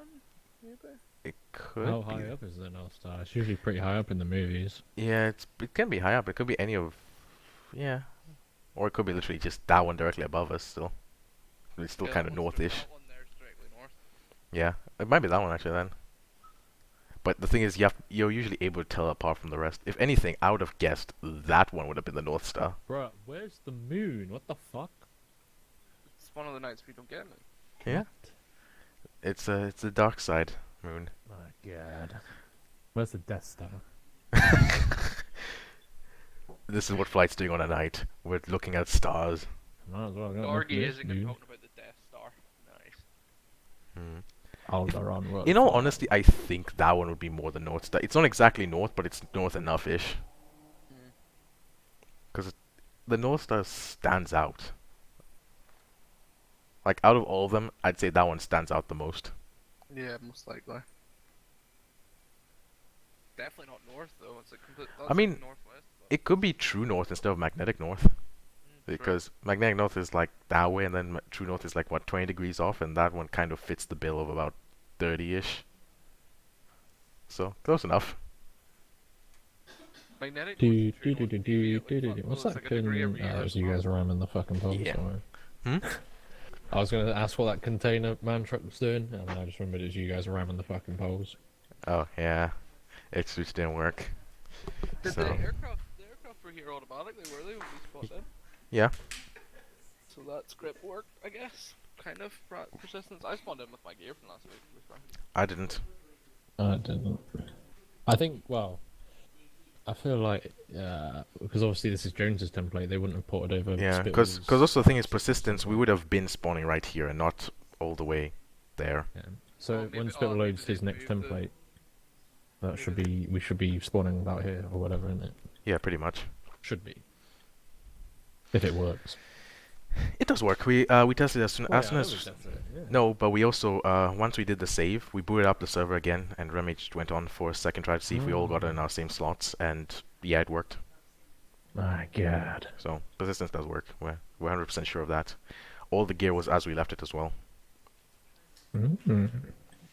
maybe? It could. How high up is the North Star? It's usually pretty high up in the movies. Yeah, it can be high up. It could be any of. Yeah. Or it could be literally just that one directly above us still. It's still kind of northish. Yeah, it might be that one actually then. But the thing is, you're usually able to tell apart from the rest. If anything, I would have guessed that one would have been the North Star. Bruh, where's the moon? What the fuck? It's one of the nights we don't get it. Yeah. It's the dark side moon. My god. Where's the Death Star? This is what flight's doing on a night. We're looking at stars. Might as well go Dorgy isn't going to talk about the Death Star. Nice. In all honesty, I think that one would be more the North Star. It's not exactly north, but it's north enough-ish. Because the North Star stands out. Like, out of all of them, I'd say that one stands out the most. Yeah, most likely. Definitely not north, though. It's a complete. I mean, northwest, it could be true north instead of magnetic north. Because magnetic north is like that way, and then true north is like, what, 20 degrees off, and that one kind of fits the bill of about 30-ish. So, close enough. Magnetic What's that pin? That was you guys ramming the fucking poles somewhere. I was going to ask what that container man truck was doing, and then I just remembered it was you guys ramming the fucking poles. Oh, yeah. It just didn't work. Did the aircraft were here automatically, were they, when we spotted them? Yeah. So that script worked, I guess. kind of persistence? I spawned in with my gear from last week. To be fair. I didn't. I didn't. I think, well, I feel like, because obviously this is Jones's template, they wouldn't have ported over Yeah, Spittle's. because also the thing is persistence. We would have been spawning right here and not all the way there. Yeah. So when Spittle loads his next template, we should be spawning about here or whatever, isn't it? Yeah, pretty much. Should be. If it works. It does work. We tested as soon as no, but we also once we did the save, we booted up the server again, and Remage went on for a second try to see if we all got it in our same slots, and yeah, it worked. My God. So persistence does work. We're 100% sure of that. All the gear was as we left it as well.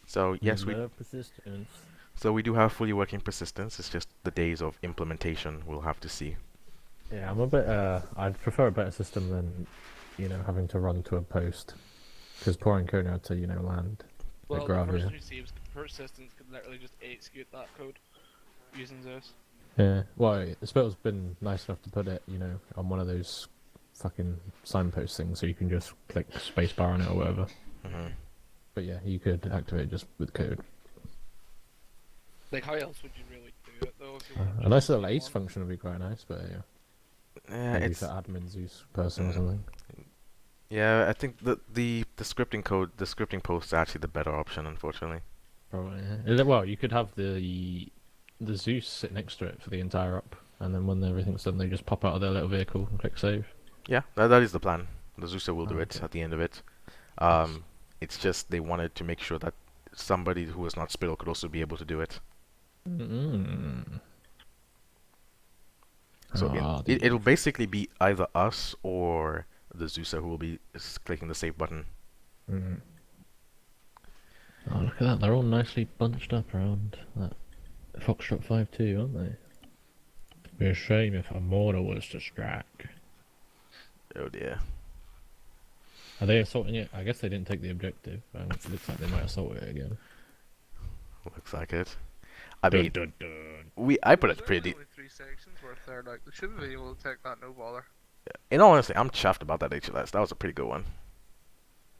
So yes, we love persistence. So we do have fully working persistence. It's just the days of implementation we'll have to see. Yeah, I'm a bit. I'd prefer a better system than, having to run to a post, because pouring code had to, land. Well, at the Gravia. first 3 saves, persistence could literally just execute that code using Zeus. Yeah, well, Spittle's been nice enough to put it, on one of those fucking signpost things, so you can just click spacebar on it or whatever. But yeah, you could activate it just with code. Like, how else would you really do it though? If you A nice little ace function would be quite nice, but yeah. Maybe it's for admin Zeus person or something. Yeah, I think the scripting code, the scripting post is actually the better option, unfortunately. Probably. Yeah. Well, you could have the Zeus sit next to it for the entire up, and then when everything's done, they just pop out of their little vehicle and click save. Yeah, that is the plan. The Zeuser will do it at the end of it. It's just they wanted to make sure that somebody who was not Spittle could also be able to do it. So it'll basically be either us or the Zeuser who will be clicking the save button. Oh, look at that. They're all nicely bunched up around that Foxtrot 5-2, aren't they? It'd be a shame if a mortar was to strike. Oh dear. Are they assaulting it? I guess they didn't take the objective. It looks like they might assault it again. Looks like it. I mean, I put it pretty. Only 3 sections worth there. Like, they should be able to take that, no bother. In all honesty, I'm chuffed about that HLS. That was a pretty good one.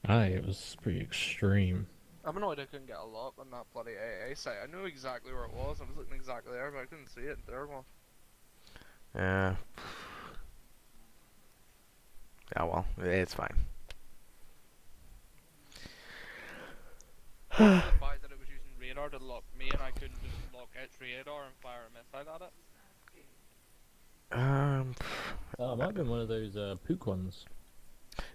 Aye, it was pretty extreme. I'm annoyed I couldn't get a lock on that bloody AA site. I knew exactly where it was. I was looking exactly there, but I couldn't see it in third one. Yeah, well, it's fine. The fact that it was using radar to lock me and I couldn't just lock its radar and fire a missile at it. Oh, it might have been one of those Pook ones.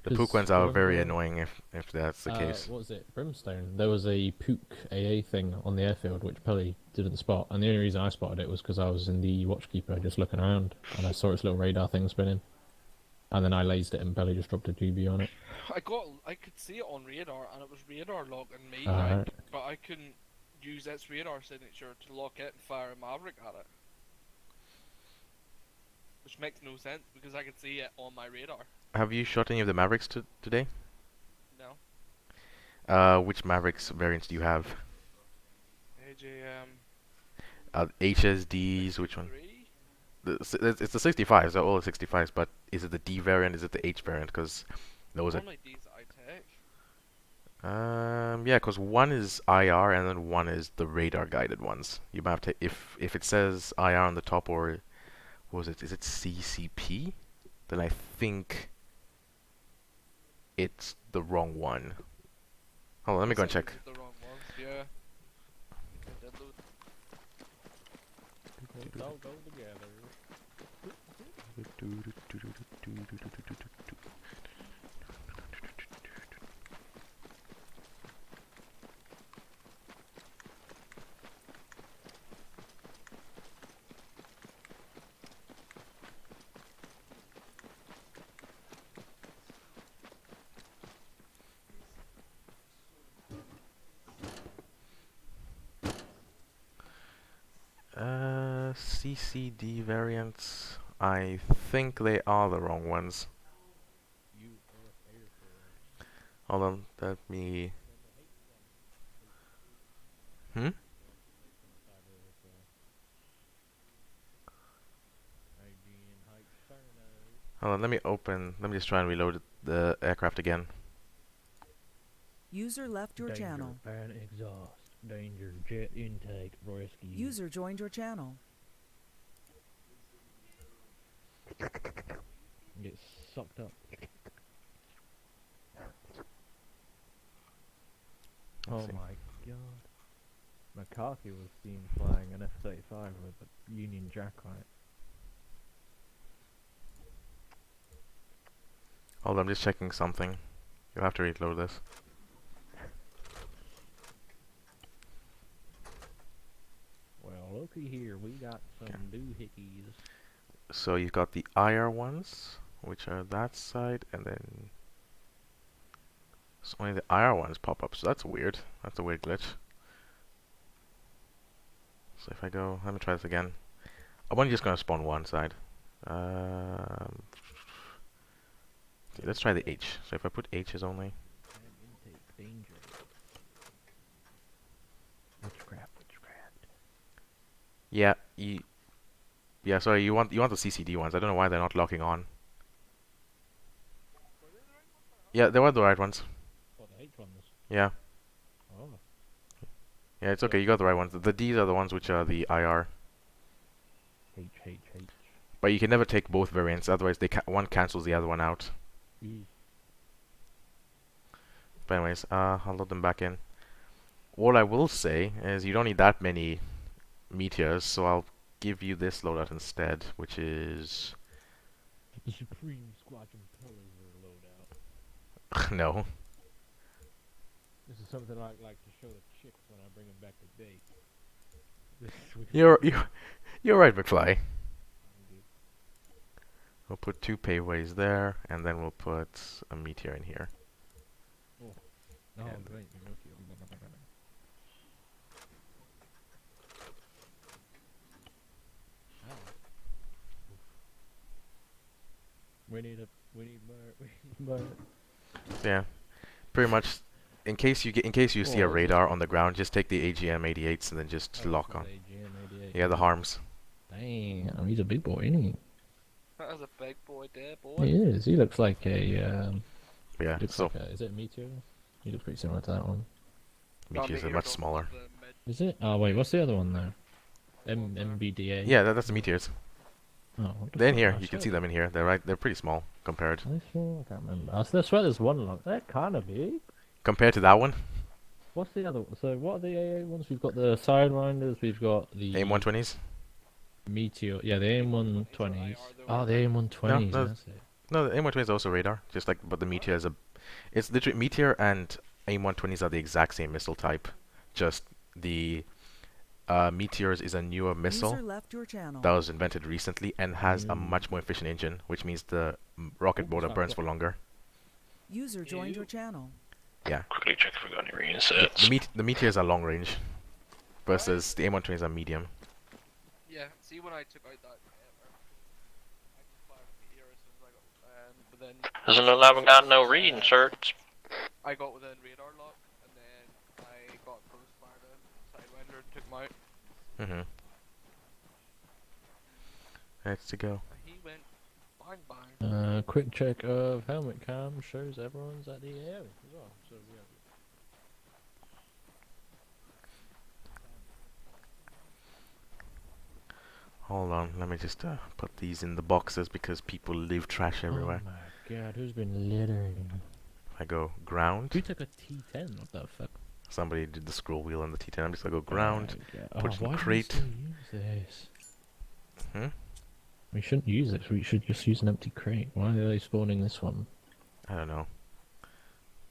The Pook ones are very annoying if that's the case. What was it? Brimstone. There was a Pook AA thing on the airfield which Pelly didn't spot, and the only reason I spotted it was because I was in the Watchkeeper just looking around, and I saw its little radar thing spinning. And then I lased it and Pelly just dropped a GB on it. I could see it on radar, and it was radar locking me, right? But I couldn't use its radar signature to lock it and fire a Maverick at it. Which makes no sense, because I could see it on my radar. Have you shot any of the Mavericks today? No. Which Mavericks variants do you have? AJM. HSDs, which one? It's the 65s, they're all the 65s, but is it the D variant, is it the H variant? Because those are... yeah, because one is IR and then one is the radar guided ones. You might have to, if it says IR on the top, or what was it? Is it CCP? Then I think it's the wrong one. Hold on, let me go and check. The wrong ones, yeah. Let's all go together. CCD variants. I think they are the wrong ones. Hold on, let me... Hold on, let me just try and reload the aircraft again. User left your Danger, channel. fan exhaust. Danger, jet intake, rescue. User joined your channel. Get sucked up. Oh see. my god. McCarthy was seen flying an F-35 with a Union Jack on it. Hold on, I'm just checking something. You'll have to reload this. Well, looky here, we got some doohickeys. So you've got the IR ones, which are that side, and then so only the IR ones pop up. So that's weird. That's a weird glitch. So if I go, let me try this again. I'm only just gonna spawn one side. Let's try the H. So if I put H's only. Danger. Witchcraft. Yeah, yeah. Sorry, you want the CCD ones. I don't know why they're not locking on. Yeah, they were the right ones. What, the H ones? Yeah. Oh. Yeah, it's okay. You got the right ones. The D's are the ones which are the IR. H. But you can never take both variants. Otherwise, one cancels the other one out. But anyways, I'll load them back in. All I will say is you don't need that many meteors, so I'll give you this loadout instead, which is The Supreme Squadron Pillars loadout. no. This is something I like to show the chicks when I bring them back to date. You're right, McFly. We'll put 2 paveways there, and then we'll put a meteor in here. Oh, great. We need more. Yeah, pretty much. In case you see a radar on the ground, just take the AGM-88s and then just lock on. Yeah, the harms. Damn, he's a big boy, isn't he? That is a big boy there, boy. He is. He looks like a. Yeah. So. Is it a meteor? He looks pretty similar to that one. Meteors are much smaller. Is it? Oh wait, what's the other one there? MBDA. Yeah, that's the meteors. Oh, they're in here. You can see them in here. They're pretty small compared. I can't remember. I swear there's one lock. They're kind of big. Compared to that one. What's the other one? So what are the AA ones? We've got the Sidewinders. We've got the AIM-120s. Meteor. Yeah, the AIM-120s. Oh, the AIM-120s. That's it. No, the AIM-120 is also radar. Just like, but the Meteor is it's literally Meteor and AIM-120s are the exact same missile type. Just the Meteors is a newer missile that was invented recently and has a much more efficient engine, which means the rocket motor burns for longer. User joined your channel. Yeah. Quickly check if we got any reinsets. The Meteors are long range, versus the AIM-120s are medium. Yeah, see when I took out that I could fire the meteor as soon as I got, but then... Doesn't look like we got no reinserts. I got within radar lock, and then I got close fire to Sidewinder and took him out. Let's go. He went bang bang. Quick check of helmet cam shows everyone's at the area as well. So we have. Hold on, let me just put these in the boxes because people leave trash everywhere. Oh my god, who's been littering? I go ground. Who took a T10? What the fuck? Somebody did the scroll wheel on the T10. I'm just gonna go ground, Oh put it in why crate. do we use this? We shouldn't use this. We should just use an empty crate. Why are they spawning this one? I don't know.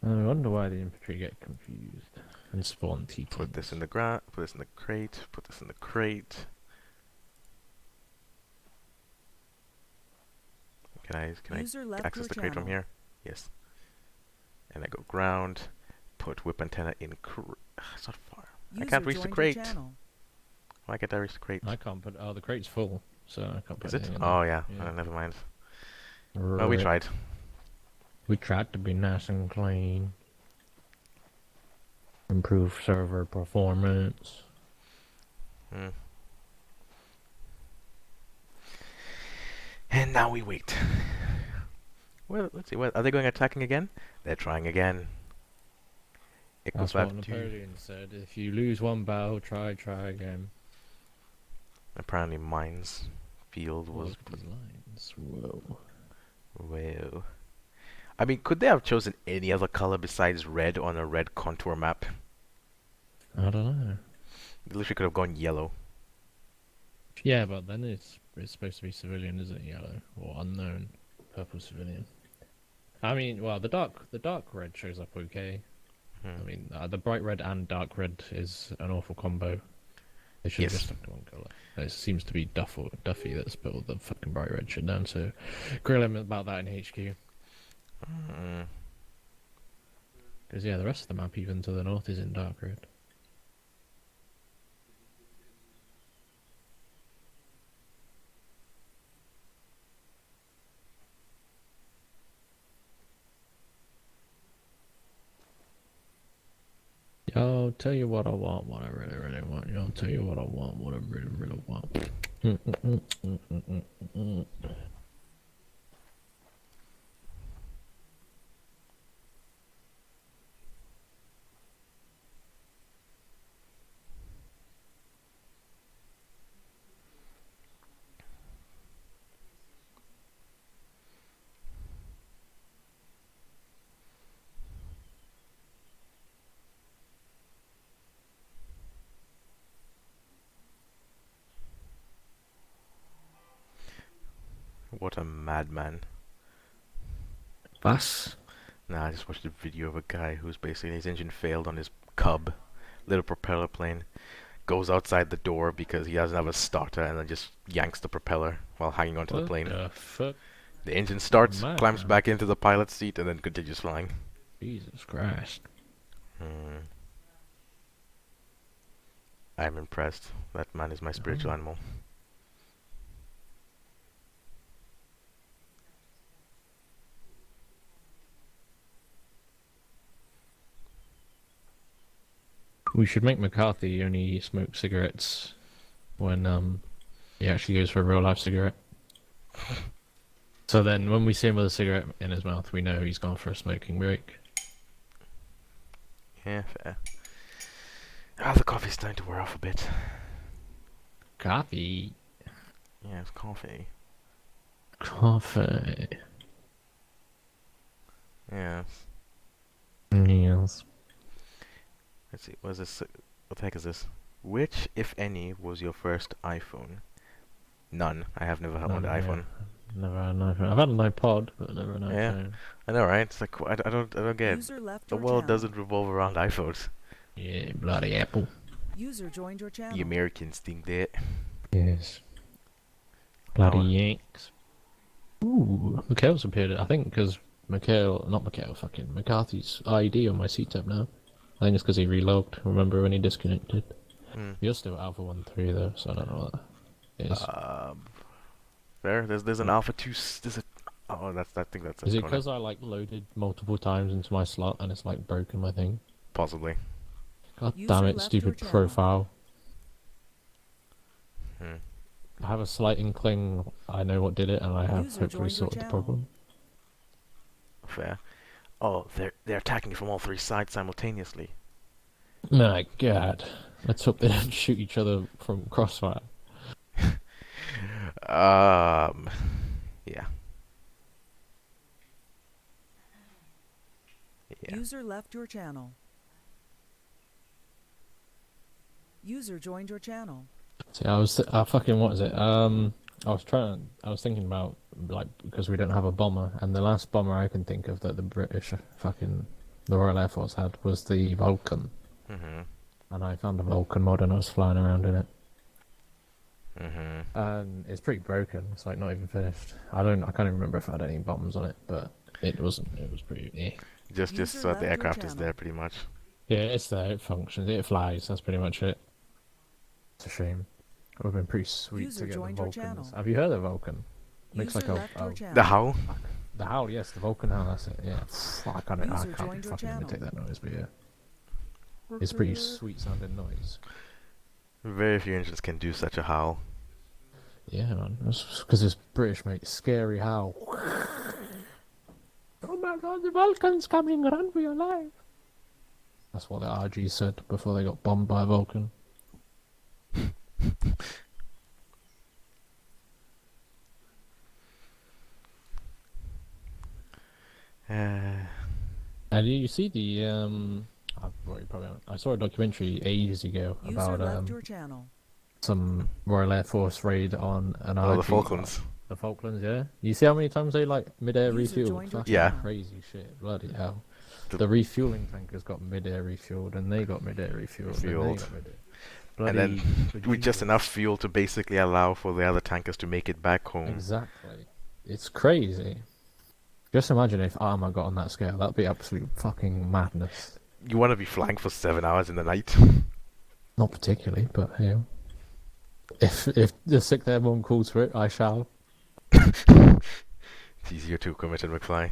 I wonder why the infantry get confused and spawn T10s. Put this in the put this in the crate, put this in the crate. Can I access the crate from here? Yes. And I go ground, put whip antenna in it's not far. I can't reach the crate. Why can't I reach the crate? I can't put. Oh, the crate's full, so I can't put. Is it? anything in Oh there. yeah. Never mind. Right. Oh, we tried. We tried to be nice and clean. Improve server performance. And now we wait. Well, let's see. What are they going attacking again? They're trying again. That's what Napoleon said. If you lose one battle, try again. Apparently Mines Field was... These lines. Whoa. Whoa. I mean, could they have chosen any other color besides red on a red contour map? I don't know. They literally could have gone yellow. Yeah, but then it's supposed to be civilian, isn't it? Yellow or unknown, purple civilian. I mean, well, the dark red shows up okay. I mean, the bright red and dark red is an awful combo. They should have just stuck to one colour. It seems to be Duffy that's put all the fucking bright red shit down, so grill him about that in HQ. Because, yeah, the rest of the map, even to the north, is in dark red. I'll tell you what I want, what I really, really want. I'll tell you what I want, what I really, really want. What a madman. Bus? Nah, I just watched a video of a guy who's basically, his engine failed on his Cub, little propeller plane. Goes outside the door because he doesn't have a starter and then just yanks the propeller while hanging onto the plane. The fuck? The engine starts, Madman. climbs back into the pilot's seat and then continues flying. Jesus Christ. I'm impressed. That man is my spiritual animal. We should make McCarthy only smoke cigarettes when he actually goes for a real life cigarette. So then when we see him with a cigarette in his mouth, we know he's gone for a smoking break. Yeah, fair. Ah, the coffee's starting to wear off a bit. Coffee? Yeah, it's coffee. Coffee. Yeah. Yes. Let's see, what is this? What the heck is this? Which, if any, was your first iPhone? None. I have never had an iPhone. Never had an iPhone. I've had an iPod, but never an Yeah, iPhone. I know, right? It's like I don't get it. User left The your world channel. doesn't revolve around iPhones. Yeah, bloody Apple. User joined your channel. The Americans think that. Yes. Bloody Yanks. Ooh, Mikhail's appeared, I think, because fucking McCarthy's ID on my C-tab now. I think it's because he relogged, remember when he disconnected. You're still Alpha 1-3 though, so I don't know what that is. There, there's an Alpha 2, there's a... Oh, I think that's... Is it because I, like, loaded multiple times into my slot and it's, like, broken my thing? Possibly. God damn it, stupid profile. I have a slight inkling I know what did it, and I have hopefully sorted the problem. Fair. Oh, they're attacking from all three sides simultaneously. My god. Let's hope they don't shoot each other from crossfire. Yeah. User left your channel. User joined your channel. See, I was fucking what is it? I was thinking about, like, because we don't have a bomber, and the last bomber I can think of that the British the Royal Air Force had was the Vulcan. And I found a Vulcan mod and I was flying around in it. And it's pretty broken. It's like not even finished. I can't even remember if I had any bombs on it, but it wasn't. It was pretty. Just so the aircraft is there, pretty much. Yeah, it's there. It functions. It flies. That's pretty much it. It's a shame. It would have been pretty sweet to get the Vulcans. Have you heard of Vulcan? Makes like the howl. The howl, yes, the Vulcan howl. That's it. Yeah. I can't fucking imitate that noise, but yeah, it's pretty sweet sounding noise. Very few engines can do such a howl. Yeah, man. That's because it's British, mate. Scary howl. Oh my god, the Vulcan's coming! Run for your life! That's what the RG said before they got bombed by a Vulcan. And you see the I saw a documentary ages ago User about left your channel. some Royal Air Force raid on an RG. Oh, the Falklands. The Falklands, yeah. You see how many times they like mid-air User refuel? joined your Fucking Yeah. crazy shit. Bloody hell. The refueling tankers got mid-air refueled, and they got mid-air refueled, and they got mid-air. And then Bloody with just bejesus. enough fuel to basically allow for the other tankers to make it back home. Exactly. It's crazy. Just imagine if Arma got on that scale. That'd be absolute fucking madness. You want to be flying for 7 hours in the night? Not particularly, but hey. If the Sixth Airborne calls for it, I shall. It's easier to commit and McFly.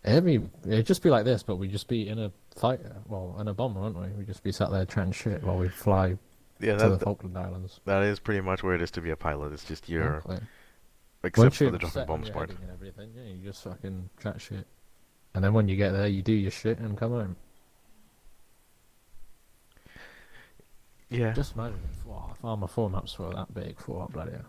It'd just be like this, but we'd just be in a fighter, in a bomber, wouldn't we? We'd just be sat there trying shit while we fly to the Falkland Islands. That is pretty much where it is to be a pilot. It's just your... Exactly. Except Once for you're the dropping set on bombs your part. heading and everything, yeah, you just fucking chat shit. And then when you get there, you do your shit and come home. Yeah. Just imagine if Arma 4 maps were that big, bloody hell.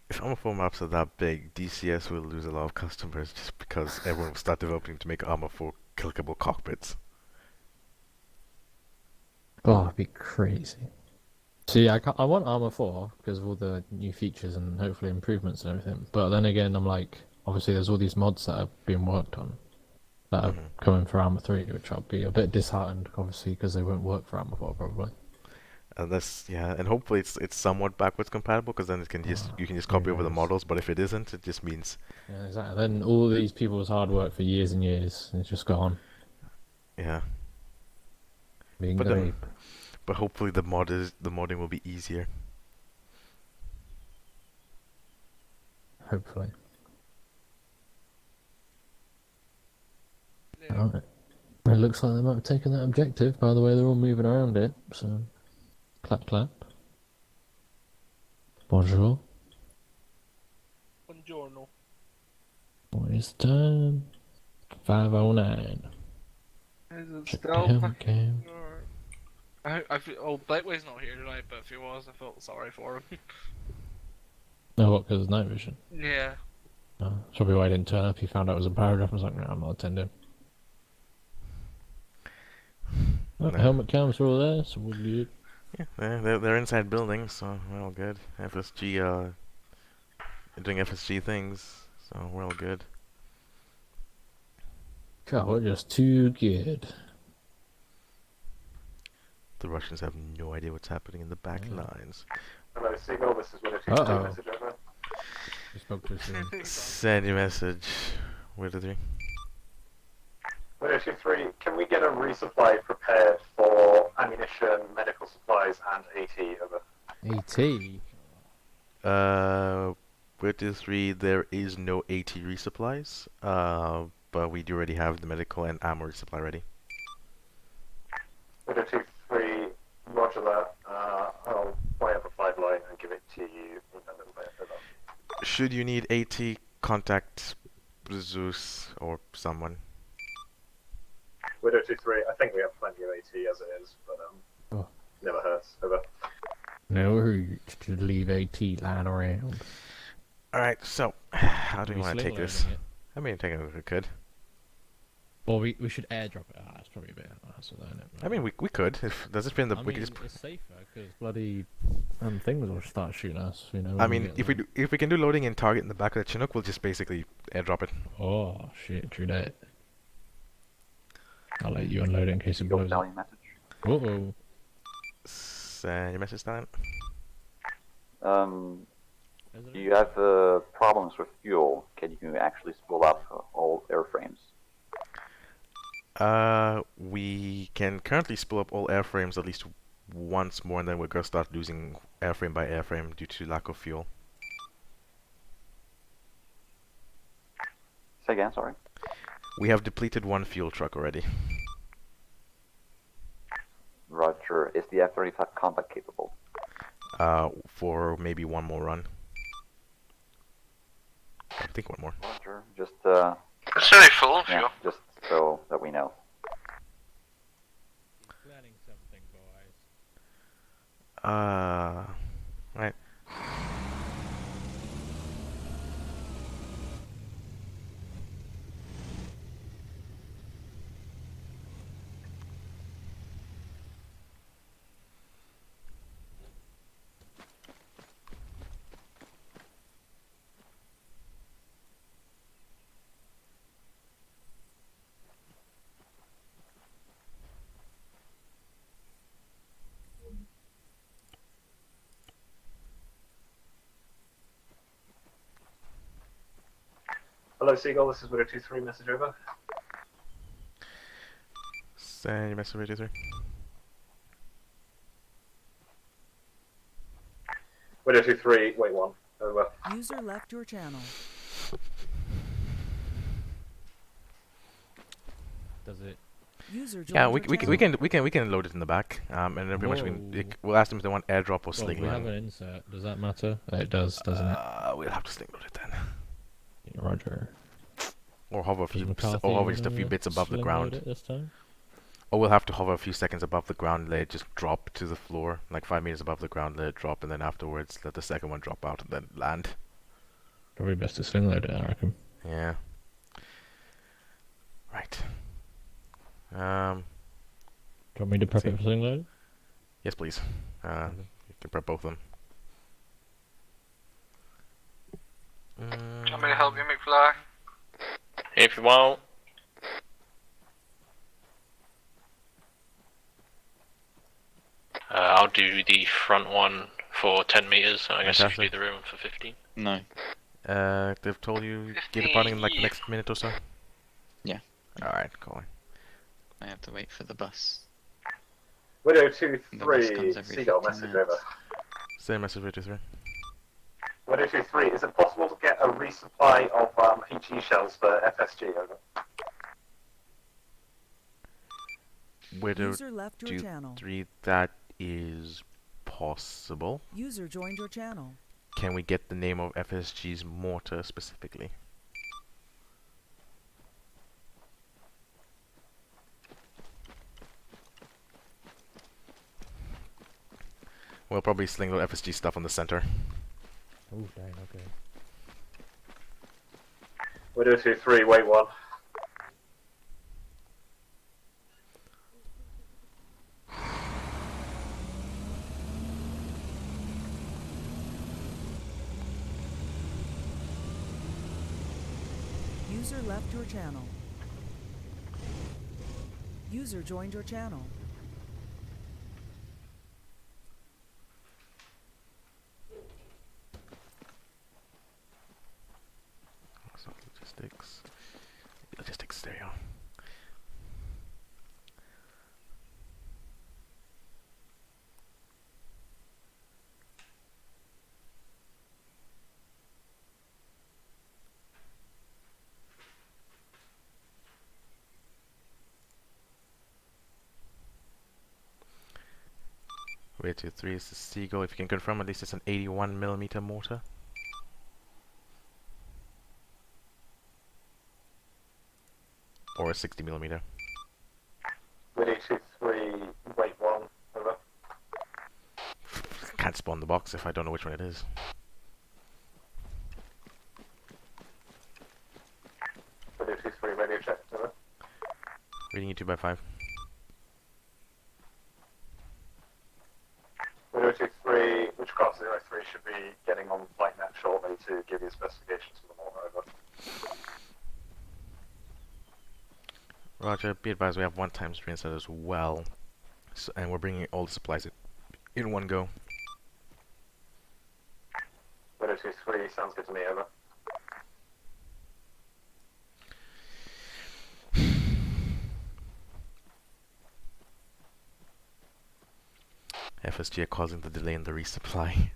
If Arma 4 maps are that big, DCS will lose a lot of customers just because everyone will start developing to make Arma 4 clickable cockpits. Oh, it'd be crazy. See, I want Arma 4 because of all the new features and hopefully improvements and everything. But then again, I'm like, obviously there's all these mods that are being worked on that are coming for Arma 3, which I'll be a bit disheartened, obviously, because they won't work for Arma 4 probably. And hopefully it's somewhat backwards compatible because then you can just copy over the models. But if it isn't, it just means Yeah, exactly. Then all these people's hard work for years and years is just gone. yeah. Being But grape. but hopefully the modding will be easier. Hopefully. Alright. It looks like they might have taken that objective. By the way, they're all moving around it. So, clap, clap. Bonjour. Buongiorno. What is the time? 5:09. Is it Check still the helmet fucking cam. I feel, Blakeway's not here tonight, but if he was, I felt sorry for him. Oh, what, because of night vision? Yeah. Oh, that's probably why I didn't turn up. He found out it was a paragraph. I was like, no, I'm not attending. Oh, No. helmet cams are all there, so we're good. Yeah, they're inside buildings, so we're all good. FSG doing FSG things, so we're all good. God, we're just too good. The Russians have no idea what's happening in the back lines. Hello, Seagull, this is Winner 2 Uh-oh. message over. You spoke too soon. Send your message. Where did they? Winner 2-3, can we get a resupply prepared for ammunition, medical supplies, and AT over? AT? With this 3, there is no AT resupplies, but we do already have the medical and ammo resupply ready. Winner 2-3, roger that. I'll fly up a 5 line and give it to you in a little bit. Over. Should you need AT, contact Zeus or someone. Winner 2-3, I think we have plenty of AT as it is, but never hurts. Over. No hurry to leave AT lying around. Alright, so, how do we want to take this? sling-loading I mean, take it if we could. Well, we should airdrop it. That's probably a bit hassle, isn't it? I mean, we could. Does it fit in the? I we mean, could just. it's safer because bloody things will start shooting us. You know. I when we mean, get if we can do loading and target in the back of the Chinook, we'll just basically airdrop it. Oh shit! True that. I'll let you unload it in case it blows up. Uh oh. Send your message, Stalin. Do you have problems with fuel? Can you actually spool up all airframes? We can currently spool up all airframes at least once more, and then we're gonna start losing airframe by airframe due to lack of fuel. Say again, sorry. We have depleted one fuel truck already. Roger. Is the F-35 combat capable? For maybe one more run. I think one more. Roger. Just It's really full of yeah, fuel. just so that we know. Planning something, boys. Right. Hello, Seagull. This is Widow 2-3. Message over. Send your message radio 3. Widow 2-3. Wait 1. Over. User left your channel. Does it? User joined Yeah, your channel. we can load it in the back. And then pretty much we'll ask them if they want airdrop or Well, sling we load. have an insert. Does that matter? It does, doesn't it? We'll have to sling load it then. Yeah, Roger. Or hover a few, McCarthy or hover just a wanna few bits above the sling load ground. it this time? Or we'll have to hover a few seconds above the ground, let it just drop to the floor, like 5 meters above the ground, let it drop, and then afterwards let the second one drop out and then land. Probably best to sling load it, I reckon. Yeah. Right. Do you want me to prep it for sling load? Yes, please. You can prep both of them. Want me to help you, McFly? If you want. I'll do the front one for 10 meters, and I guess you can do the rear one for 15. No. They've told you get departing in like the next minute or so? Yeah. Alright, cool. I have to wait for the bus. Widow The bus comes 2-3. every Seagull. 15 Message minutes. over. Same message radio 3. Widow 2-3. Is it possible to get a resupply of HE shells for FSG? Over. Widow User left your channel. 3, that is possible. User joined your channel. Can we get the name of FSG's mortar specifically? We'll probably sling the FSG stuff on the center. Oh, dang, okay. Widow 2-3. Wait 1. User left your channel. User joined your channel. Logistics. Logistics, there you go. Wait, 2-3 is the Seagull. If you can confirm, at least it's an 81mm mortar. Or a 60mm. Widow 2-3. Wait 1. Over. Can't spawn the box if I don't know which one it is. Widow 2-3. Radio check. Over. Reading you 2x5. Widow 2-3. Which class 03 should be getting on flight net shortly to give you specifications for the mortar. Over. Roger, be advised we have 1 times 3 inside as well. So, and we're bringing all the supplies in one go. Widow 2-3. Sounds good to me. Over. FSG are causing the delay in the resupply.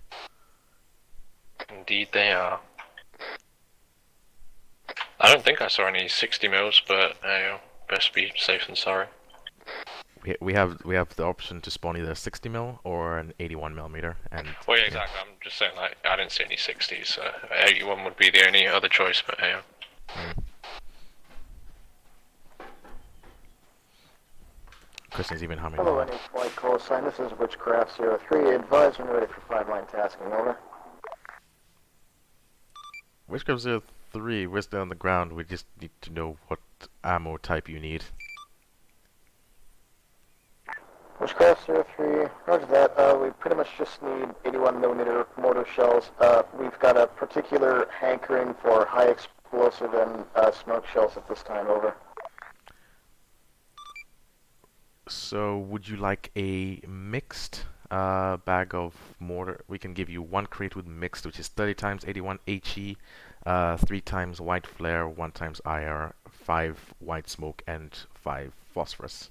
Indeed they are. I don't think I saw any 60 mils, but best be safe than sorry. We have the option to spawn either a 60mm or an 81mm, and Well, yeah, exactly. I'm just saying, like, I didn't see any 60s, so 81 would be the only other choice, but question's even how many Hello, more. any flight call sign. This is Witchcraft 03. Advise when ready for 5-line tasking. Over. Witchcraft 03, we're still on the ground. We just need to know what ammo type you need. Witchcraft 03. Roger that. We pretty much just need 81mm mortar shells. We've got a particular hankering for high explosive and smoke shells at this time. Over. So, would you like a mixed bag of mortar? We can give you 1 crate with mixed, which is 30 times 81 HE, 3 times white flare, 1 times IR, 5 white smoke, and 5 phosphorus.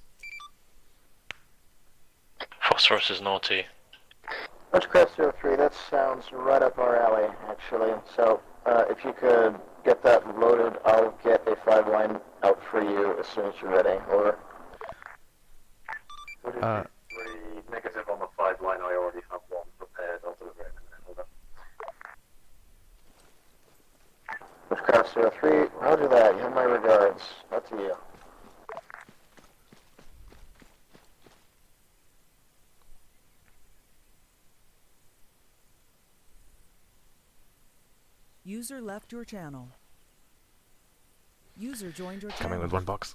Phosphorus is naughty. Witchcraft 03, that sounds right up our alley, actually. So, if you could get that loaded, I'll get a 5-line out for you as soon as you're ready. Over. Negative on the 5-line. I already have one prepared. I'll deliver it in a minute. Over. Witchcraft 03, roger that. You have my regards. Out to you. User left your channel. User joined your channel. Coming with 1 box.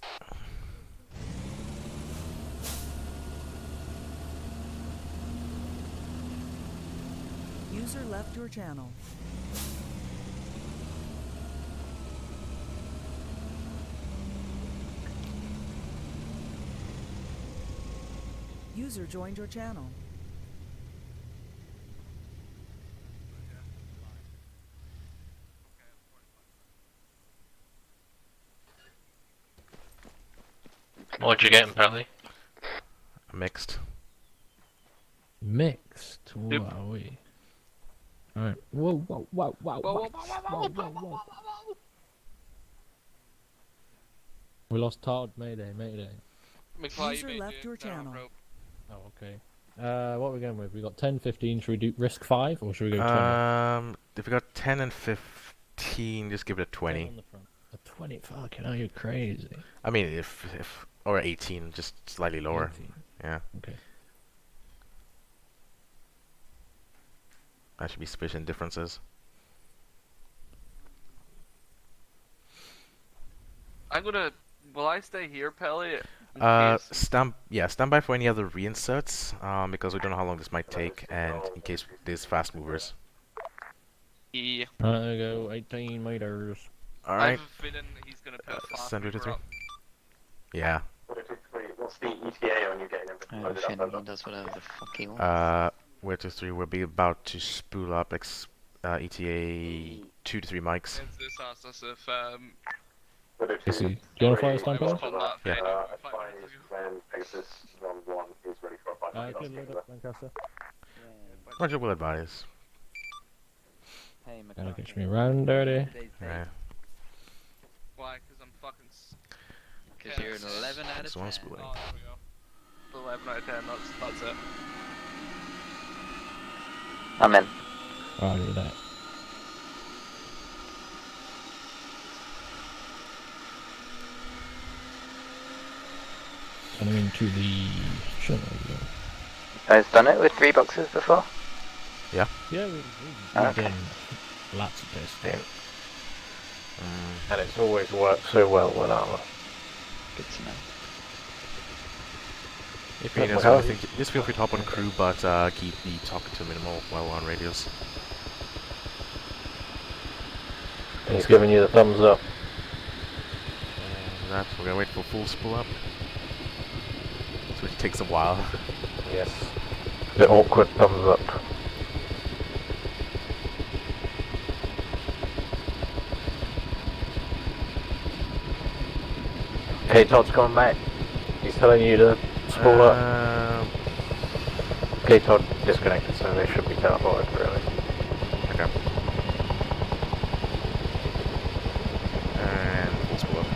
User left your channel. User joined your channel. What'd you get, Pally? Mixed. Mixed? Yep. Wow. Alright. Whoa, whoa, whoa, whoa, whoa, whoa, whoa, whoa. We lost Todd. Mayday, mayday. User left your channel. Oh, okay. What are we going with? We got 10, 15. Should we do risk 5 or should we go 20? If we got 10 and 15, just give it a 20. On the front. A 20? Fucking hell, you're crazy. I mean, if or 18, just slightly lower. 18. Yeah. Okay. That should be sufficient differences. Will I stay here, Pelly? Stand by for any other reinserts, because we don't know how long this might take, and in case there's fast movers. Yeah. Right, there we go. 18 meters. Alright. I have a feeling he's gonna put a fast Send mover up. Yeah. What's the ETA on you getting everything loaded up? Over? Does whatever the fuck he wants. Where to 3? We'll be about to spool up ETA 2 to 3 mics. This asks us if Is he? Do you want to fly a stamp on? Yeah. When Pegasus 1-1 is ready for a 5-line Good load up, Lancaster. Roger will advise. Hey, Gotta get me around dirty. Yeah. Why? Because I'm fucking. Because you're an 11 out of 10. So I'm spooling. Oh, there we go. 11 out of 10. That's it. I'm in. Roger that. Coming into the channel. Guys done it with 3 boxes before? Yeah. Yeah, we've Okay. done lots of this. Yeah. And it's always worked so well with Arma. Good to know. If you know anything, just feel free to hop on crew, but keep the talking to minimal while we're on radios. He's giving you the thumbs up. And we're gonna wait for full spool up. So it takes a while. Yes. The awkward thumbs up. Okay, Todd's coming back. He's telling you to spool up. Okay, Todd disconnected, so they should be teleported, really. Okay. And full spool up.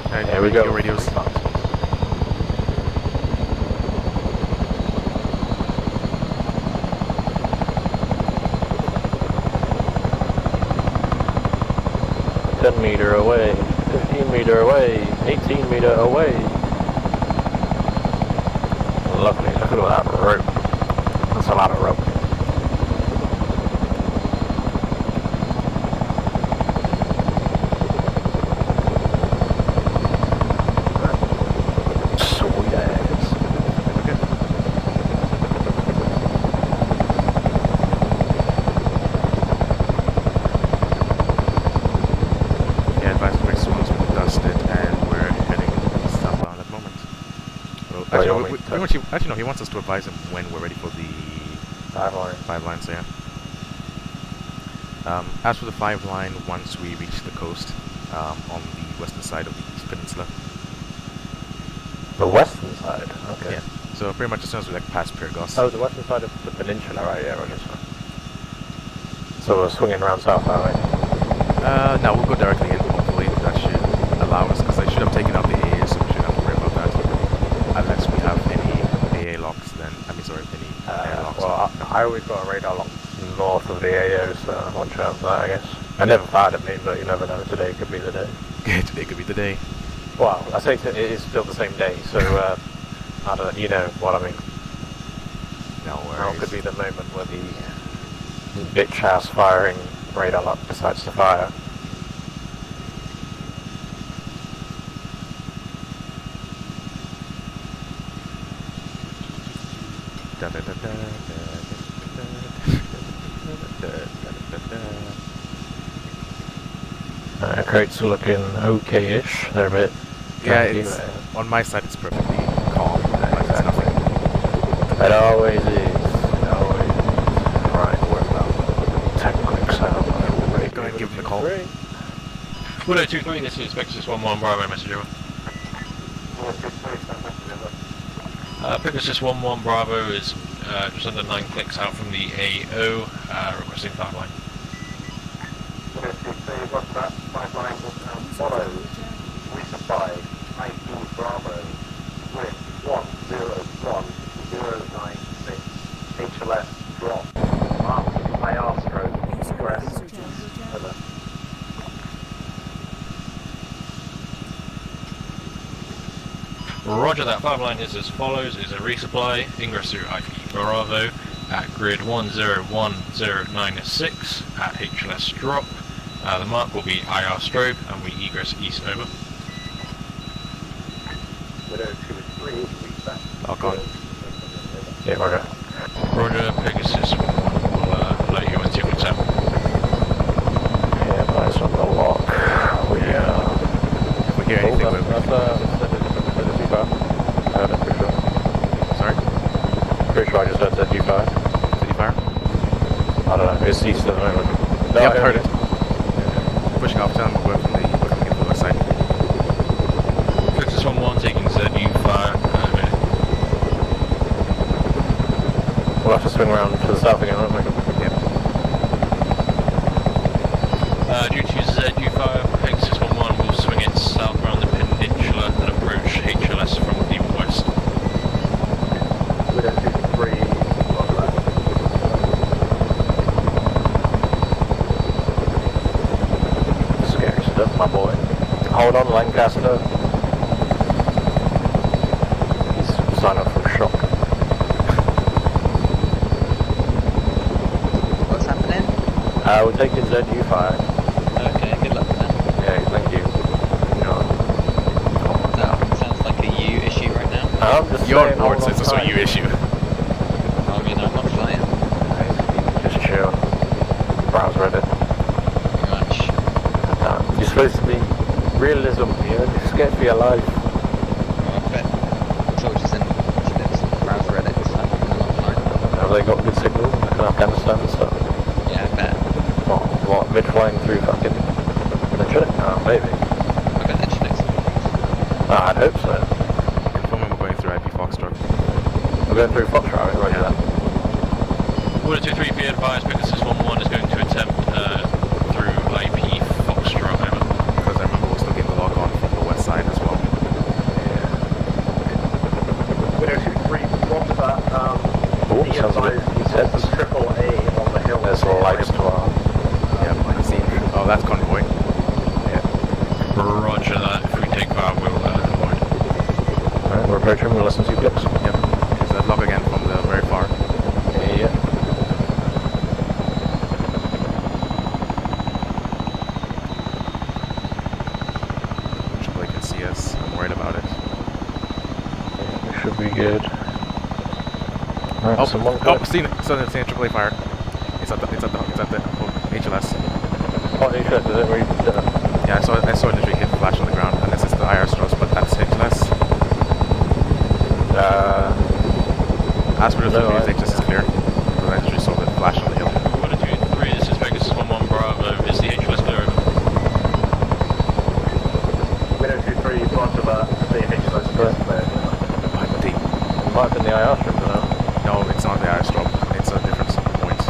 Alright, there we go. Your radios. 10 meter away, 15 meter away, 18 meter away. Lovely, look at all that rope. That's a lot of rope. Sweet ass. Yeah, advice to make swans been dusted, and we're heading southbound at the moment. Well, actually, no, actually, no, he wants us to advise him when we're ready for the 5 line. 5 line, so yeah. As for the 5 line, once we reach the coast, on the western side of the East Peninsula. The western side? Okay. Yeah. So pretty much as soon as we like past Pyrgos. Oh, the western side of the peninsula, right? Yeah, okay, so we're swinging around south, are we? No, we'll go directly in. Hopefully that should allow us, because I should have taken out the AA, so we shouldn't have to worry about that. Unless we have any AA locks, then any air locks. Well, I always got a radar lock north of the AO, so watch out for that, I guess. I never fired at me, but you never know. Today could be the day. Today could be the day. Well, I say it is still the same day, so I don't know, you know what I mean. No worries. Now could be the moment where the bitch house firing radar lock decides to fire. Crates are looking okay-ish. They're a bit... Yeah, it's, on my side it's perfectly calm. Like it's nothing. It always is. It always is. Right, what about technical sound? Go ahead and give him the call. 1023, this is Pegasus 11 Bravo, message over. Pegasus 11 Bravo is just under 9 clicks out from the AO, requesting 5 line. What's that? 5 line follows. Resupply. IP Bravo. With 101096. HLS drop. Mark IR stroke. Express. Over. Roger that. 5 line is as follows: is a resupply, ingress through IP Bravo at grid 101096 at HLS drop. The mark will be IR strobe, and we egress east over. Widow 2-3, reset. Lock on. Yeah, Roger. Roger, Pegasus 1 will alert you when 2 clicks out. Yeah, nice on the lock. We, if we hear anything, that's a Z5. I heard it, pretty sure. Sorry? Pretty sure I just heard Z5. Z5? I don't know, it's east at the moment. No, yep, I heard it. Pushing off town, we're from the west side. Pegasus 1-1 taking ZU5. We'll have to swing around to the south again, won't we? Yep. Due to ZU5, Pegasus 1-1 will swing it south around the peninsula and approach HLS from the west. Widow 2-3, roger that. Scary stuff, my boy. Hold on, Lancaster. He's signed up for a shock. What's happening? We're taking ZU5. Okay, good luck with that. Yeah, thank you. That sounds like a you issue right now. I'm just Your saying, board hold says on it's a tight. you issue. I mean, I'm not flying. Just chill. Browse Reddit. Pretty much. You're supposed to be realism, you know, you're scared for your life. Well, I bet soldiers in browse Reddit and stuff, and they're not flying. Have they got good signal in Afghanistan and stuff? Yeah, I bet. What, mid-flying through fucking the Chinook? Oh, maybe. I bet the Chinooks. I'd hope so. Confirming we're going through IP Foxtrot. We're going through Foxtrot, right? Yeah. Order 2-3, be advised, Pegasus 1-1 is going to attempt through IP Foxtrot, over. Because I remember we're still getting the lock on from the west side as well. Widow 2-3, roger that. Oh, sounds a bit intense. Triple A on the hill. There's lights to our... Yeah, I can see. Oh, that's convoy. Yeah. approaching, we'll listen to you clicks. Yep. Is that lock again from the very far? Yeah. Hopefully they can see us. I'm worried about it. Yeah, we should be good. Right, seen AAA fire. It's at the HLS. Oh, HLS, is it? Where you yeah, I saw initially hit flash on the ground, and this is the IR strokes, but that's HLS. As per the HLS is clear, but I initially saw the flash on the hill. 123, this is Vegas 1-1 Bravo, is the HLS clear? Window 2-3, roger that, the HLS is clear. It might have been the IR strip, I don't know. No, it's not the IR stroke, it's a different point.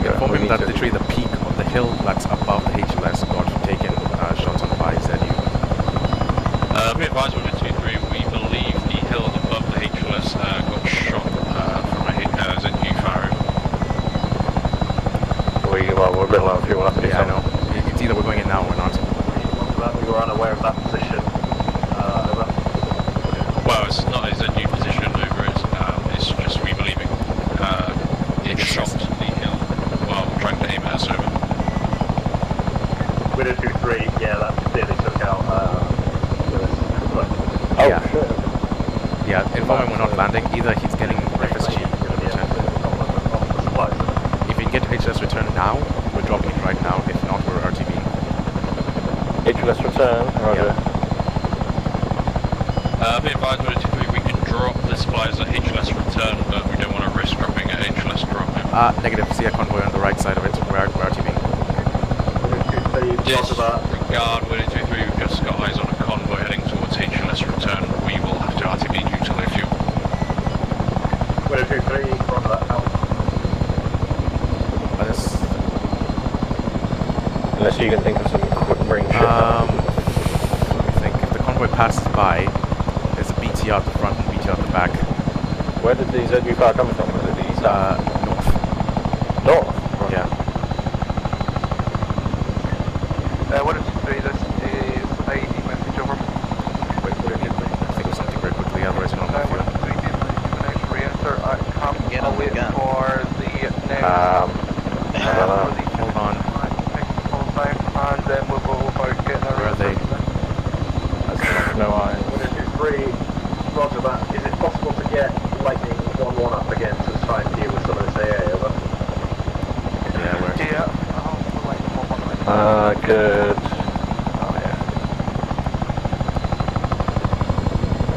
Inform him that literally the peak of the hill that's above the HLS got taken shots on by ZU. We advise 123, we believe the hill above the HLS got shot from a ZU fire. We're a bit low on fuel, we'll have to do I know. It's either we're going in now or not. We were unaware of that position. Over. Well, it's not a ZU position over it, it's just we believing it shot the hill while trying to aim at us over. Window 2-3, yeah, that clearly took out Oh, yeah. Shit. Yeah, inform him we're not landing. Either he's getting FSG return. If we can get HLS return now, we're dropping it right now. If not, we're RTB. HLS return, roger. Be advised 123, we can drop the supplies at HLS return, but we don't want to risk dropping at HLS drop. Negative. See a convoy on the right side of it. We're RTB. Disregard 123, we've just got eyes on a convoy heading towards HLS return. We will have to RTB due to low fuel. 123, roger that out. Unless you can think of some quick range shit. Let me think. If the convoy passes by, there's a BT out the front and BT out the back. Where did the ZU fire come from? Was it the south? North. North? Right. Yeah. 123, this is ID message over. Wait, think of something very quickly, otherwise we're not on fuel. 123, re-enter, I can't wait for the next... Hold on. And then we'll go about getting our... Where are they? No eye. 123, roger that. Is it possible to get Lightning 1-1 up again to try and deal with some of this AA, over? Yeah, where? Yeah. Good. Oh, yeah.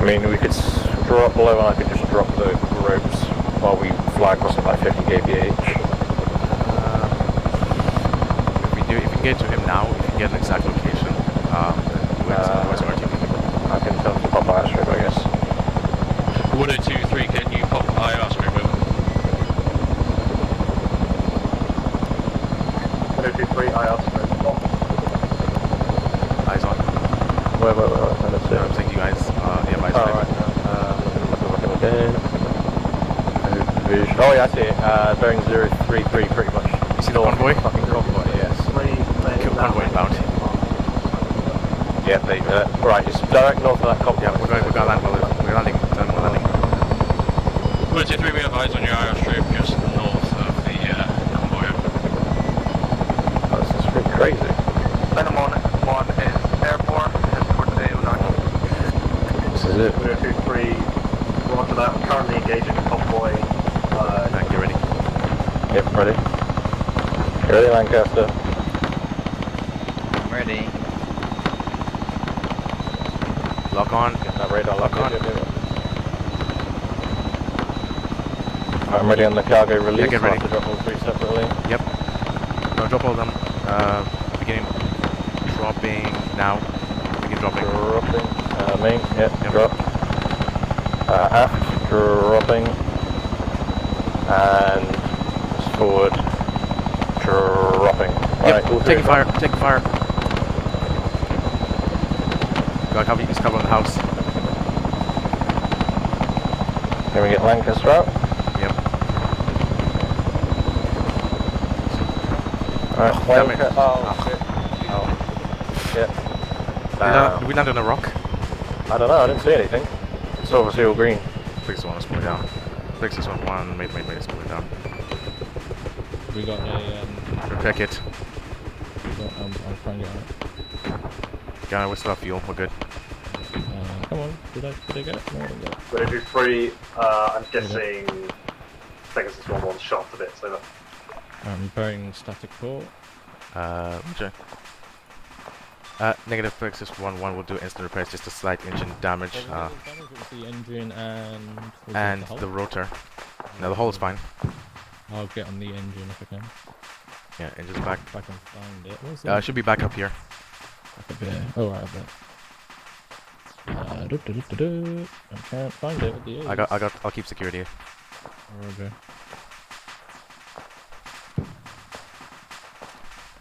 I mean, we could drop below and I could just drop the ropes while we fly across it by 50 kph. If we can get to him now, if you can get an exact location, where's RTB? I can tell him to pop IR strip, I guess. 123, can you pop IR strip over? 123, IR strip. Eyes on. Where, let's see. I'm saying you guys, yeah, eyes on. Looking. Oh yeah, I see it. Bearing 033 pretty much. You see the convoy? Fucking convoy, yes. Convoy inbound. Yeah, they, right, it's direct north of that convoy. Yeah, we're going to land, we're landing, we're landing. 123, we have eyes on your IR strip just north of the convoy. Oh, this is pretty crazy. Venom 1 is Airbourne, heading towards the A09. This is it. 123, roger that. We're currently engaging the convoy. Get ready. Yep, ready. You ready, Lancaster? I'm ready. Lock on. Get that radar lock on. Yep. I'm ready on the cargo release. Yeah, get ready. I'll have to drop all three separately. Yep. No, drop all of them. Beginning. Dropping now. Begin dropping. Dropping. Main. Yep. Drop. Aft. Dropping. And forward. Dropping. Yep. Right, Taking fire. Taking fire. Got cover. He's covering the house. Can we get Lancaster out? Yep. Alright, Lancaster. Oh, shit. Oh. Shit. Did we land on a rock? I don't know, I didn't see anything. It's obviously all green. Fix one, let's pull it down. Fix this one, mate, let's pull it down. We got a repair kit. I'm trying to get it. Yeah, we still have fuel, we're good. Come on, did I get it? No, I didn't get it. We're gonna do 3, I'm guessing Pegasus 1-1 shaft a bit, so I'm repairing static core. Okay. Negative Pegasus 1-1 will do instant repairs, just a slight engine damage. It was the engine and... the rotor. No, the hull is fine. I'll get on the engine if I can. Yeah, engine's back. If I can find it. Where's it? Should be back up here. Back up here. Oh, right up there. I can't find it with the A's. I'll keep security. Roger.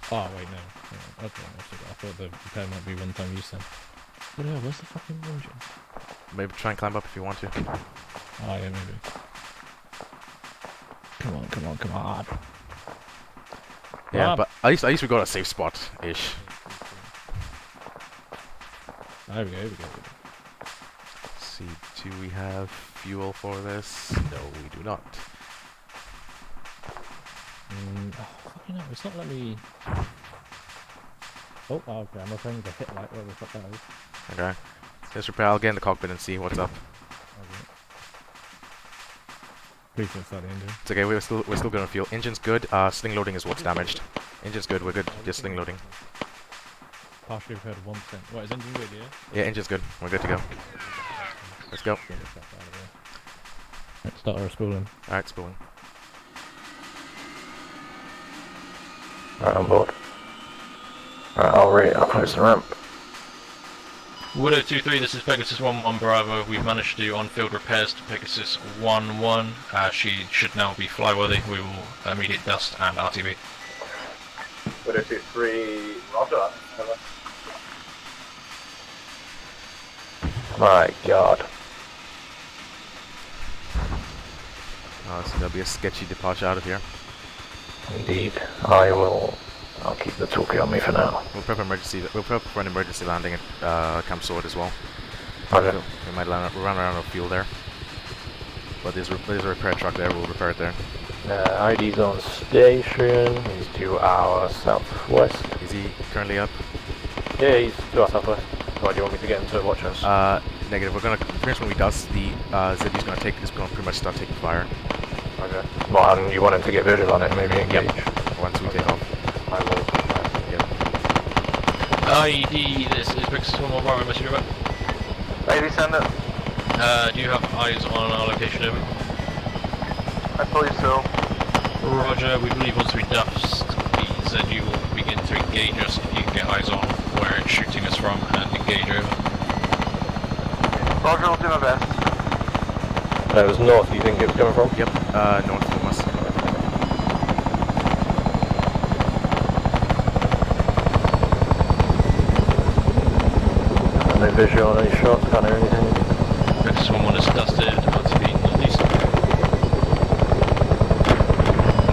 Oh, wait, no. Yeah, okay, I thought the repair might be one-time use then. But yeah, where's the fucking engine? Maybe try and climb up if you want to. Oh, yeah, maybe. Come on. Yeah, but at least we got a safe spot-ish. There we go. Let's see, do we have fuel for this? No, we do not. Fucking hell, it's not letting me... Oh, okay, I'm repairing the hit light, whatever the fuck that is. Okay. Let's repair, I'll get in the cockpit and see what's up. Please don't start the engine. It's okay, we're still good on fuel. Engine's good, sling loading is what's damaged. Engine's good, we're good, just sling loading. Partially repaired 1%. What, is engine good, yeah? Yeah, engine's good, we're good to go. Let's go. Let's start our spooling. Alright, spooling. Alright, on board. Alright, I'll close the ramp. Widow 2-3, this is Pegasus 1-1 Bravo. We've managed to do on-field repairs to Pegasus 1-1. She should now be flyworthy. We will immediate dust and RTB. Widow 2-3, roger that. Over. My god. Oh, so there'll be a sketchy departure out of here. Indeed. I'll keep the toolkit on me for now. We'll prep for an emergency landing at Camp Sword as well. Okay. So we might run around out of fuel there. But there's a repair truck there, we'll repair it there. ID's on station, he's to our southwest. Is he currently up? Yeah, he's to our southwest. Why do you want me to get him to watch us? Negative. We're gonna, when we dust, the ZD's gonna pretty much start taking fire. Okay. Well, and you want him to get visual on it, maybe engage? Yep. Once we take off. I will. ID, this is Pegasus 1-1 Bravo, message over. ID, send it. Do you have eyes on our location, over? I believe so. Roger, we believe once we dust, the ZU will begin to engage us if you can get eyes on where it's shooting us from and engage over. Roger, we'll do my best. It was north, you think it was coming from? Yep, north from us. No visual on any shot, can't hear anything. Pegasus 1-1 is dusted, RTB northeast.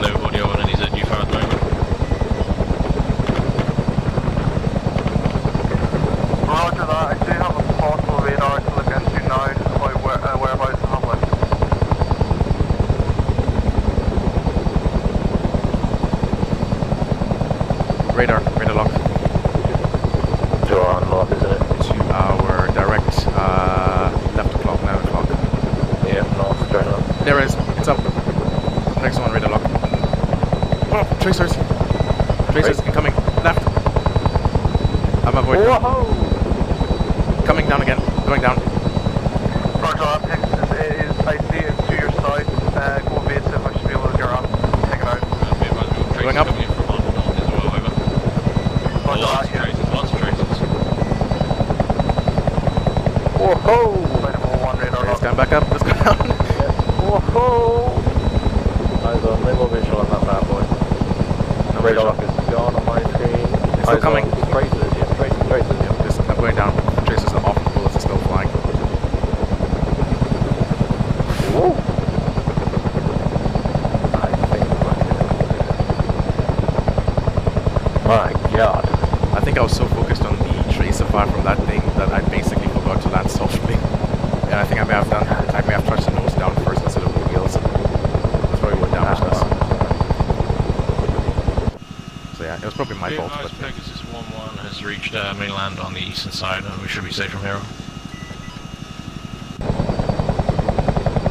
No audio on any ZU fire at the moment. Roger that, I do have a possible radar to look into now about whereabouts in Hamlet. Radar lock. To our north, isn't it? To our direct left o'clock, 9 o'clock. Yeah, north, turn on. There it is. It's up. Next one, radar lock. Oh, tracers. Tracers incoming. Left. I'm avoiding. Whoa! Coming down again. Going down. Roger that, Pegasus is, I see it to your side. Go evasive, I should be able to get around. Take it out. Going up. Lots of traces. Whoa! Let's come back up. Let's go down. Whoa! Eyes on, no more visual on that bad boy. No radar lock is gone on my screen. It's still coming. Traces, yeah, traces. Yeah, I'm going down. Traces are off. Bullets are still flying. Whoa! My god. I think I was so focused on the tracer fire from that thing that I basically forgot to land soft incoming land on the eastern side, and we should be safe from here.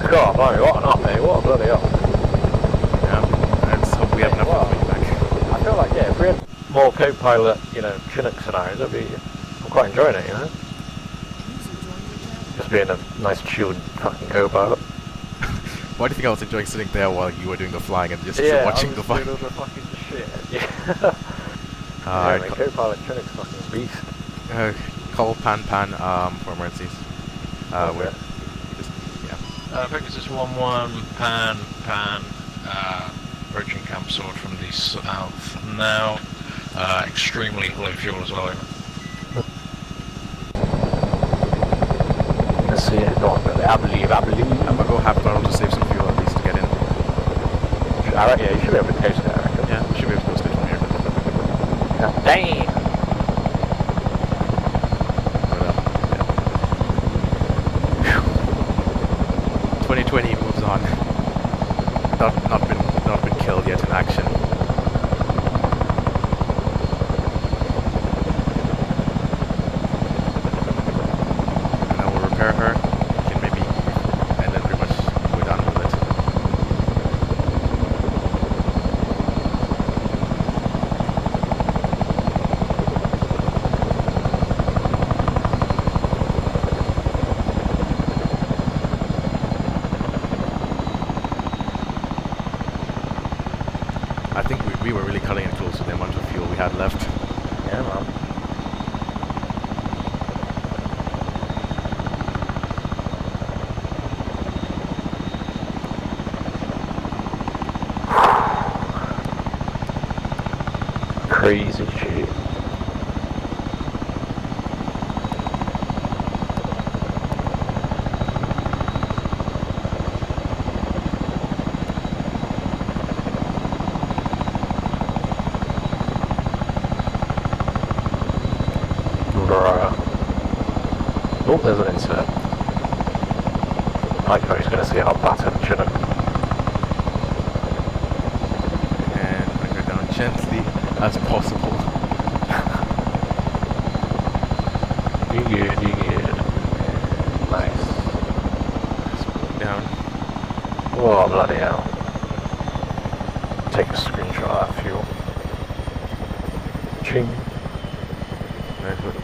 God, blimey, what an up, mate. What a bloody up. Yeah, let's hope we have enough of it back. I feel like, yeah, if we had more co-pilot, you know, Chinook scenarios, I'm quite enjoying it, you know? Just being a nice chilled fucking co-pilot. Why do you think I was enjoying sitting there while you were doing the flying and just watching the flying? flight? Yeah, I was doing all the fucking shit. Yeah. Yeah, co-pilot Chinook's fucking beast. Call Pan for emergencies. Okay. Pegasus 1-1, Pan, approaching Camp Sword from the south now. Extremely low fuel as well. Let's see, I believe. I'm gonna go half throttle to save some fuel at least to get in. Alright, yeah, you should be able to coast there, I reckon. Yeah, we should be able to coast it from here. Yeah. Damn! 2020 moves on. Not been killed yet in action. And then we'll repair her. We can maybe, and then pretty much we're done with it. I think we were really cutting it close to the amount of fuel we had left. Yeah, man. Crazy shit. Oh, there's an insert. I know he's going to see our pattern, shouldn't he? And bring her down gently as possible. You good. Nice. Down. Oh, bloody hell. Take a screenshot of that fuel. Ching. Very good.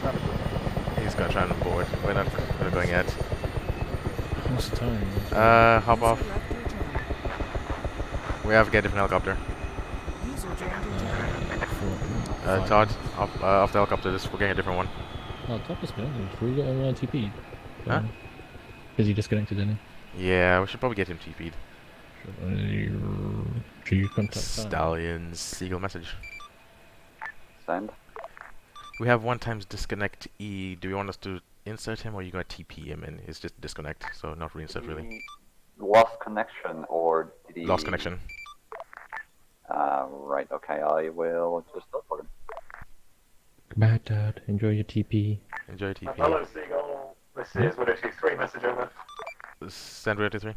He's gonna try and board. We're not going yet. What's the time? Hop off. We have to get a different helicopter. Todd, off the helicopter, we're getting a different one. Oh, Todd disconnected. Should we get him TP'd? Huh? Is he disconnected, didn't Yeah, we should probably get him TP'd. Should you contact Stallions, Seagull message. Send. We have 1x disconnect E. Do you want us to insert him or are you going to TP him and it's just disconnect, so not reinsert really? Lost connection or did he... Lost connection. Right, okay, I will just upload him. Goodbye, Dad. Enjoy your TP. Enjoy TP. Hello, Seagull. This is Widow 2-3, message over. Send Widow 2-3.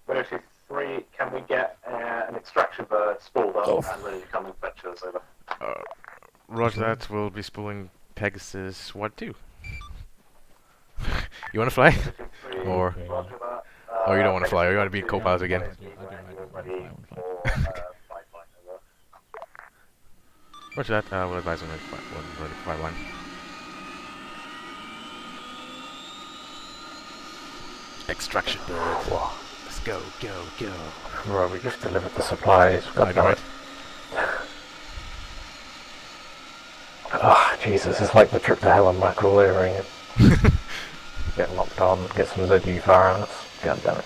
Widow 2-3, can we get an extraction bird spooled up and ready to come and fetch us over? Roger that, we'll be spooling Pegasus 1-2. You want to fly? Or... Oh, you don't want to fly, or you want to be co-pilot again? Roger that, we'll advise him we'll ready for 5-line. Extraction bird. Let's go, go, go. Right, we just delivered the supplies. I know, right? Oh, Jesus, it's like the trip to hell and back all over again. Get locked on, get some ZU firearms. God damn it.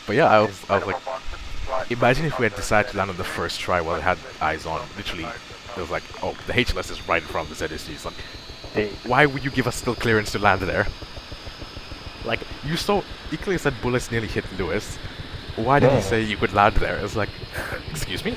But yeah, I was like, imagine if we had decided to land on the first try while it had eyes on. Literally, it was like, oh, the HLS is right in front of the ZSG. It's like, why would you give us still clearance to land there? Like, you saw, you clearly said bullets nearly hit Lewis. Why did you say you could land there? It's like, excuse me?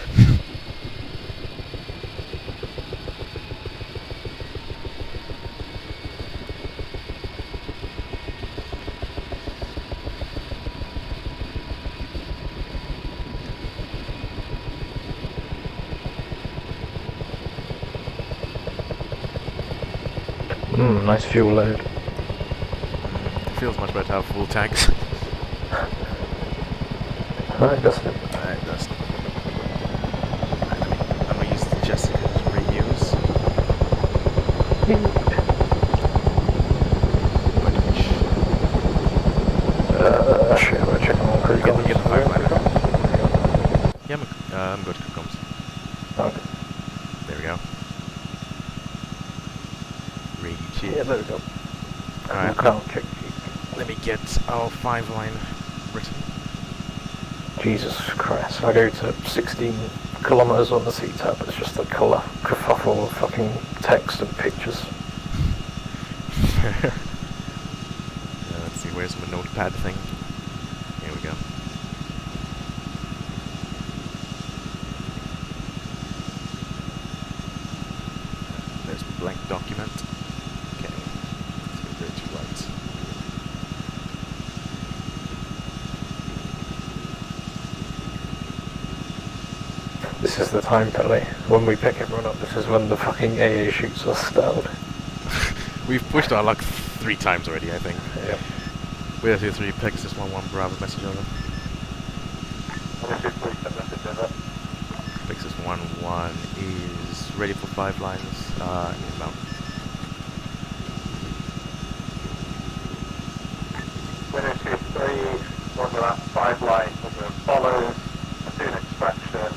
Nice fuel load. It feels much better to have full tanks. Alright, Dustin. Alright, Dustin. I'm gonna use Jessica's radios. Shit, I'm gonna check on all crew comms. Get the pipeline. Yeah, I'm good, crew comms. Okay. There we go. Radio check. Yeah, there we go. Alright, let me get our 5-line written. Jesus Christ, I go to 16 kilometers on the C-tab, it's just a kerfuffle of fucking text and pictures. Let's see, where's my notepad thing? Here we go. There's a blank document. Okay, let's go to right. This is the time, Pelly. When we pick everyone up, this is when the fucking AA shoots us down. We've pushed our luck 3 times already, I think. Yep. We're 2-3, Pegasus 1-1, Bravo, message over. Pegasus 1-1 is ready for 5 lines, inbound. Winner 2-3, one of that 5 line, follows, soon extraction,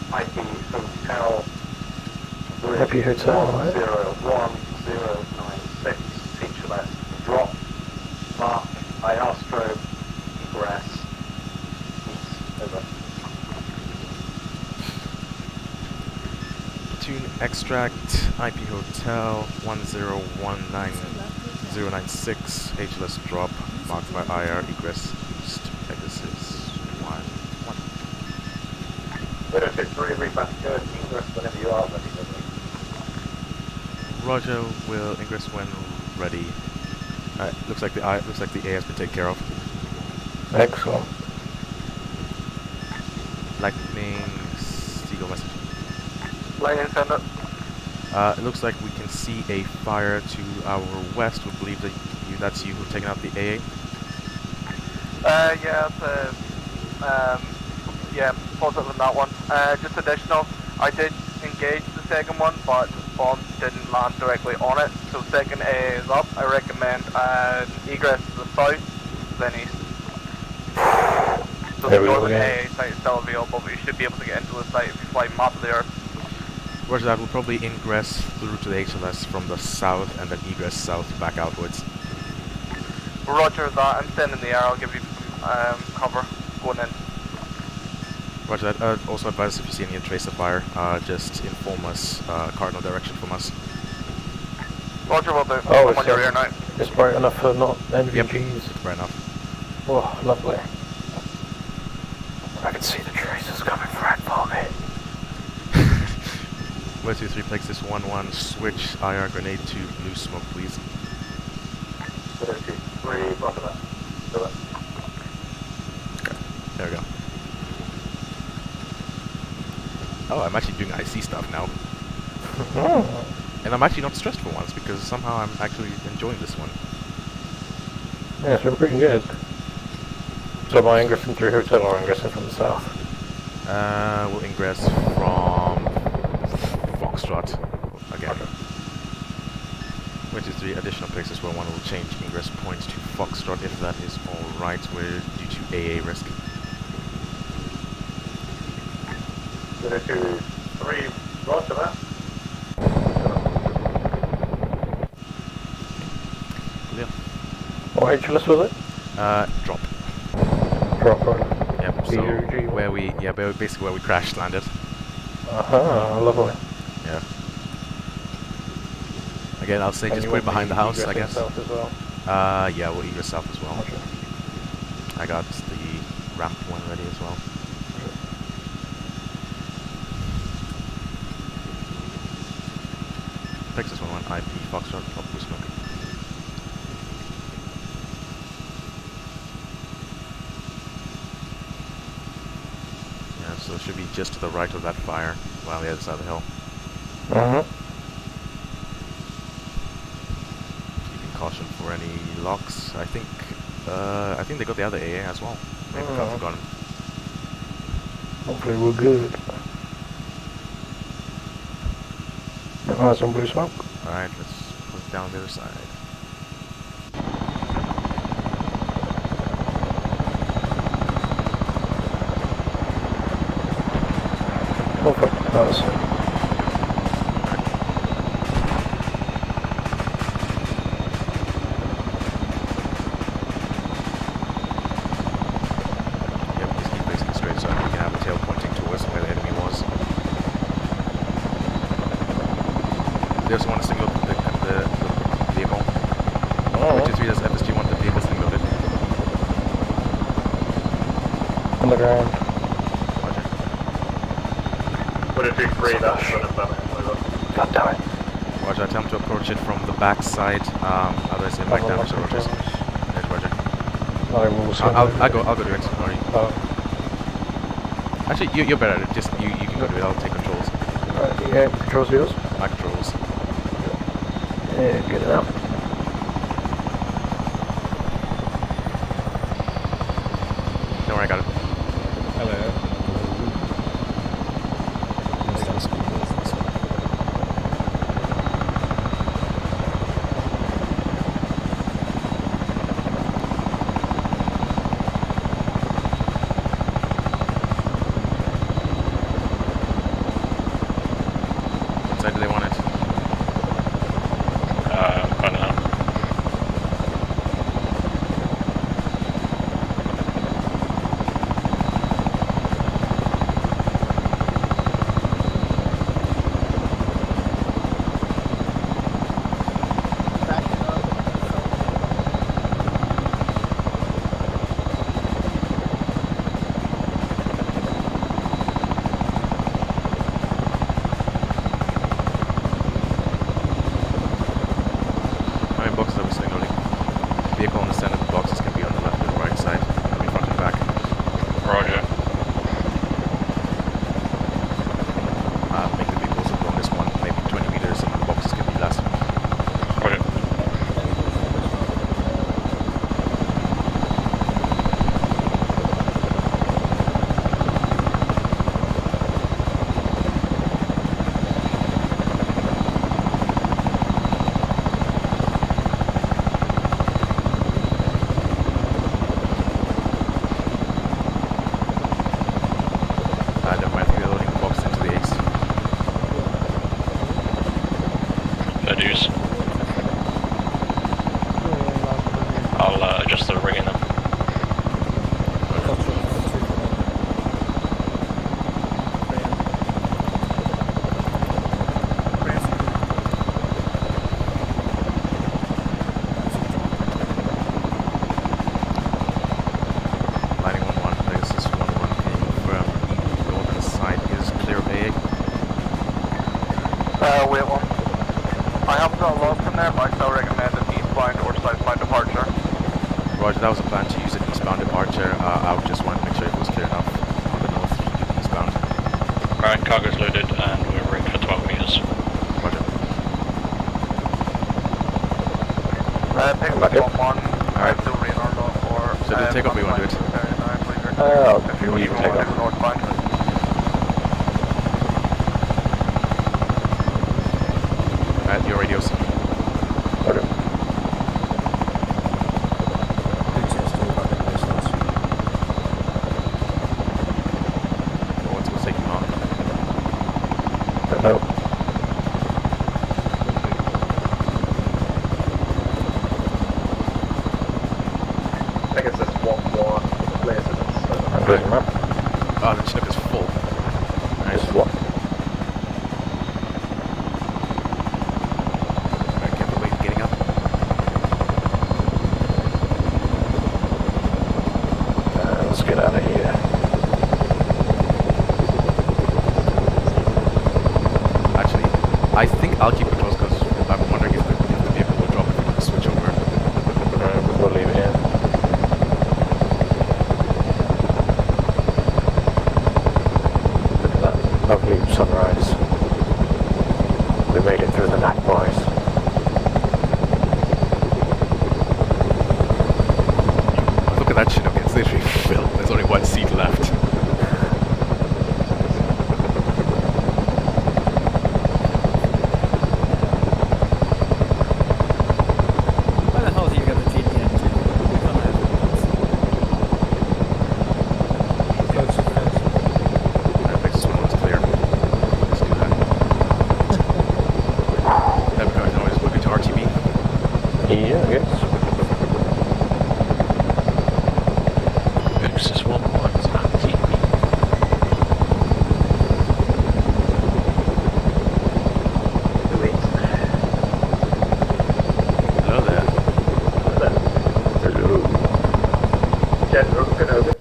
IP hotel, Happy hotel, right? 01096, HLS, drop, mark, Iastro, egress, east, over. Platoon extract, IP hotel, 1019096, HLS drop, marked by IR, egress, east, Pegasus 1-1. Winner 2-3, reback, ingress whenever you are ready. Roger, will ingress when ready. Looks like the A has been taken care of. Excellent. Lightning Seagull message. Lightning send it. It looks like we can see a fire to our west. We believe that that's you who've taken out the AA. Yeah, positive on that one. Just additional, I did engage the second one, but bombs didn't land directly on it. So second AA is up. I recommend an egress to the south, then east. So the northern AA site is still available, but you should be able to get into the site if you fly map there. Roger that, we'll probably ingress through to the HLS from the south and then egress south back outwards. Roger that, I'm sending the air, I'll give you some cover going in. Roger that, also advise if you see any trace of fire, just inform us, cardinal direction from us. Roger, will do. Oh, I'm on your rear now. It's bright enough for not NVGs. Yep, it's bright enough. Oh, lovely. I can see the traces coming right for me. 123 Pegasus 1-1, switch IR grenade to blue smoke, please. 2-3, bottom up. Okay, there we go. Oh, I'm actually doing IC stuff now. And I'm actually not stressed for once, because somehow I'm actually enjoying this one. Yeah, it's been pretty good. So am I ingressing through hotel or ingressing from the south? We'll ingress from Foxtrot again. Which is the additional Pegasus 1-1 will change ingress points to Foxtrot if that is alright. We're due to AA risk. 2-3, roger that. Yeah. What HLS was it? Drop. Drop, right. Yep, so basically where we crash landed. Lovely. Yeah. Again, I'll say just put it behind the house, I guess. South as well? Yeah, we'll egress south as well. Okay. I got the ramp one ready as well. Texas 1-1, IP, Foxtrot, top blue smoke. Yeah, so it should be just to the right of that fire, well, on the other side of the hill. caution for any locks. I think they got the other AA as well. Maybe I've forgotten. Hopefully we're good. Nice on blue smoke. Alright, let's put down the other side. Perfect. Nice. They also want to signal the vehicle. 323, that's FSG, want the vehicle signaled. On the ground. Roger. 123, that's sort of God damn it. Roger, attempt to approach it from the back side. Otherwise, it might damage the rotors. Yes, Roger. I'll go do it. Sorry. Actually, you're better at it. Just you can go do it. I'll take controls. Yeah, controls yours. My controls. Yeah, get it out. Don't worry, I got it. Hello. What side do they want it? I don't know. How many boxes are we signaling? Vehicle on the center of the boxes can be on the left and right side. I mean, front and back. Roger. Make the vehicles along this one, maybe 20 meters, and the boxes can be less. Roger. Never mind, I think they're loading the box into the ace. Fair dues. I'll adjust the rigging then. Lining 1-1, Pegasus 1-1, can you confirm the northern side is clear of AA? Wait one. I haven't got lost in there, but I still recommend an eastbound or southbound departure. Roger, that was a plan to use an eastbound departure. I just wanted to make sure it was clear enough on the north eastbound. Alright, cargo's loaded and we're rigged for 12 meters. Roger. Pick up 1-1. Alright. Still radar lock for. So do you take up or you want to do it? If you want to take up northbound. Alright, your radios. Roger. What's taking them on? Don't know. Pegasus 1-1, clear to the I'm closing map. Oh, the Chinook is full. Nice. Just what? Alright, careful, wait, getting up. Let's get out of here. Actually, I think I'll keep it close because I'm wondering if the vehicle will drop if we switch over. We'll leave it here. Look at that lovely sunrise. We made it through the night, boys. Yeah, I guess. Pegasus 1-1's anti-beam. Hello there. Hello. General Kenobi.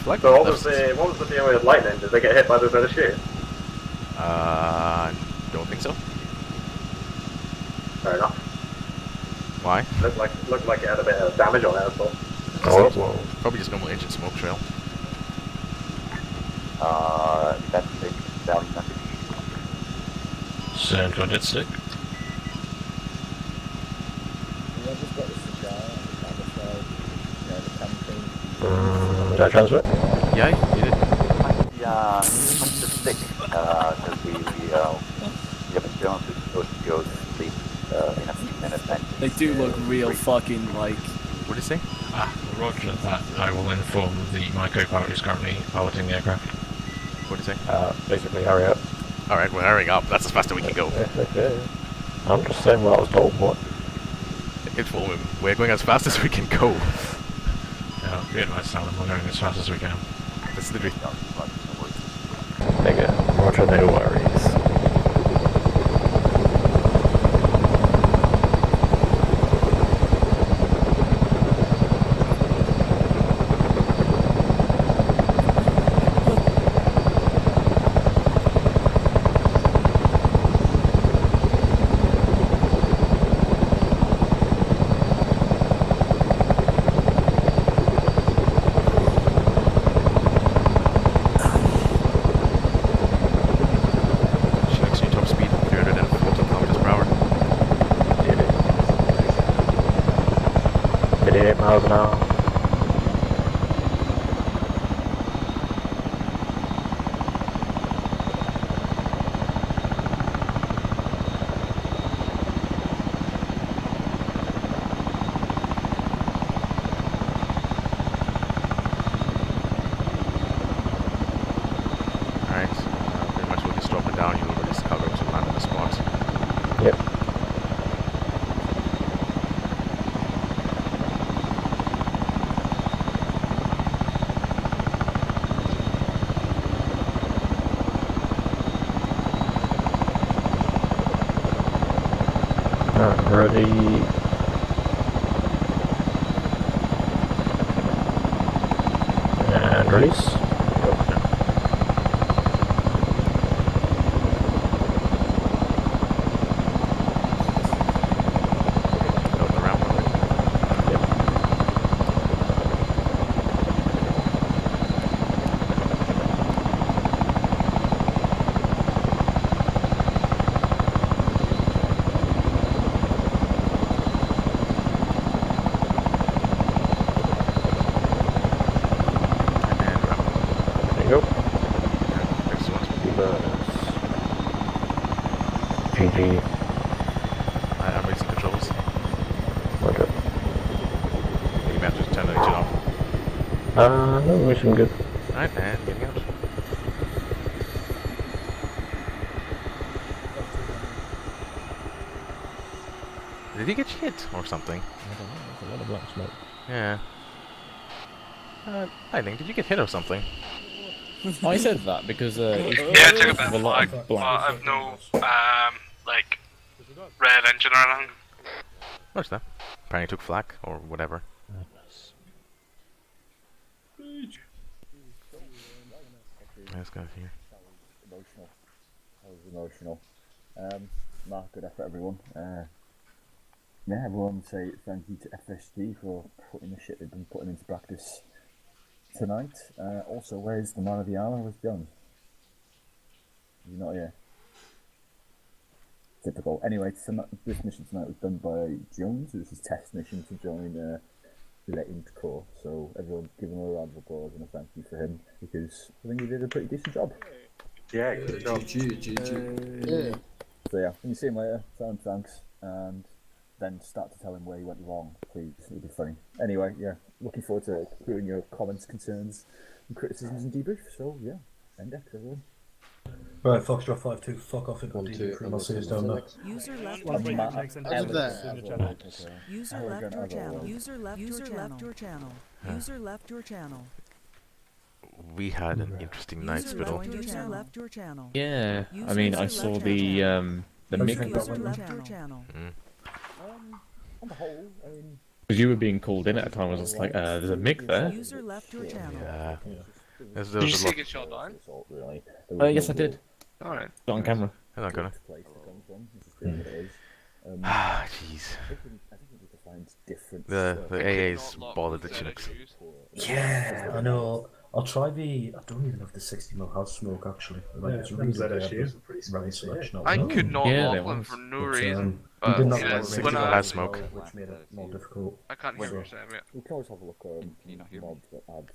Like So what was the deal with lightning? Did they get hit by the British shield? Don't think so. Fair enough. Why? Looked like it had a bit of damage on it as well. Probably just normal engine smoke trail. That's a value message. Sound on jet stick. Whoever's got the cigar on the camera side, you know, the campaign. Did I transfer it? Yeah, you did. Yeah, punch the stick, because we have a Jones who's supposed to go to sleep in a few minutes. And They do look real fucking like. What did he say? Roger that. I will inform my co-pilot who's currently piloting the aircraft. What did he say? Basically, hurry up. Alright, we're hurrying up. That's as fast as we can go. I'm just saying what I was told, what? Inform him. We're going as fast as we can go. Yeah, be advised, Alan, we're going as fast as we can. That's the dream. Nigga, Roger, no worries. miles an hour. Pretty much we'll just drop it down, you'll release cargo to land on the spot. Yep. Ready. And release. GG. I'm racing controls. Okay. You may have to just turn the engine off. No, we should be good. Alright, and getting out. Did he get hit or something? I don't know, there's a lot of black smoke. Yeah. I think, did you get hit or something? I said that because Yeah, I took a bit a of lot flag, of but black. I've no, like, red engine or anything. What's that? Apparently took flak or whatever. Let's go here. Emotional. That was emotional. Mark, good effort, everyone. Yeah, everyone say thank you to FSD for putting the shit they've been putting into practice tonight. Also, where's the man of the hour? Where's John? He's not here. Typical. Anyway, this mission tonight was done by Jones. This is test mission to join the Latent Corps. So everyone give him a round of applause and a thank you for him because I think he did a pretty decent job. Yeah, good job. Yeah. So yeah, when you see him later, tell him thanks and then start to tell him where he went wrong, please. It'll be funny. Anyway, yeah, looking forward to hearing your comments, concerns, and criticisms and debrief. So yeah, Index everyone. Right, Foxtrot 5-2, fuck off into the deep crew, I'll see us down there. User left I'm your Matt. channel. As of there. User left your channel. User left your channel. User left your channel. We had an interesting night, Spittle. User left your channel. Yeah, I mean, I saw the MiG. User left your channel. On the whole, I mean... Because you were being called in at a time, I was just like, there's a MiG there. User left your channel. Yeah. Did you see it get shot down? Yes, I did. Alright. Got on camera. I'm not gonna. Um, Ah, jeez. I think we need to find different. The AA's bothered the Chinooks. Yeah, I know. I'll try the. I don't even have the 60mm house smoke actually. Like, it's really right selection. I could not Yeah, lock them for no reason. we did not yeah, want to when raise I the smoke, which made it more difficult. I can't hear what you're saying, mate. We can always have a look at mobs that had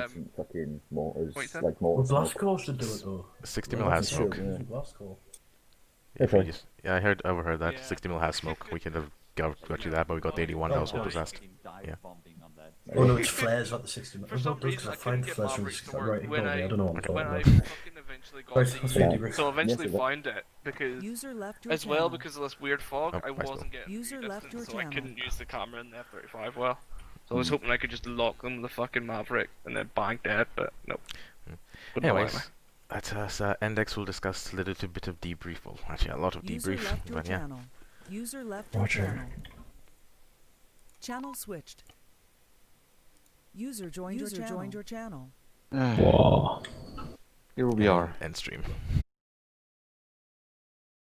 decent fucking what you mortars, said? like Well, mortars. blast core should do it though. 60mm has smoke. Blast core. If we just, yeah, I overheard that. 60mm has smoke. We could have got you that, but we got the 81. That was what was asked. Yeah. Oh no, it's flares at the 60mm. For some reason, I couldn't get flares from Mavericks to 60mm. work Right, when I don't know what I'm when I talking fucking eventually got Right, the I'll feed you, so eventually Yes, found it because User left your as well channel. because of this weird fog, Oh, I nice wasn't getting User the left distance, your so I channel. couldn't use the camera in the F-35 well. So I was hoping I could just lock them with the fucking Maverick and then bang dead, but nope. Couldn't go Anyways, anyway. at Index we'll discuss a little bit of debrief. Well, actually a lot of User debrief, left your but yeah. channel. User left your Roger. channel. Channel switched. User joined your channel. Whoa. Here we are. End stream.